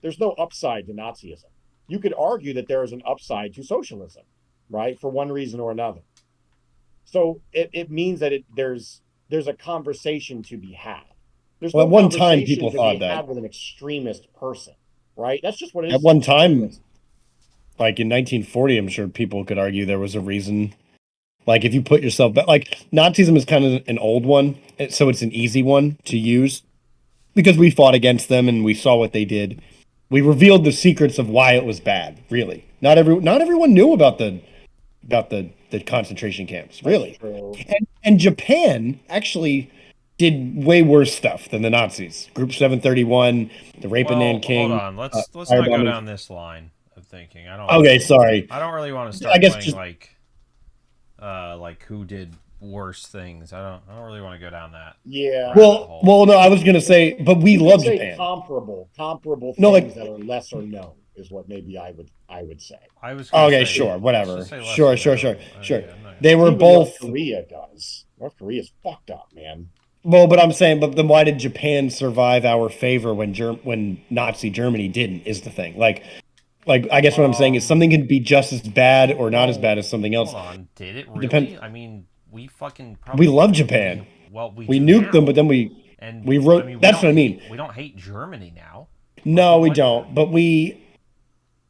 There's no upside to Nazism. You could argue that there is an upside to socialism, right? For one reason or another. So it means that there's a conversation to be had. There's at one time people thought that had with an extremist person, right? That's just what it is. At one time, like in 1940, I'm sure people could argue there was a reason. Like if you put yourself back, like Nazism is kind of an old one, so it's an easy one to use because we fought against them and we saw what they did. We revealed the secrets of why it was bad. Really, not everyone knew about the concentration camps. Really, and Japan actually did way worse stuff than the Nazis. Group 731, the rape in Nanking. Hold on, let's not go down this line of thinking. Sorry. I don't really want to start playing like who did worse things. I don't really want to go down that. Yeah. Well, no, I was gonna say, but we love Japan. Comparable things that are lesser known is what maybe I would say. I was sure, whatever. Sure. They were both. North Korea does. North Korea's fucked up, man. Well, but I'm saying, but then why did Japan survive our favor when Nazi Germany didn't? Is the thing. Like I guess what I'm saying is something can be just as bad or not as bad as something else. Hold on, did it really? I mean, we fucking we love Japan. Well, we nuked them, but then we wrote. That's what I mean. We don't hate Germany now. No, we don't. But we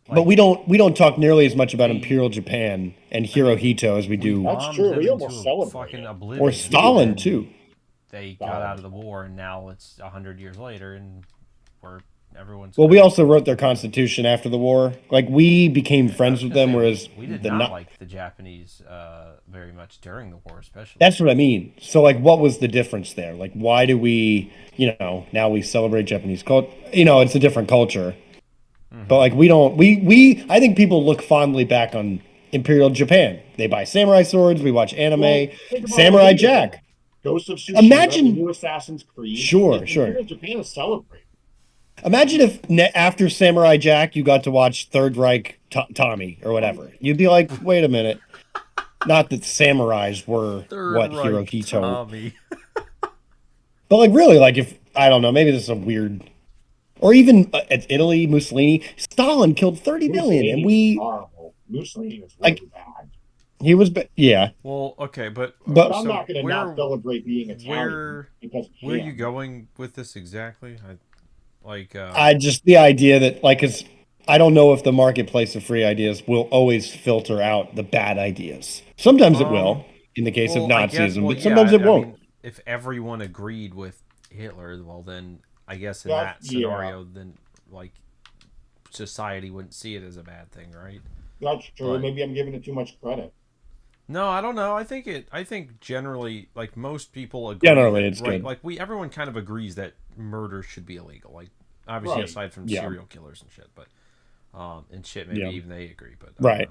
don't talk nearly as much about Imperial Japan and Hirohito as we do. That's true. We almost celebrate or Stalin too. They got out of the war, and now it's 100 years later, and everyone's. Well, we also wrote their constitution after the war. Like we became friends with them, whereas we did not like the Japanese very much during the war, especially. That's what I mean. So, like, what was the difference there? Like, why do we, now we celebrate Japanese culture? It's a different culture, but like we don't. I think people look fondly back on Imperial Japan. They buy samurai swords. We watch anime. Samurai Jack. Ghost of Tsushima, Imagine new Assassin's Creed. Sure. Japan is celebrating. Imagine if after Samurai Jack you got to watch Third Reich Tommy or whatever. You'd be like, wait a minute. Not that samurais were Hirohito. But like really, like if I don't know, maybe this is a weird. Or even at Italy, Mussolini, Stalin killed 30 million, and we. Horrible. Mussolini was really bad. He was, yeah. Well, okay, but I'm not going to not celebrate being Italian because where are you going with this exactly? The idea that because I don't know if the marketplace of free ideas will always filter out the bad ideas. Sometimes it will, in the case of Nazism, but sometimes it won't. Mean, if everyone agreed with Hitler, well, then I guess in that scenario, then like society wouldn't see it as a bad thing, right? That's true. But maybe I'm giving it too much credit. No, I don't know. I think generally, like most people agree. Generally, it's good. Like everyone kind of agrees that murder should be illegal. Like obviously, aside from serial killers and shit, but and shit, maybe even they agree. But right.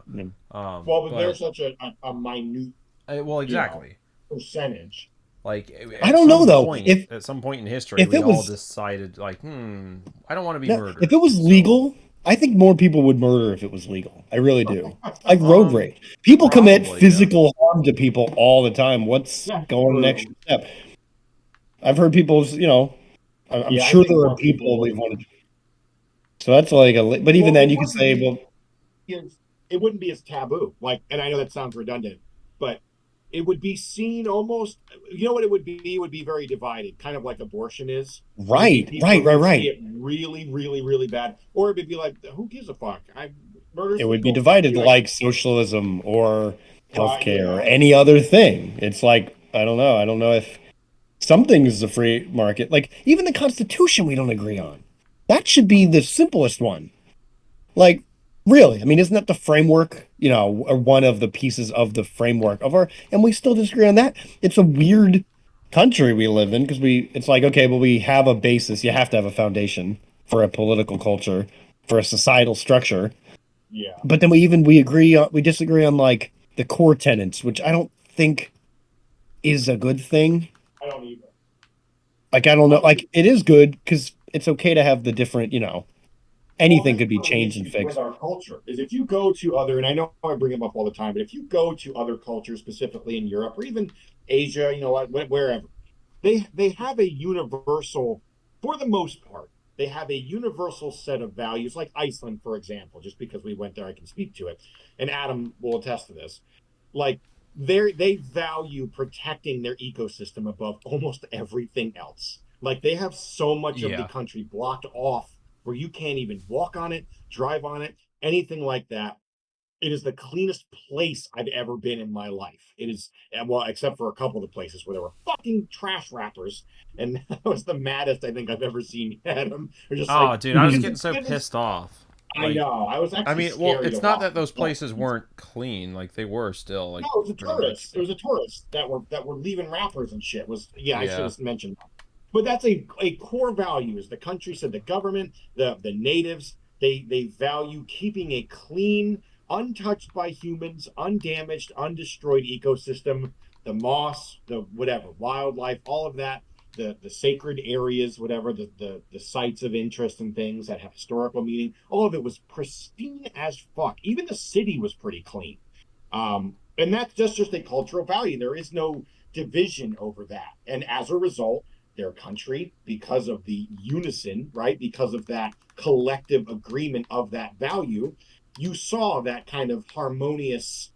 But there's such a minute. Well, exactly. Percentage. Like I don't know though. At some point in history, we all decided like, I don't want to be murdered. If it was legal, I think more people would murder if it was legal. I really do. Like road rage. People commit probably, physical harm to people all the time. What's Yeah, going true. next step? I've heard people's, I'm Yeah, I sure think there are more people people we've would. wanted. So that's like but even Well, then it you could wouldn't say, be well, it wouldn't be as taboo. Like, and I know that sounds redundant, but it would be seen almost. You know what it would be? It would be very divided, kind of like abortion is. It would be right, people right, who right, would see right. it really, really, really bad, or it would be like, who gives a fuck? It Murder's would be legal. It'd divided be like, like socialism or right, healthcare or yeah, any other thing. It's like, I don't know. I don't know if something is a free market. Like even the Constitution we don't agree on. That should be the simplest one. Like, really? I mean, isn't that the framework, or one of the pieces of the framework of and we still disagree on that? It's a weird country we live in because it's like, okay, but we have a basis. You have to have a foundation for a political culture, for a societal structure. yeah. But then we disagree on like the core tenets, which I don't think is a good thing. I don't either. Like, I don't know. I Like, it is good because it's okay to have the different, Well, anything that's could be one of the changed and issues with fixed. our culture is if you go to other, and I know I bring them up all the time, but if you go to other cultures, specifically in Europe or even Asia, wherever, they have a universal, for the most part, they have a universal set of values, like Iceland, for example. Just because we went there, I can speak to it, and Adam will attest to this. Like they value protecting their ecosystem above almost everything else. Like they have so much of the yeah. country blocked off where you can't even walk on it, drive on it, anything like that. It is the cleanest place I've ever been in my life. It is, well, except for a couple of the places where there were fucking trash wrappers, and that was the maddest I think I've ever seen. Adam, they're just Oh, like, dude, I was this Mhm. getting is so goodness. pissed off. I Like, know. I was I actually mean, well, scary to it's not that watch. those places weren't clean. Like, they were still No, like it was a pretty much. tourist. It was a tourist that were leaving wrappers and shit. Was yeah, I should Yeah. have mentioned that. But that's a core value. Is the country said the government, the natives, they value keeping a clean, untouched by humans, undamaged, undestroyed ecosystem. The moss, the whatever, wildlife, all of that. The sacred areas, whatever the sites of interest and things that have historical meaning, all of it was pristine as fuck. Even the city was pretty clean. And that's just a cultural value. There is no division over that. And as a result, their country, because of the unison, right, because of that collective agreement of that value, you saw that kind of harmonious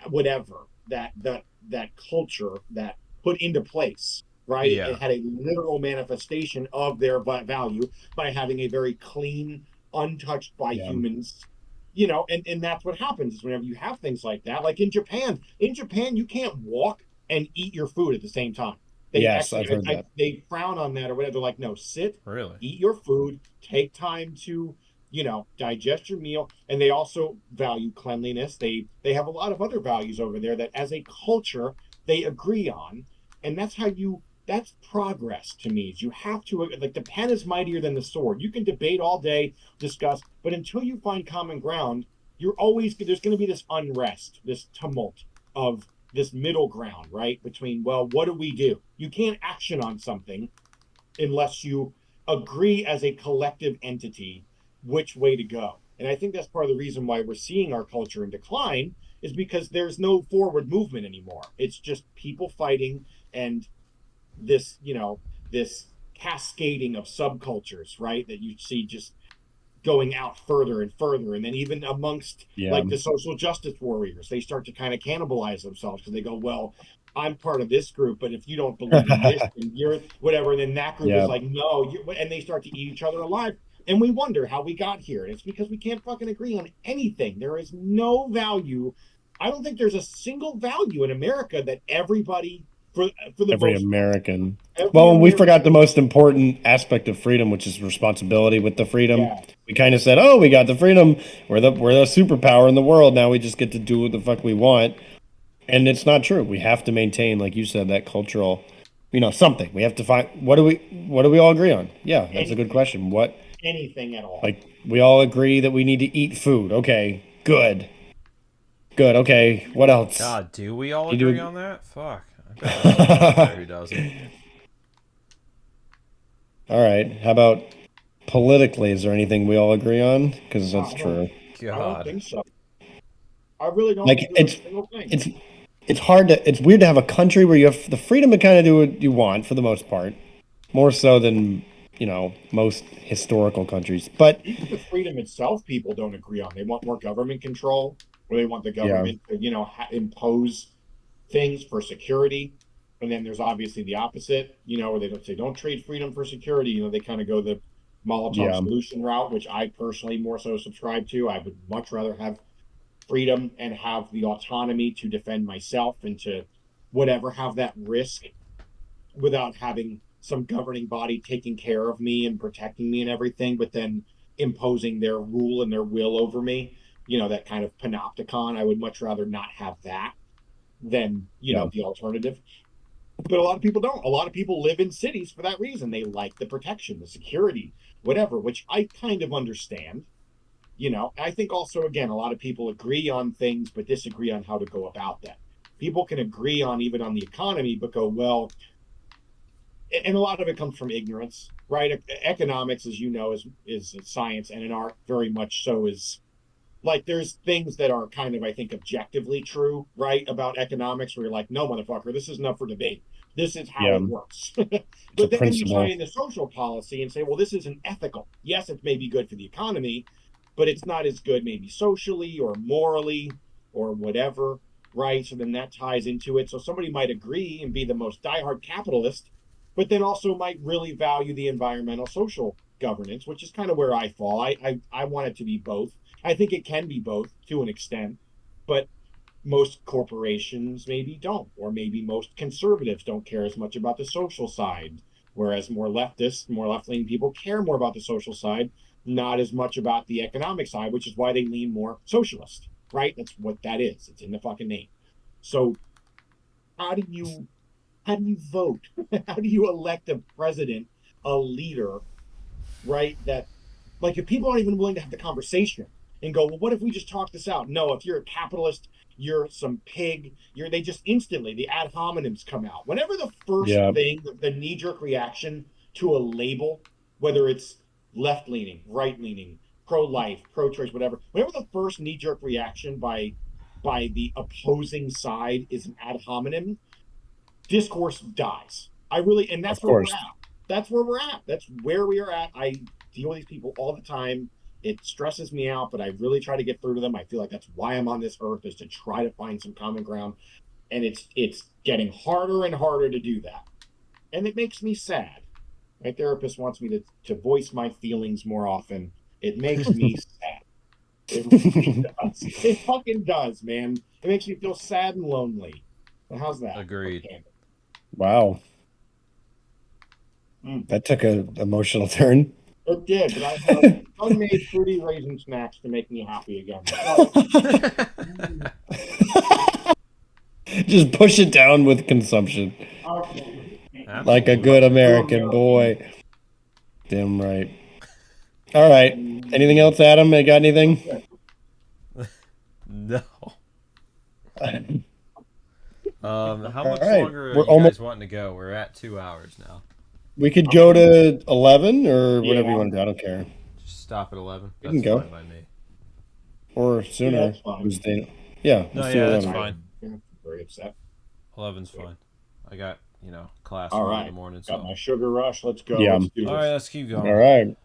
whatever that culture that put into place, right? It Yeah. had a literal manifestation of their value by having a very clean, untouched by Yeah. humans. And that's what happens is whenever you have things like that, like in Japan. In Japan, you can't walk and eat your food at the same time. They Yes, actually I've heard that. they frown on that or whatever. They're like, no, sit, Really. eat your food, take time to digest your meal, and they also value cleanliness. They have a lot of other values over there that as a culture they agree on, and that's progress to me. Is you have to, like, the pen is mightier than the sword. You can debate all day, discuss, but until you find common ground, there's going to be this unrest, this tumult of this middle ground, right? Between, well, what do we do? You can't action on something unless you agree as a collective entity which way to go. And I think that's part of the reason why we're seeing our culture in decline is because there's no forward movement anymore. It's just people fighting and this cascading of subcultures, right? That you see just going out further and further. And then even amongst Yeah. like the social justice warriors, they start to kind of cannibalize themselves because they go, well, I'm part of this group, but if you don't believe in this, and you're whatever, and then that group Yeah. is like, no, and they start to eat each other alive. And we wonder how we got here. And it's because we can't fucking agree on anything. There is no value. I don't think there's a single value in America that everybody, for the Every most American. every Well, we American, forgot the most important aspect of freedom, which is responsibility with the freedom. yeah, We kind of said, "Oh, we got the freedom. We're the superpower in the world. Now we just get to do what the fuck we want." And it's not true. We have to maintain, like you said, that cultural, something. We have to find what do we all agree on? Yeah, that's a good question. anything at all. Like we all agree that we need to eat food. Okay, good. Good. Okay. What else? God, do we all You do- agree on that? Fuck. I bet there's someone out there who doesn't. All right. How about politically, is there anything we all agree on? Because that's I true. I don't God. think so. I really don't Like agree with a single thing. it's hard to it's weird to have a country where you have the freedom to kind of do what you want for the most part, more so than most historical countries. But Even the freedom itself, people don't agree on. They want more government control, or they want the yeah, government to, impose things for security. And then there's obviously the opposite, where they don't say don't trade freedom for security. They kind of go the Molotov yeah, solution route, which I personally more so subscribe to. I would much rather have freedom and have the autonomy to defend myself and to whatever, have that risk without having some governing body taking care of me and protecting me and everything, but then imposing their rule and their will over me, that kind of panopticon. I would much rather not have that than, yeah. the alternative. But a lot of people don't. A lot of people live in cities for that reason. They like the protection, the security, whatever, which I kind of understand. I think also, again, a lot of people agree on things but disagree on how to go about that. People can agree on even on the economy, but go, well, and a lot of it comes from ignorance, right? Economics, as you know, is a science, and an art very much so is. Like, there's things that are kind of, I think, objectively true, right, about economics, where you're like, no, motherfucker, this isn't up for debate. This is how Yeah. it works. It's a But then you tie principle. in the social policy and say, well, this isn't ethical. Yes, it may be good for the economy, but it's not as good maybe socially or morally or whatever, right? So then that ties into it. So somebody might agree and be the most diehard capitalist, but then also might really value the environmental social governance, which is kind of where I fall. I want it to be both. I think it can be both to an extent, but most corporations maybe don't, or maybe most conservatives don't care as much about the social side, whereas more leftists, more left-leaning people care more about the social side, not as much about the economic side, which is why they lean more socialist, right? That's what that is. It's in the fucking name. So how do you vote? How do you elect a president, a leader, right? That, like, if people aren't even willing to have the conversation and go, well, what if we just talk this out? No, if you're a capitalist, you're some pig. They just instantly, the ad hominems come out. Whenever the first Yeah, thing, the knee jerk reaction to a label, whether it's left leaning, right leaning, pro life, pro choice, whatever, whenever the first knee jerk reaction by the opposing side is an ad hominem, discourse dies. And of that's where we're course. at. That's where we're at. That's where we are at. I deal with these people all the time. It stresses me out, but I really try to get through to them. I feel like that's why I'm on this earth, is to try to find some common ground. And it's getting harder and harder to do that. And it makes me sad. My therapist wants me to voice my feelings more often. It makes me sad. It really does. It fucking does, man. It makes me feel sad and lonely. Well, how's that? Agreed. Okay. Wow, that took an emotional turn. It did, but I have unmade fruity raisin snacks to make me happy again. Just push it down with consumption, like a good American boy. Damn right. All right. Anything else, Adam? You got anything? No. How much right. longer are We're you almost- guys wanting to go? We're at 2 hours now. We could go to 11 or whatever Yeah. you want to do. I don't care. Just stop at 11. We That's can go. fine by me. Or sooner. that's fine. Yeah, No, let's do yeah, that's 11. fine. I'm very upset. 11's fine. I got, class All early in right. the morning. Got So. my sugar rush. Let's go. Yeah. Let's do this. All right, let's keep going. All right.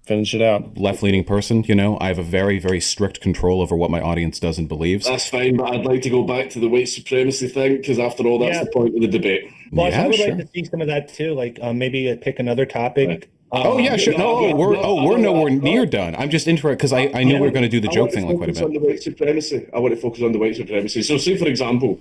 Finish it out. Left-leaning person, I have a very, very strict control over what my audience does and believes. That's fine, but I'd like to go back to the white supremacy thing, because after all, that's Yeah. the point of the debate. Boss, Yeah, I would sure. like to see some of that too. Like maybe pick another topic. Oh yeah, sure. No, we're nowhere near done. I'm just interested because I knew we were going to do the joke thing like quite a focus on bit. the white supremacy. I want to focus on the white supremacy. So, say for example,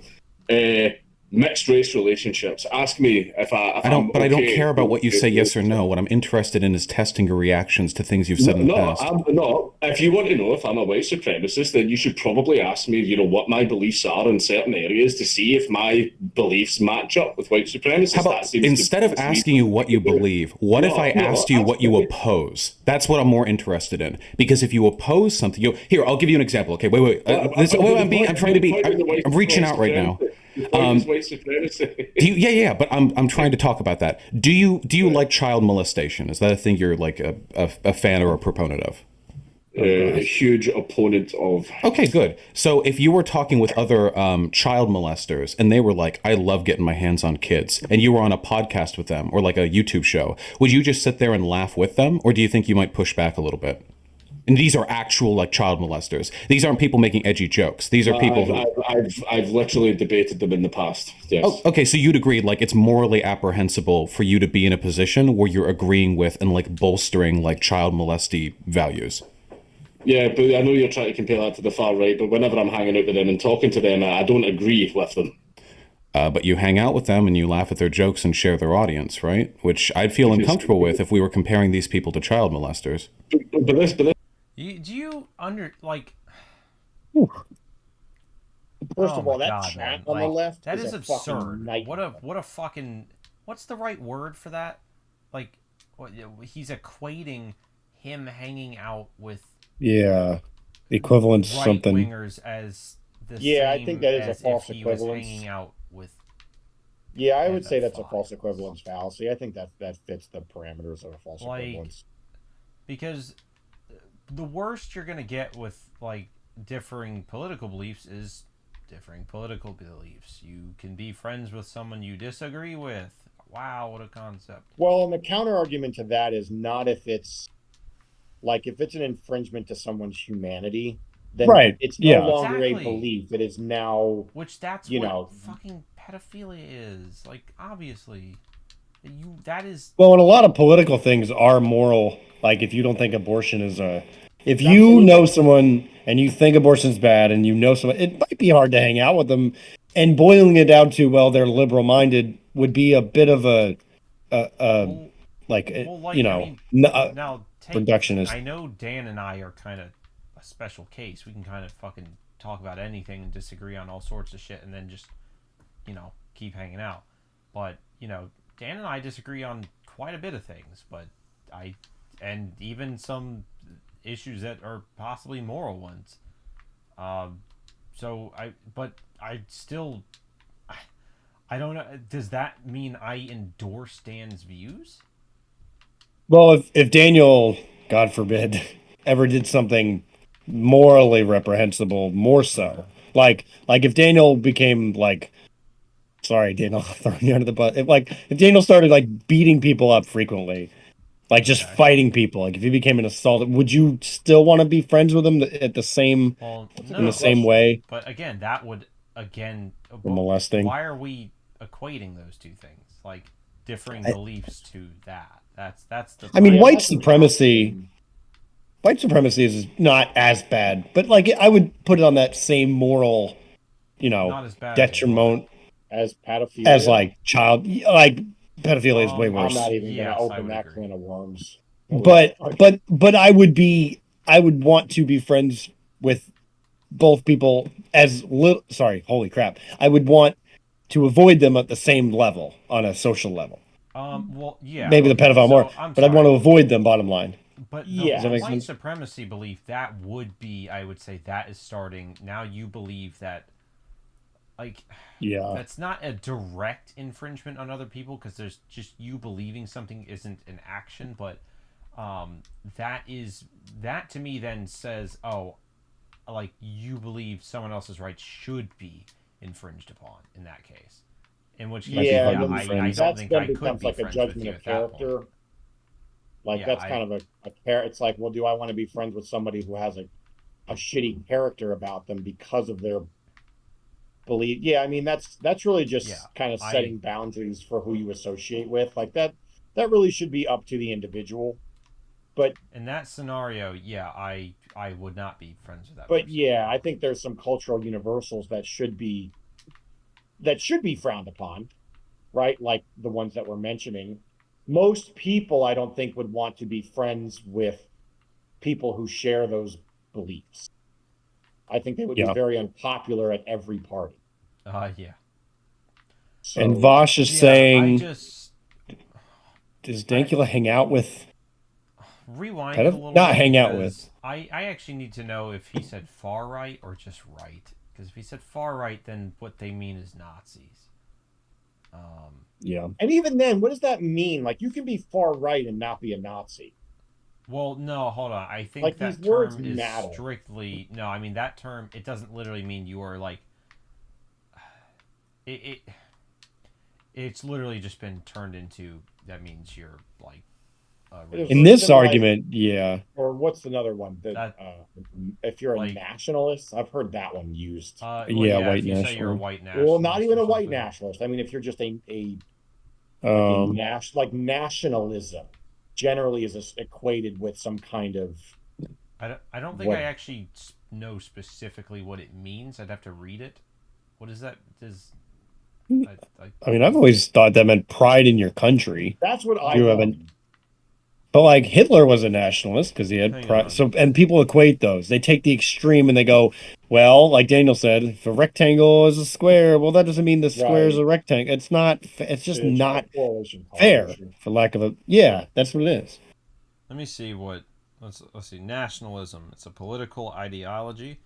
mixed race relationships. Ask me if I don't care about what you say, yes or no. What I'm interested in is testing your reactions to things you've said in the past. I'm not. If you want to know if I'm a white supremacist, then you should probably ask me, what my beliefs are in certain areas to see if my beliefs match up with white supremacists. How about instead of asking you what you believe, what if I asked you what you oppose? That's what I'm more interested in. Because if you oppose something, here, I'll give you an example. Okay, wait. I'm reaching out right now. It's white supremacy. Yeah. But I'm trying to talk about that. Do you like child molestation? Is that a thing you're like a fan or a proponent of? A huge opponent of. Okay, good. So if you were talking with other child molesters and they were like, I love getting my hands on kids, and you were on a podcast with them or like a YouTube show, would you just sit there and laugh with them? Or do you think you might push back a little bit? And these are actual like child molesters. These aren't people making edgy jokes. These are people who I've literally debated them in the past. Yes. Oh, okay. So you'd agree, like it's morally apprehensible for you to be in a position where you're agreeing with and like bolstering like child molesty values. Yeah, but I know you're trying to compare that to the far right, but whenever I'm hanging out with them and talking to them, I don't agree with them. But you hang out with them and you laugh at their jokes and share their audience, right? Which I'd feel uncomfortable with if we were comparing these people to child molesters. But this, do you under like? First of all, that God, chat man. on the Like, left that is is a absurd. fucking What a fucking what's the right word for that? Like, what, he's equating him hanging out with Yeah, the equivalent's right something. wingers as the Yeah, I same think that is a as false if he was equivalence. hanging out with. Yeah, I would the say that's a fuck. false equivalence fallacy. I think that fits the parameters of a false Like, equivalence. Because the worst you're gonna get with like differing political beliefs is differing political beliefs. You can be friends with someone you disagree with. Wow, what a concept. Well, and the counter argument to that is not if it's an infringement to someone's humanity, then Right, it's yeah. no longer Exactly. a belief. It is now Which that's you what know fucking pedophilia is. Like, obviously. That is Well, and a lot of political things are moral. Like if you don't think abortion is if you Absolutely. know someone and you think abortion's bad and you know someone, it might be hard to hang out with them. And boiling it down to, well, they're liberal minded would be a bit of a well, like, like, you I know, mean, now reductionist. I know Dan and I are kind of a special case. We can kind of fucking talk about anything and disagree on all sorts of shit and then just, keep hanging out. But, Dan and I disagree on quite a bit of things, and even some issues that are possibly moral ones. But I still, I don't know. Does that mean I endorse Dan's views? Well, if Daniel, God forbid, ever did something morally reprehensible, more so, like if Daniel became like, sorry, Daniel, throwing you under the bus. If Daniel started like beating people up frequently, like just fighting people, like if he became an assault, would you still want to be friends with him at the same in the same way? But again, that would molesting. Why are we equating those two things? Like differing beliefs to that. That's the. I mean, white supremacy is not as bad, but like I would put it on that same moral, Not as bad detriment as pedophilia. as like pedophilia is way worse. I'm not even going to open that agree. can of worms. But I would want to be friends with both people as little. Sorry, holy crap! I would want to avoid them at the same level on a social level. Well, yeah. Maybe the pedophile more, but I'd want to avoid them. Bottom line. But Yeah. the white supremacy belief, that would be, I would say, that is starting now. You believe that, like, that's not a direct infringement on other people because there's just you believing something isn't an action, but that to me then says, oh, like you believe someone else's rights should be infringed upon in that case. In which case, I don't think I could be like a friends judgment with you of at that point. character. Like that's kind of a pair. It's like, well, do I want to be friends with somebody who has a shitty character about them because of their belief? Yeah, I mean that's really just kind of setting boundaries for who you associate with. Like that really should be up to the individual. But in that scenario, I would not be friends with that. But person. yeah, I think there's some cultural universals that should be frowned upon, right? Like the ones that we're mentioning. Most people, I don't think, would want to be friends with people who share those beliefs. I think they would be very unpopular at every party. Yeah. So, and Vaush is saying, does Dankula hang out with? Rewind a little not bit hang out with. I actually need to know if he said far right or just right, Because if he said far right, then what they mean is Nazis. Yeah. And even then, what does that mean? Like, you can be far right and not be a Nazi. Well, no, hold on. I think Like, these that words term is matter. strictly no. I mean that term. It doesn't literally mean you are like. It it's literally just been turned into that means you're like. In this Something like- argument, yeah. Or what's another one? That if you're a like- nationalist, I've heard that one used. Well, Yeah, white if you say you're a nationalist. white nationalist. Well, not even or a white something. nationalist. I mean, if you're just a Um, like nationalism generally is equated with some kind of. I don't think What? I actually know specifically what it means. I'd have to read it. What is that? I mean, I've always thought that meant pride in your country. That's what I. You haven't. But like Hitler was a nationalist because he had Hang pride. on. So, and people equate those. They take the extreme and they go, well, like Daniel said, if a rectangle is a square, well, that doesn't mean the square is a rectangle. It's not. It's just not fair, for lack of a. Yeah, that's what it is. Let me see what. Let's see. Nationalism. It's a political ideology.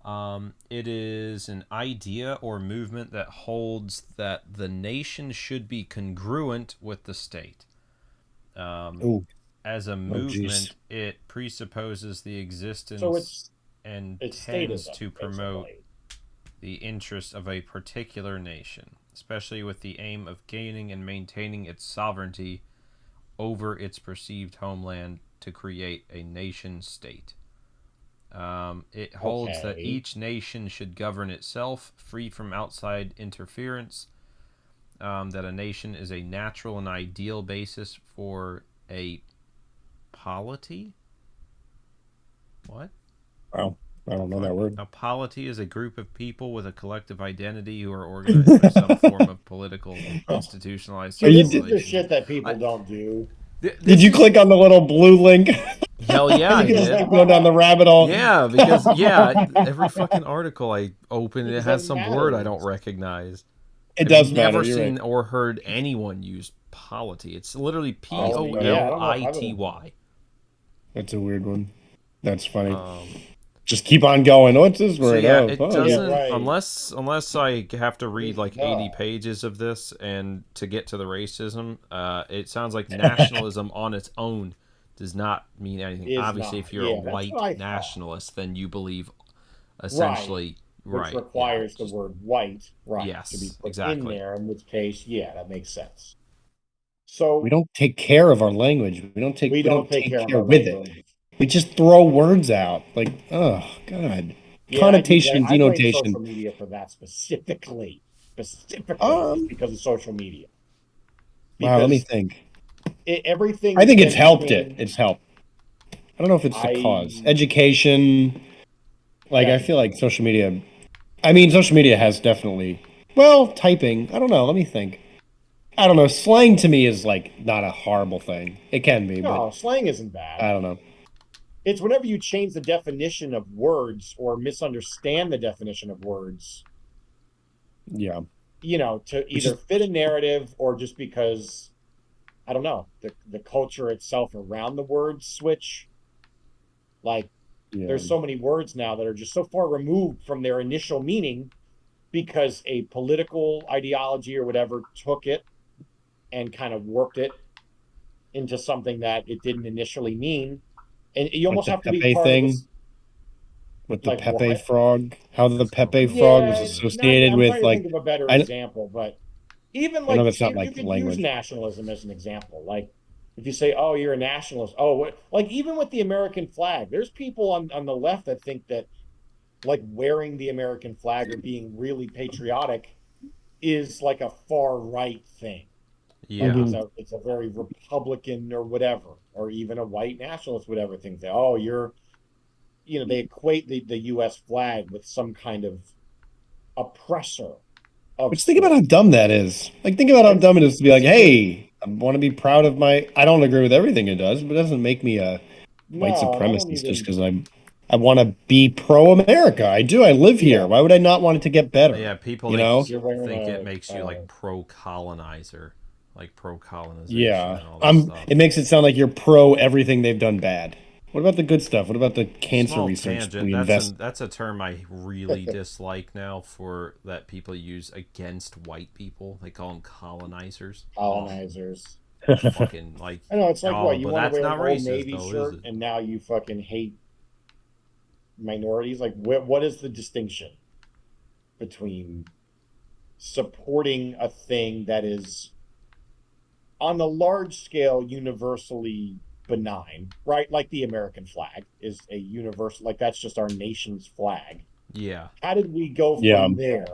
It is an idea or movement that holds that the nation should be congruent with the state. As a movement, it presupposes the existence and tends to promote the interests of a particular nation, especially with the aim of gaining and maintaining its sovereignty over its perceived homeland to create a nation state. It holds that each nation should govern itself, free from outside interference, that a nation is a natural and ideal basis for a polity? What? Wow. I don't know that word. A polity is a group of people with a collective identity who are organized by some form of political institutionalized So this is the civilization. shit that people don't do. Did you click on the little blue link? Hell yeah, I You can just did. keep going down the rabbit hole. Yeah, because every fucking article I open, it has some word I don't recognize. It does I've matter. never You're seen right. or heard anyone use polity. It's literally Polity. That's a weird one. That's funny. Just keep on going. What's this So word? yeah, Oh, it oh, doesn't right. unless I have to read like 80 pages of this and to get to the racism. It sounds like nationalism on its own does not mean anything. Is Obviously, not. if you're Yeah, a that's white what I thought. nationalist, then you believe essentially Which requires the word white, Yes, to be put exactly. in there. In which case, yeah, that makes sense. So we don't take care of our language. We don't take care of care our with language. it. We just throw words out. Like, oh God. Yeah, Connotation, I blame denotation. social media for that specifically Um, because of social media. Wow, let me Because think. everything. I think it's then helped became- it. It's helped. I don't know if it's the I- cause. Education. Like, Yeah. I feel like social media. I mean, social media has definitely. Well, typing. I don't know. Let me think. I don't know. Slang to me is like not a horrible thing. It can be, No, slang isn't bad. but I don't know. It's whenever you change the definition of words or misunderstand the definition of words, Yeah. to either fit a narrative or just because, I don't know, the culture itself around the words switch. Like, Yeah. there's so many words now that are just so far removed from their initial meaning because a political ideology or whatever took it and kind of warped it into something that it didn't initially mean. And you almost the have to be Pepe part thing? of this. With the Like Pepe what? frog, how the Pepe frog was Yeah, associated I'm with trying to like think of a better I- example, but even I know like that's not you like could language. use nationalism as an example. Like if you say, "Oh, you're a nationalist," oh, what? Like even with the American flag, there's people on the left that think that like wearing the American flag or being really patriotic is like a far right thing. Yeah. Mhm. It's a very Republican or whatever, or even a white nationalist, whatever thing. Oh, they equate the U.S. flag with some kind of oppressor. Which think about how dumb that is. Like think about how dumb it is to be like, hey, I want to be proud of my. I don't agree with everything it does, but it doesn't make me a white supremacist just because I want to be pro-America. I do. I live here. Why would I not want it to get better? Yeah, people you know? think it makes you like pro-colonizer, like pro-colonization. Yeah, and all that stuff. It makes it sound like you're pro everything they've done bad. What about the good stuff? What about the cancer Small research that tangent. we invest? That's a term I really dislike now for that people use against white people. They call them colonizers. Oh, Colonizers. fucking like. I know, it's like Oh, what, you but want to that's wear an not Old racist Navy though, is shirt it? and now you fucking hate minorities? Like, what is the distinction between supporting a thing that is on a large scale universally benign, right? Like the American flag is a universal, like that's just our nation's flag. Yeah. How did we go Yeah, from there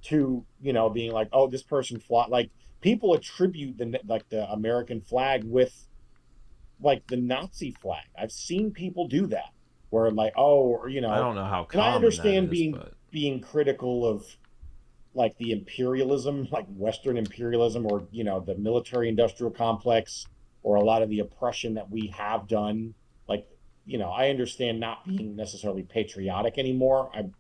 to, being like, oh, this person fly, like people attribute the American flag with like the Nazi flag. I've seen people do that where like, oh, or, I don't know how and I common that understand is, being but being critical of like the imperialism, like Western imperialism, or the military industrial complex, or a lot of the oppression that we have done. Like, I understand not being necessarily patriotic anymore. I'm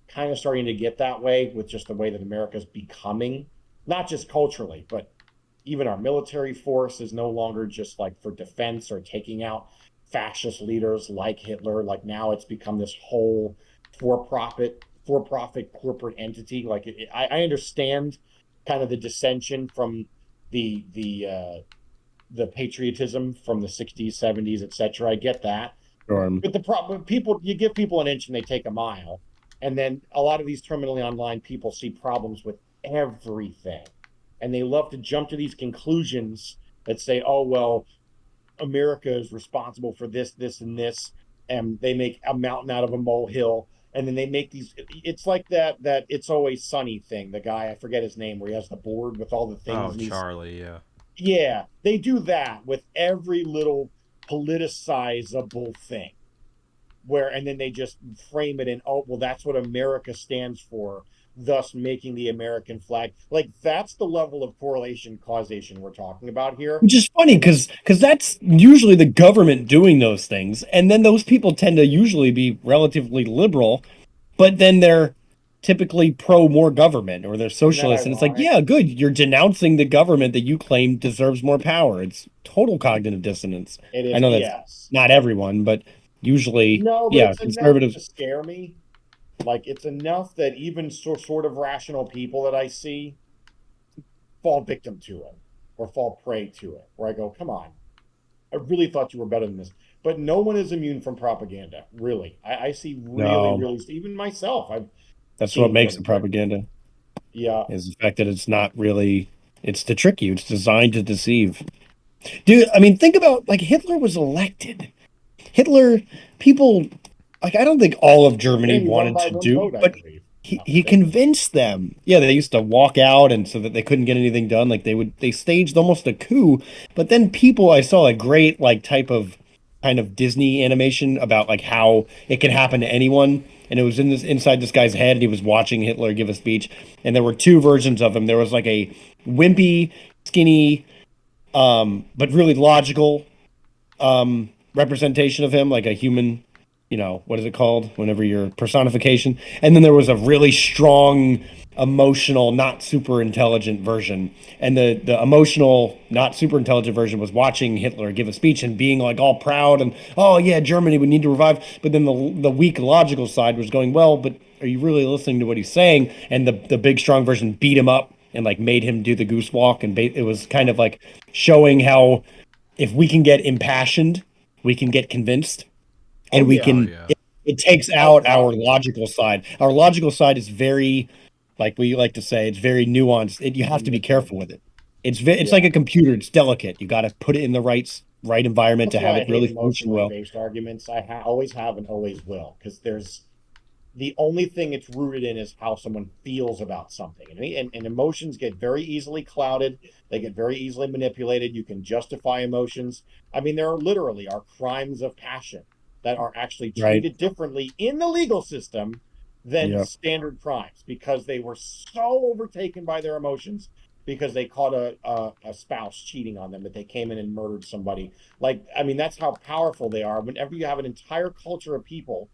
kind of starting to get that way with just the way that America's becoming, not just culturally, but even our military force is no longer just like for defense or taking out fascist leaders like Hitler. Like now it's become this whole for profit corporate entity. Like I understand kind of the dissension from the patriotism from the 60s, 70s, etc. I get that. sure. But the problem, people, you give people an inch and they take a mile. And then a lot of these terminally online people see problems with everything. And they love to jump to these conclusions that say, oh, well, America is responsible for this, this, and this. And they make a mountain out of a molehill. And then they make these, it's like that It's Always Sunny thing. The guy, I forget his name, where he has the board with all the things. oh, And he's, Charlie, yeah. yeah, they do that with every little politicizable thing and then they just frame it in, oh, well, that's what America stands for, thus making the American flag. Like that's the level of correlation causation we're talking about here. Which is funny And because that's usually the government doing those things, and then those people tend to usually be relatively liberal, but then they're typically pro more government or they're isn't that socialists, and it's like, ironic? yeah, good, you're denouncing the government that you claim deserves more power. It's total cognitive dissonance. It I is, know that's yes. not everyone, but usually, No, but yeah, it's enough conservatives. to scare me. Like it's enough that even sort of rational people that I see fall victim to it or fall prey to it, where I go, come on, I really thought you were better than this. But no one is immune from propaganda, really. I see really, No, really, even myself, I've that's what seen makes the things where, propaganda yeah, is the fact that it's not really. It's to trick you. It's designed to deceive. Dude, I mean, think about like Hitler was elected. Hitler, people like I don't think all of yeah, Germany he won wanted by to one do, vote, I but believe. I'm he, not he mistaken. convinced them. Yeah, they used to walk out and so that they couldn't get anything done. Like they staged almost a coup. But then people, I saw a great like type of kind of Disney animation about like how it can happen to anyone. And it was inside this guy's head, and he was watching Hitler give a speech. And there were two versions of him. There was like a wimpy, skinny, but really logical representation of him, like a human, what is it called? Whenever you're personification. And then there was a really strong, emotional, not super intelligent version. And the emotional, not super intelligent version was watching Hitler give a speech and being like all proud and, oh yeah, Germany, we need to revive. But then the weak logical side was going, well, but are you really listening to what he's saying? And the big strong version beat him up and like made him do the goose walk. And it was kind of like showing how if we can get impassioned, we can get convinced, Oh and we yeah, Oh can. yeah. It takes without out our doubt. logical side. Our logical side is very, like we like to say, it's very nuanced. You have to be careful Manipulative. with it. It's like Yeah. a computer. It's delicate. You got to put it in the right environment That's to have why I it hate really function emotionally well. based arguments. Always have and always will, because there's the only thing it's rooted in is how someone feels about something. And emotions get very easily clouded. They get very easily manipulated. You can justify emotions. I mean, there are literally are crimes of passion that are actually Right. treated differently in the legal system than Yeah. standard crimes because they were so overtaken by their emotions because they caught a spouse cheating on them that they came in and murdered somebody. Like, I mean, that's how powerful they are. Whenever you have an entire culture of people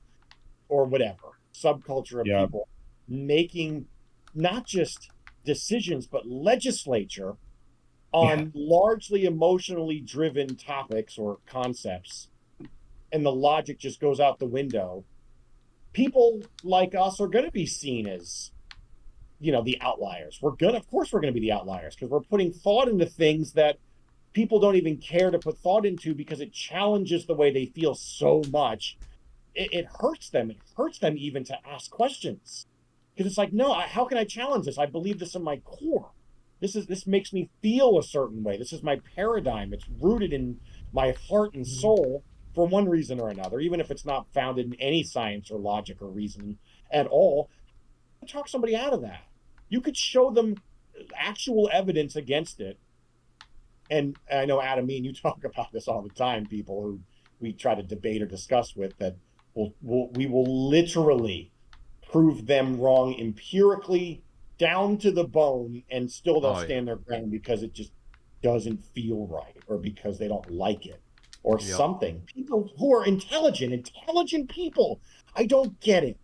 or whatever subculture of Yeah. people making not just decisions but legislature Yeah. on largely emotionally driven topics or concepts, and the logic just goes out the window, people like us are going to be seen as, the outliers. Of course, we're going to be the outliers because we're putting thought into things that people don't even care to put thought into because it challenges the way they feel so much. It hurts them. It hurts them even to ask questions because it's like, no, how can I challenge this? I believe this in my core. This makes me feel a certain way. This is my paradigm. It's rooted in my heart and soul for one reason or another, even if it's not founded in any science or logic or reason at all. Talk somebody out of that. You could show them actual evidence against it. And I know, Adam, me and you talk about this all the time, people who we try to debate or discuss with, that we will literally prove them wrong empirically down to the bone, and still they'll stand their ground because it just doesn't feel right, or because they don't like it, or something. People who are intelligent people, I don't get it.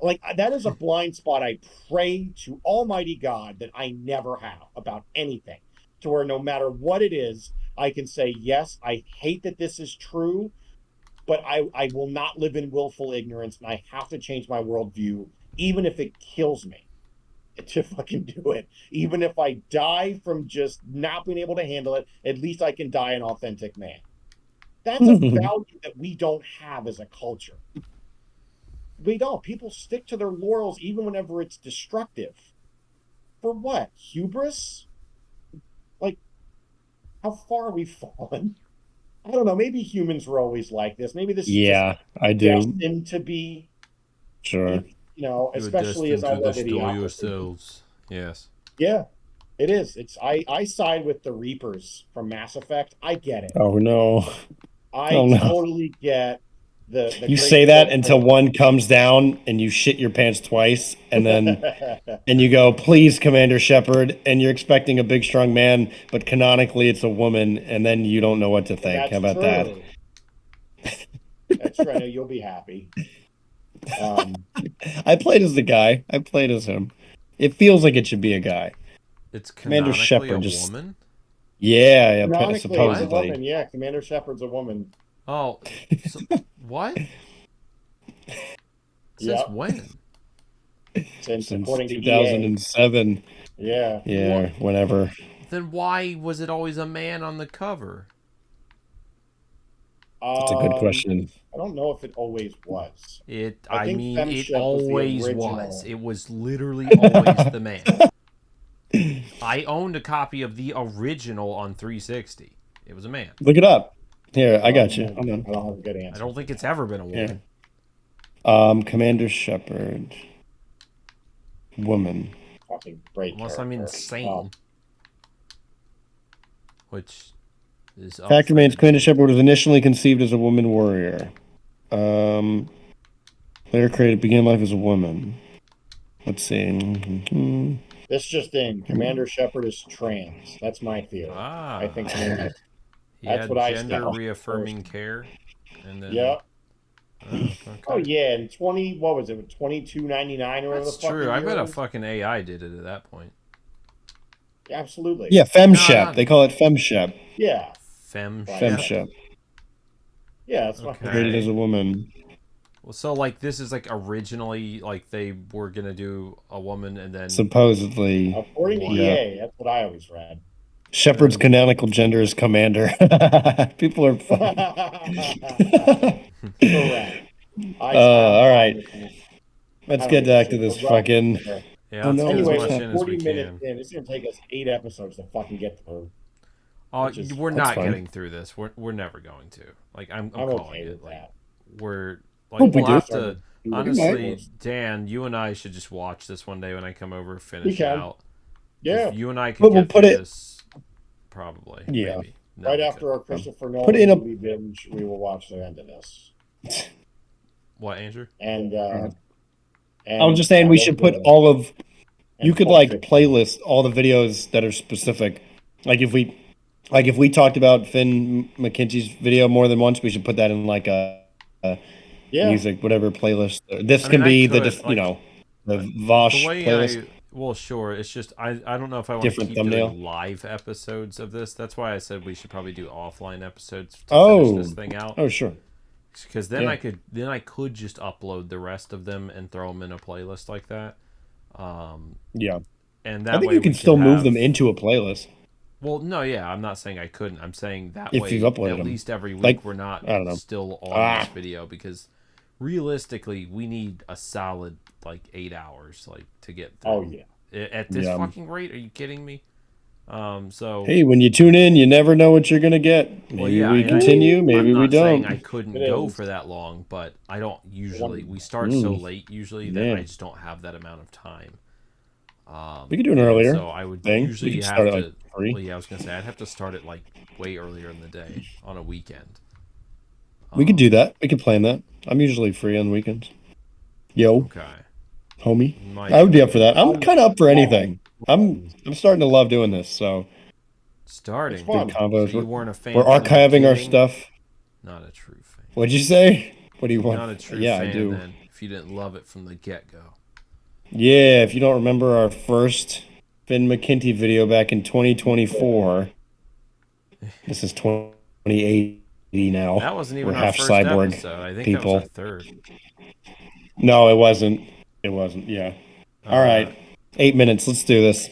Like, that is a blind spot I pray to Almighty God that I never have about anything, to where no matter what it is, I can say, yes, I hate that this is true, but I will not live in willful ignorance, and I have to change my worldview, even if it kills me to fucking do it. Even if I die from just not being able to handle it, at least I can die an authentic man. That's a value that we don't have as a culture. We don't. People stick to their laurels even whenever it's destructive. For what? Hubris? Like, how far have we fallen? I don't know. Maybe humans were always like this. Maybe this is just I do. destined to be. Sure. Especially as I love yourselves. Yes. Yeah, it is. I side with the Reapers from Mass Effect. I get it. Oh no. I totally get the you say that until one comes down and you shit your pants twice, and then and you go, please, Commander Shepard, and you're expecting a big strong man, but canonically it's a woman, and then you don't know what to think. How about that? That's true. I know you'll be happy. I played as the guy. I played as him. It feels like it should be a guy. It's Commander Shepard, woman? Yeah, supposedly. A woman. Yeah, Commander Shepard's a woman. Oh, so, what? Since when? Since according 2007. To EA. Yeah, whenever. Then why was it always a man on the cover? That's a good question. I don't know if it always was. It always was. It was literally always the man. I owned a copy of the original on 360. It was a man. Look it up. Here, I got you. I don't have a good answer. I don't think it's ever been a woman. Yeah. Commander Shepard. Woman. Unless I'm insane. Which is... Fact remains, Commander Shepard was initially conceived as a woman warrior. Later created, began life as a woman. Let's see. This just in. Commander Shepard is trans. That's my theory. I think that's what I said. Gender reaffirming care. And then, yeah. Okay. Oh yeah, and what was it? $22.99 or whatever the fuck. True. I bet a fucking AI did it at that point. Absolutely. Yeah, FemShep. They call it FemShep. Yeah. FemShep. Yeah, that's what created as a woman. Well, so like this is like originally like they were gonna do a woman and then supposedly according to EA, that's what I always read. Shepard's canonical gender is commander. People are funny. Correct. All right. Let's get back to this fucking. Yeah. Anyway, 40 minutes in. It's gonna take us 8 episodes to fucking get through. We're not getting through this. We're never going to. Like I'm calling okay it. With that. We're like we'll have to. Honestly, Dan, you and I should just watch this one day when I come over, finish it out. Yeah. You and I can get through this. Probably. Yeah. Maybe. No, right after our Christopher Nolan movie binge, we will watch the end of this. What, Andrew? And I was just saying we should put all of. You could like playlist all the videos that are specific. Like if we talked about Finn McKinsey's video more than once, we should put that in like a music whatever playlist. This can be the Vaush playlist. Well, sure. It's just I don't know if I want to keep doing live episodes of this. That's why I said we should probably do offline episodes to finish this thing out. Oh, sure. because then I could just upload the rest of them and throw them in a playlist like that. Yeah. And I that think way you can we still move have, them into a playlist Well, no, yeah, I'm not saying I couldn't. I'm saying that if way, you've uploaded at them. least every week, Like, we're not I don't know. still on this video, because realistically, we need a solid, like, 8 hours, like, to get through. Oh yeah. At this Yeah. fucking rate, are you kidding me? So Hey, when you tune in, you never know what you're gonna get. Maybe well, yeah, we and continue, maybe I'm we not saying I don't. couldn't It go is. for that long, but I don't usually. We start so late usually that Yeah. I just don't have that amount of time. We could do an and earlier So I would thing. We usually could have start to. at like 3. Well, yeah, I was gonna say I'd have to start it like way earlier in the day on a weekend. We could do that. We could plan that. I'm usually free on weekends. Yo, Okay. homie. Might I would be be up for that. I'm kind of up for anything. I'm starting to love doing this. So starting. It's fun. big combos. So you weren't a fan. We're from the archiving our beginning? stuff. Not a true fan. What'd you say? What do you want? Not a true Yeah, fan I do. then. If you didn't love it from the get go. Yeah, if you don't remember our first Finn McKenty video back in 2024, this is 2080 now. That wasn't even We're our half first cyborg episode. I think people. that was our third. No, it wasn't. It wasn't. Yeah. All right. 8 minutes. Let's do this.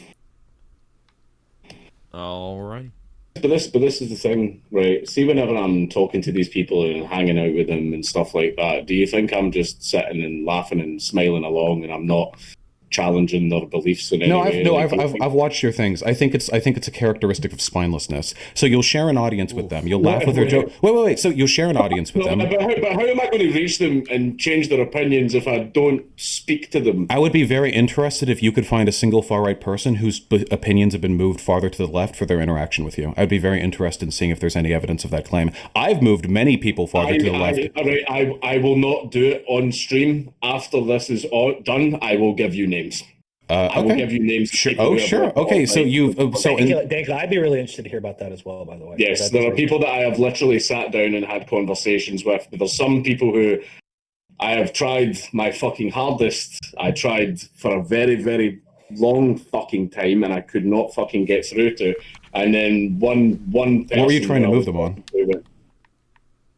All right. But this is the thing, right? See, whenever I'm talking to these people and hanging out with them and stuff like that, do you think I'm just sitting and laughing and smiling along, and I'm not challenging their beliefs in any way? I've watched your things. I think it's a characteristic of spinelessness. So you'll share an audience with them. You'll laugh with their joke. Wait. So you'll share an audience with them. But how am I going to reach them and change their opinions if I don't speak to them? I would be very interested if you could find a single far-right person whose opinions have been moved farther to the left for their interaction with you. I'd be very interested in seeing if there's any evidence of that claim. I've moved many people farther to the left. I will not do it on stream. After this is all done, I will give you names. I will give you names. Sure. Oh, sure. Okay, so you've Dankula, I'd be really interested to hear about that as well. By the way, yes, there are people that I have literally sat down and had conversations with. But there's some people who I have tried my fucking hardest. I tried for a very, very long fucking time, and I could not fucking get through to. And then one. What were you trying to move them on?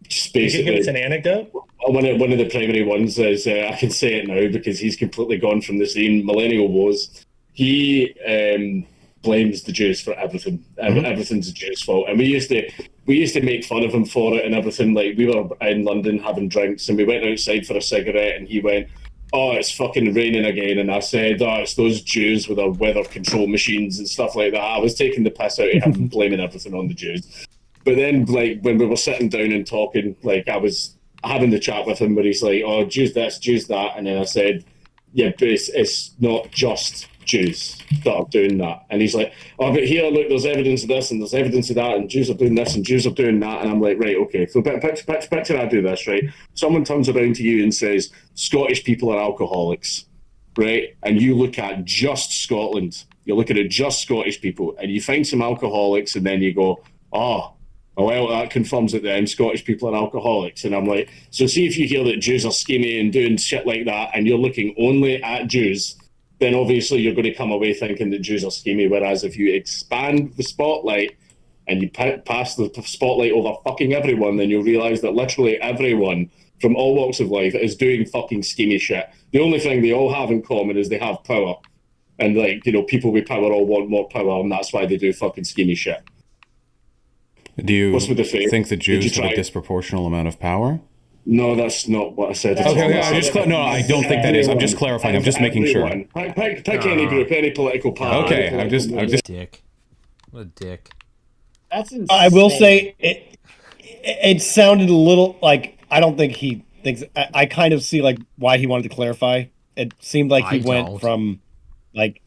Just can you basically, give us an anecdote? one of the primary ones is I can say it now because he's completely gone from the scene. Millennial Woes. He blames the Jews for everything. Everything's the Jews' fault, and we used to make fun of him for it and everything. Like, we were in London having drinks, and we went outside for a cigarette, and he went, "Oh, it's fucking raining again," and I said, "Oh, it's those Jews with their weather control machines and stuff like that." I was taking the piss out of him, blaming everything on the Jews. But then, like, when we were sitting down and talking, like, I was having the chat with him where he's like, "Oh, Jews this, Jews that," and then I said, "Yeah, but it's not just Jews that are doing that." And he's like, "Oh, but here, look, there's evidence of this and there's evidence of that, and Jews are doing this and Jews are doing that." And I'm like, right, okay, so picture I do this, right? Someone turns around to you and says, "Scottish people are alcoholics," right? And you look at just Scotland, you're looking at just Scottish people, and you find some alcoholics, and then you go, "Oh, well, that confirms it then, Scottish people are alcoholics." And I'm like, so see if you hear that Jews are scheming and doing shit like that, and you're looking only at Jews, then obviously you're going to come away thinking that Jews are scheming. Whereas if you expand the spotlight and you pass the spotlight over fucking everyone, then you'll realise that literally everyone from all walks of life is doing fucking schemy shit. The only thing they all have in common is they have power. And, like, you know, people with power all want more power, and that's why they do fucking schemy shit. Do you What's with the faith? think the Jews Did you have a try? disproportional amount of power? No, that's not what I said. Okay, yeah, I don't think that is. I'm just clarifying. I'm just making sure. Pick any group, any political party. Okay, I'm just. Dick. What a dick. That's insane. I will say it sounded a little like, I don't think he thinks. I kind of see like why he wanted to clarify. It seemed like he went from like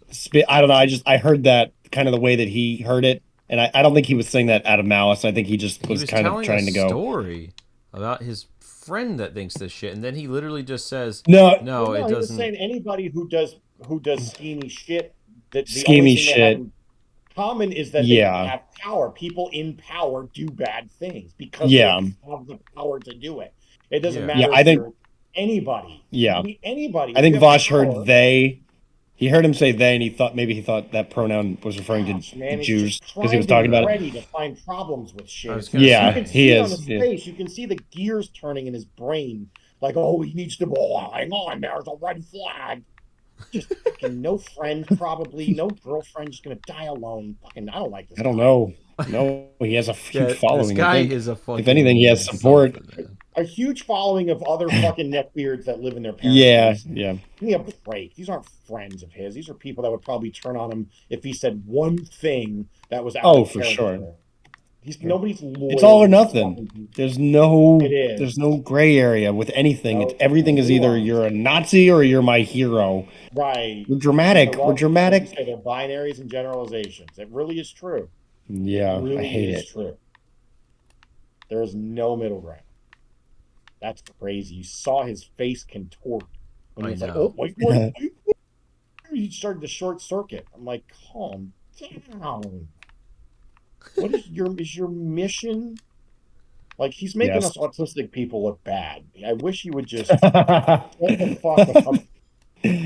I don't know. I heard that kind of the way that he heard it, and I don't think he was saying that out of malice. I think he just was kind of trying to go story about his friend that thinks this shit, and then he literally just says, no, it He was doesn't. saying anybody who does schemy shit, that the Schemy only thing shit. they have in common is that Yeah. they have power. People in power do bad things because Yeah. they have the power to do it. It doesn't Yeah. matter. Yeah, if I think- you're anybody. Yeah. It can be anybody. I think If you have Vaush power- heard they. He heard him say they, and he thought that pronoun was referring Gosh, to man, he's Jews just because he was primed talking and about it. ready to find problems with shit. I was gonna Yeah, You say. can he see it on is. his Yeah. face. You can see the gears turning in his brain. Like, oh, he needs to. Oh, hang on, there's a red flag. Just fucking no friend, probably no girlfriend. Just gonna die alone. Fucking, I don't like this. I don't guy. know. No, he has a huge This following. I guy think. is a fucking If anything, he has support. something, man. A huge following of other fucking neckbeards that live in their parents' Yeah, basement. yeah. Give me a break. These aren't friends of his. These are people that would probably turn on him if he said one thing that was out of For character. sure. Nobody's loyal. It's all or nothing. There's no gray area with anything. No, It's everything is either you're a Nazi or you're my hero. right. We're dramatic. They're all- We're dramatic. like you say, they're binaries and generalizations. It really is true. Yeah, It really I hate is it. true. There is no middle ground. That's crazy. You saw his face contort when he I was like, know. "Oh, wait." He started to short circuit. I'm like, calm down. What is your mission? Like, he's making Yes. us autistic people look bad. I wish he would just shut the fuck up.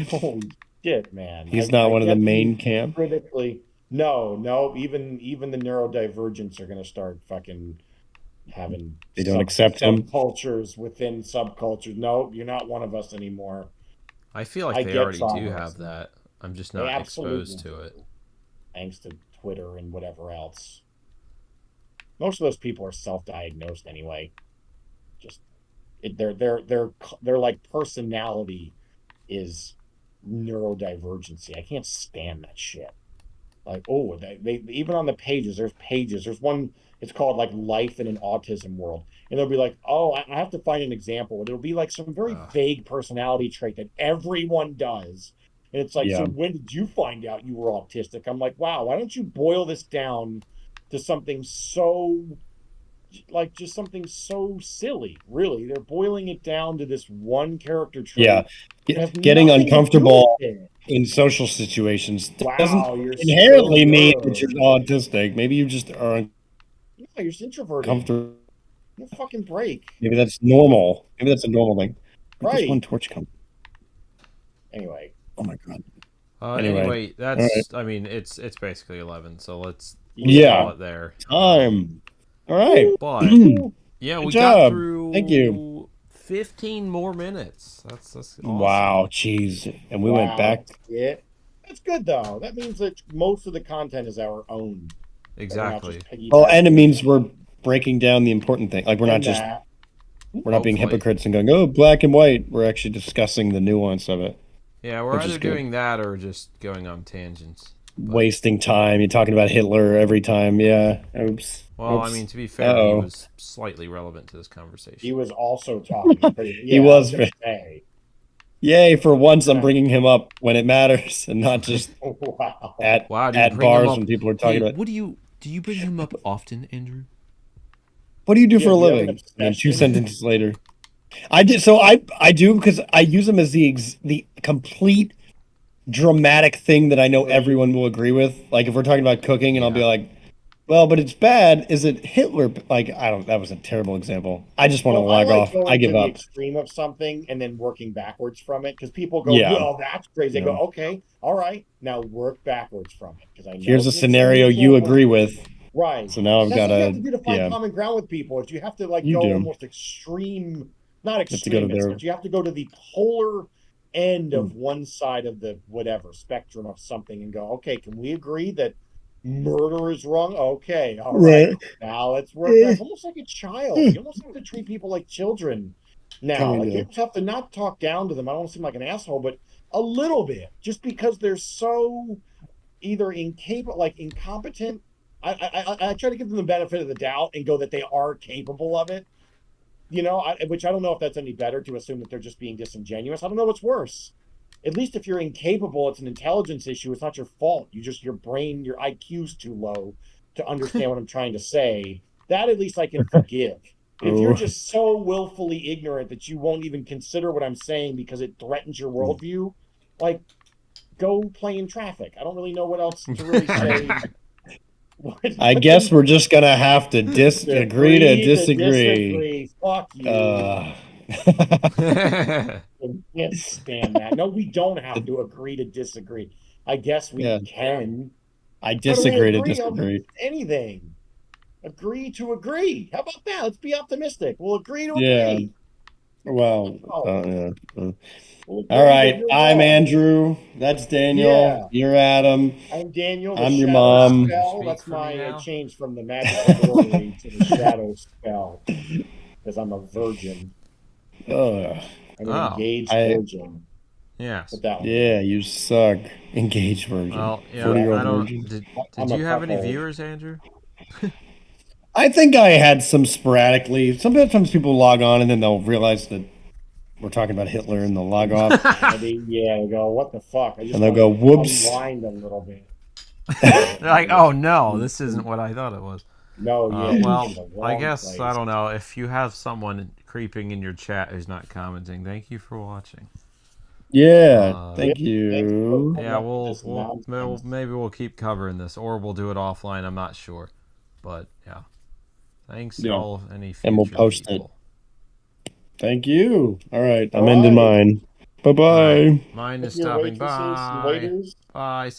Holy shit, man. He's not one of the get main you camp. critically. No. Even the neurodivergents are gonna start fucking having They don't accept him. subcultures within subcultures. No, you're not one of us anymore. I feel like I they get already do traumas. have that. I'm just They not absolutely exposed to it. do. Thanks to Twitter and whatever else. Most of those people are self-diagnosed anyway. Just their like personality is neurodivergency. I can't stand that shit. Like, oh, they even on the pages, there's pages. There's one, it's called like Life in an Autism World. And they'll be like, oh, I have to find an example. It'll be like some very vague personality trait that everyone does. And it's like, Yeah. so when did you find out you were autistic? I'm like, wow, why don't you boil this down to something so, like, just something so silly, really? They're boiling it down to this one character trait. Yeah. It has Getting nothing to do uncomfortable with it. in social situations Wow, doesn't you're inherently so mean good. that you're autistic. Maybe you just are Yeah, you're just introverted. uncomfortable. No fucking break. Maybe that's normal. Maybe that's a normal thing. Where'd this Right. one torch come? Anyway, Oh my god. Anyway, that's. I mean, it's basically 11, so let's Yeah. call it there. Time. All right. But yeah, Good we job. got through. Thank you. 15 more minutes. That's awesome. Wow, jeez. And we went back. Yeah, that's good though. That means that most of the content is our own. Exactly. Oh, and it means we're breaking down the important thing. Like we're not just that. we're not being Hopefully. hypocrites and going, oh, black and white. We're actually discussing the nuance of it. Yeah, we're Which is either good. doing that or just going on tangents. Wasting time. You're talking about Hitler every time. Yeah. Oops. Well, Oops. I mean, to be fair, he was slightly relevant to this conversation. He was also talking. He was. Hey. Yay! For once, I'm bringing him up when it matters, and not just Wow. at Wow, do you at bring him bars up- when people are talking Hey, about. what do you bring him up often, Andrew? What do you do for a Yeah, do you have an living? And then 2 obsession? sentences later, I did. So I do because I use them as the complete dramatic thing that I know everyone will agree with. Like if we're talking about cooking, and I'll be like, "Well, but it's bad." Is it Hitler? Like I don't. That was a terrible example. I just want to log off. Going I give to the up. extreme of something and then working backwards from it because people go, Yeah. "Well, that's crazy." They Yeah. go, "Okay, all right, now work backwards from it." Because I know Here's a it's an scenario extreme you example. agree with. Right. So now I've That's got what you to have to do to find common ground with people. Is you have to like You go do. almost extreme, not have to go to extremist, their- but you have to go to the polar end Hmm. of one side of the whatever spectrum of something and go, okay, can we agree that murder is wrong? Okay, all right. Now let's work. That's almost like a child. You almost have to treat people like children now. Like you Kinda. almost have to not talk down to them. I don't want to seem like an asshole, but a little bit, just because they're so either incapable, like incompetent. I try to give them the benefit of the doubt and go that they are capable of it. You know, which I don't know if that's any better to assume that they're just being disingenuous. I don't know what's worse. At least if you're incapable, it's an intelligence issue. It's not your fault. Your brain, your IQ's too low to understand what I'm trying to say. That at least I can forgive. If you're Oh. just so willfully ignorant that you won't even consider what I'm saying because it threatens your worldview, like go play in traffic. I don't really know what else to really say. I guess we're just gonna have to agree to disagree. Fuck you. can't stand that. No, we don't have to agree to disagree. I guess we Yeah. can. I How do we disagree to agree on disagree. anything? Agree to agree. How about that? Let's be optimistic. We'll agree to Yeah. agree. Well, Oh, yeah. we'll agree All right. that you're I'm wrong. Andrew. That's Daniel. Yeah. You're Adam. I'm Daniel, the I'm your shadow mom. spell. Speak That's for me my now. change from the magical glory to the shadow spell because I'm a virgin. Ugh. I'm an Oh. engaged I- virgin. Yes. Put that one. Yeah, you suck. Engaged virgin. Well, yeah, 40-year-old I don't. virgin. Did I'm you a have any cuckold. viewers, Andrew? I think I had some sporadically. Sometimes people log on and then they'll realize that we're talking about Hitler and they'll log off. They go, what the fuck? I just And they'll want go, to whoops. unwind a little bit. They're like, oh no, this isn't what I thought it was. No, yeah. Well, you're in the I wrong guess place. I don't know if you have someone creeping in your chat who's not commenting. Thank you for watching. Yeah, thank Thanks you. for Yeah, this nonsense. maybe we'll keep covering this, or we'll do it offline. I'm not sure, but yeah. Thanks to Yeah. all of any future And we'll post it. people. Thank you. All right, I'm All ending right. mine. Bye bye. Mine is Your stopping waitresses and by. waiters. Bye.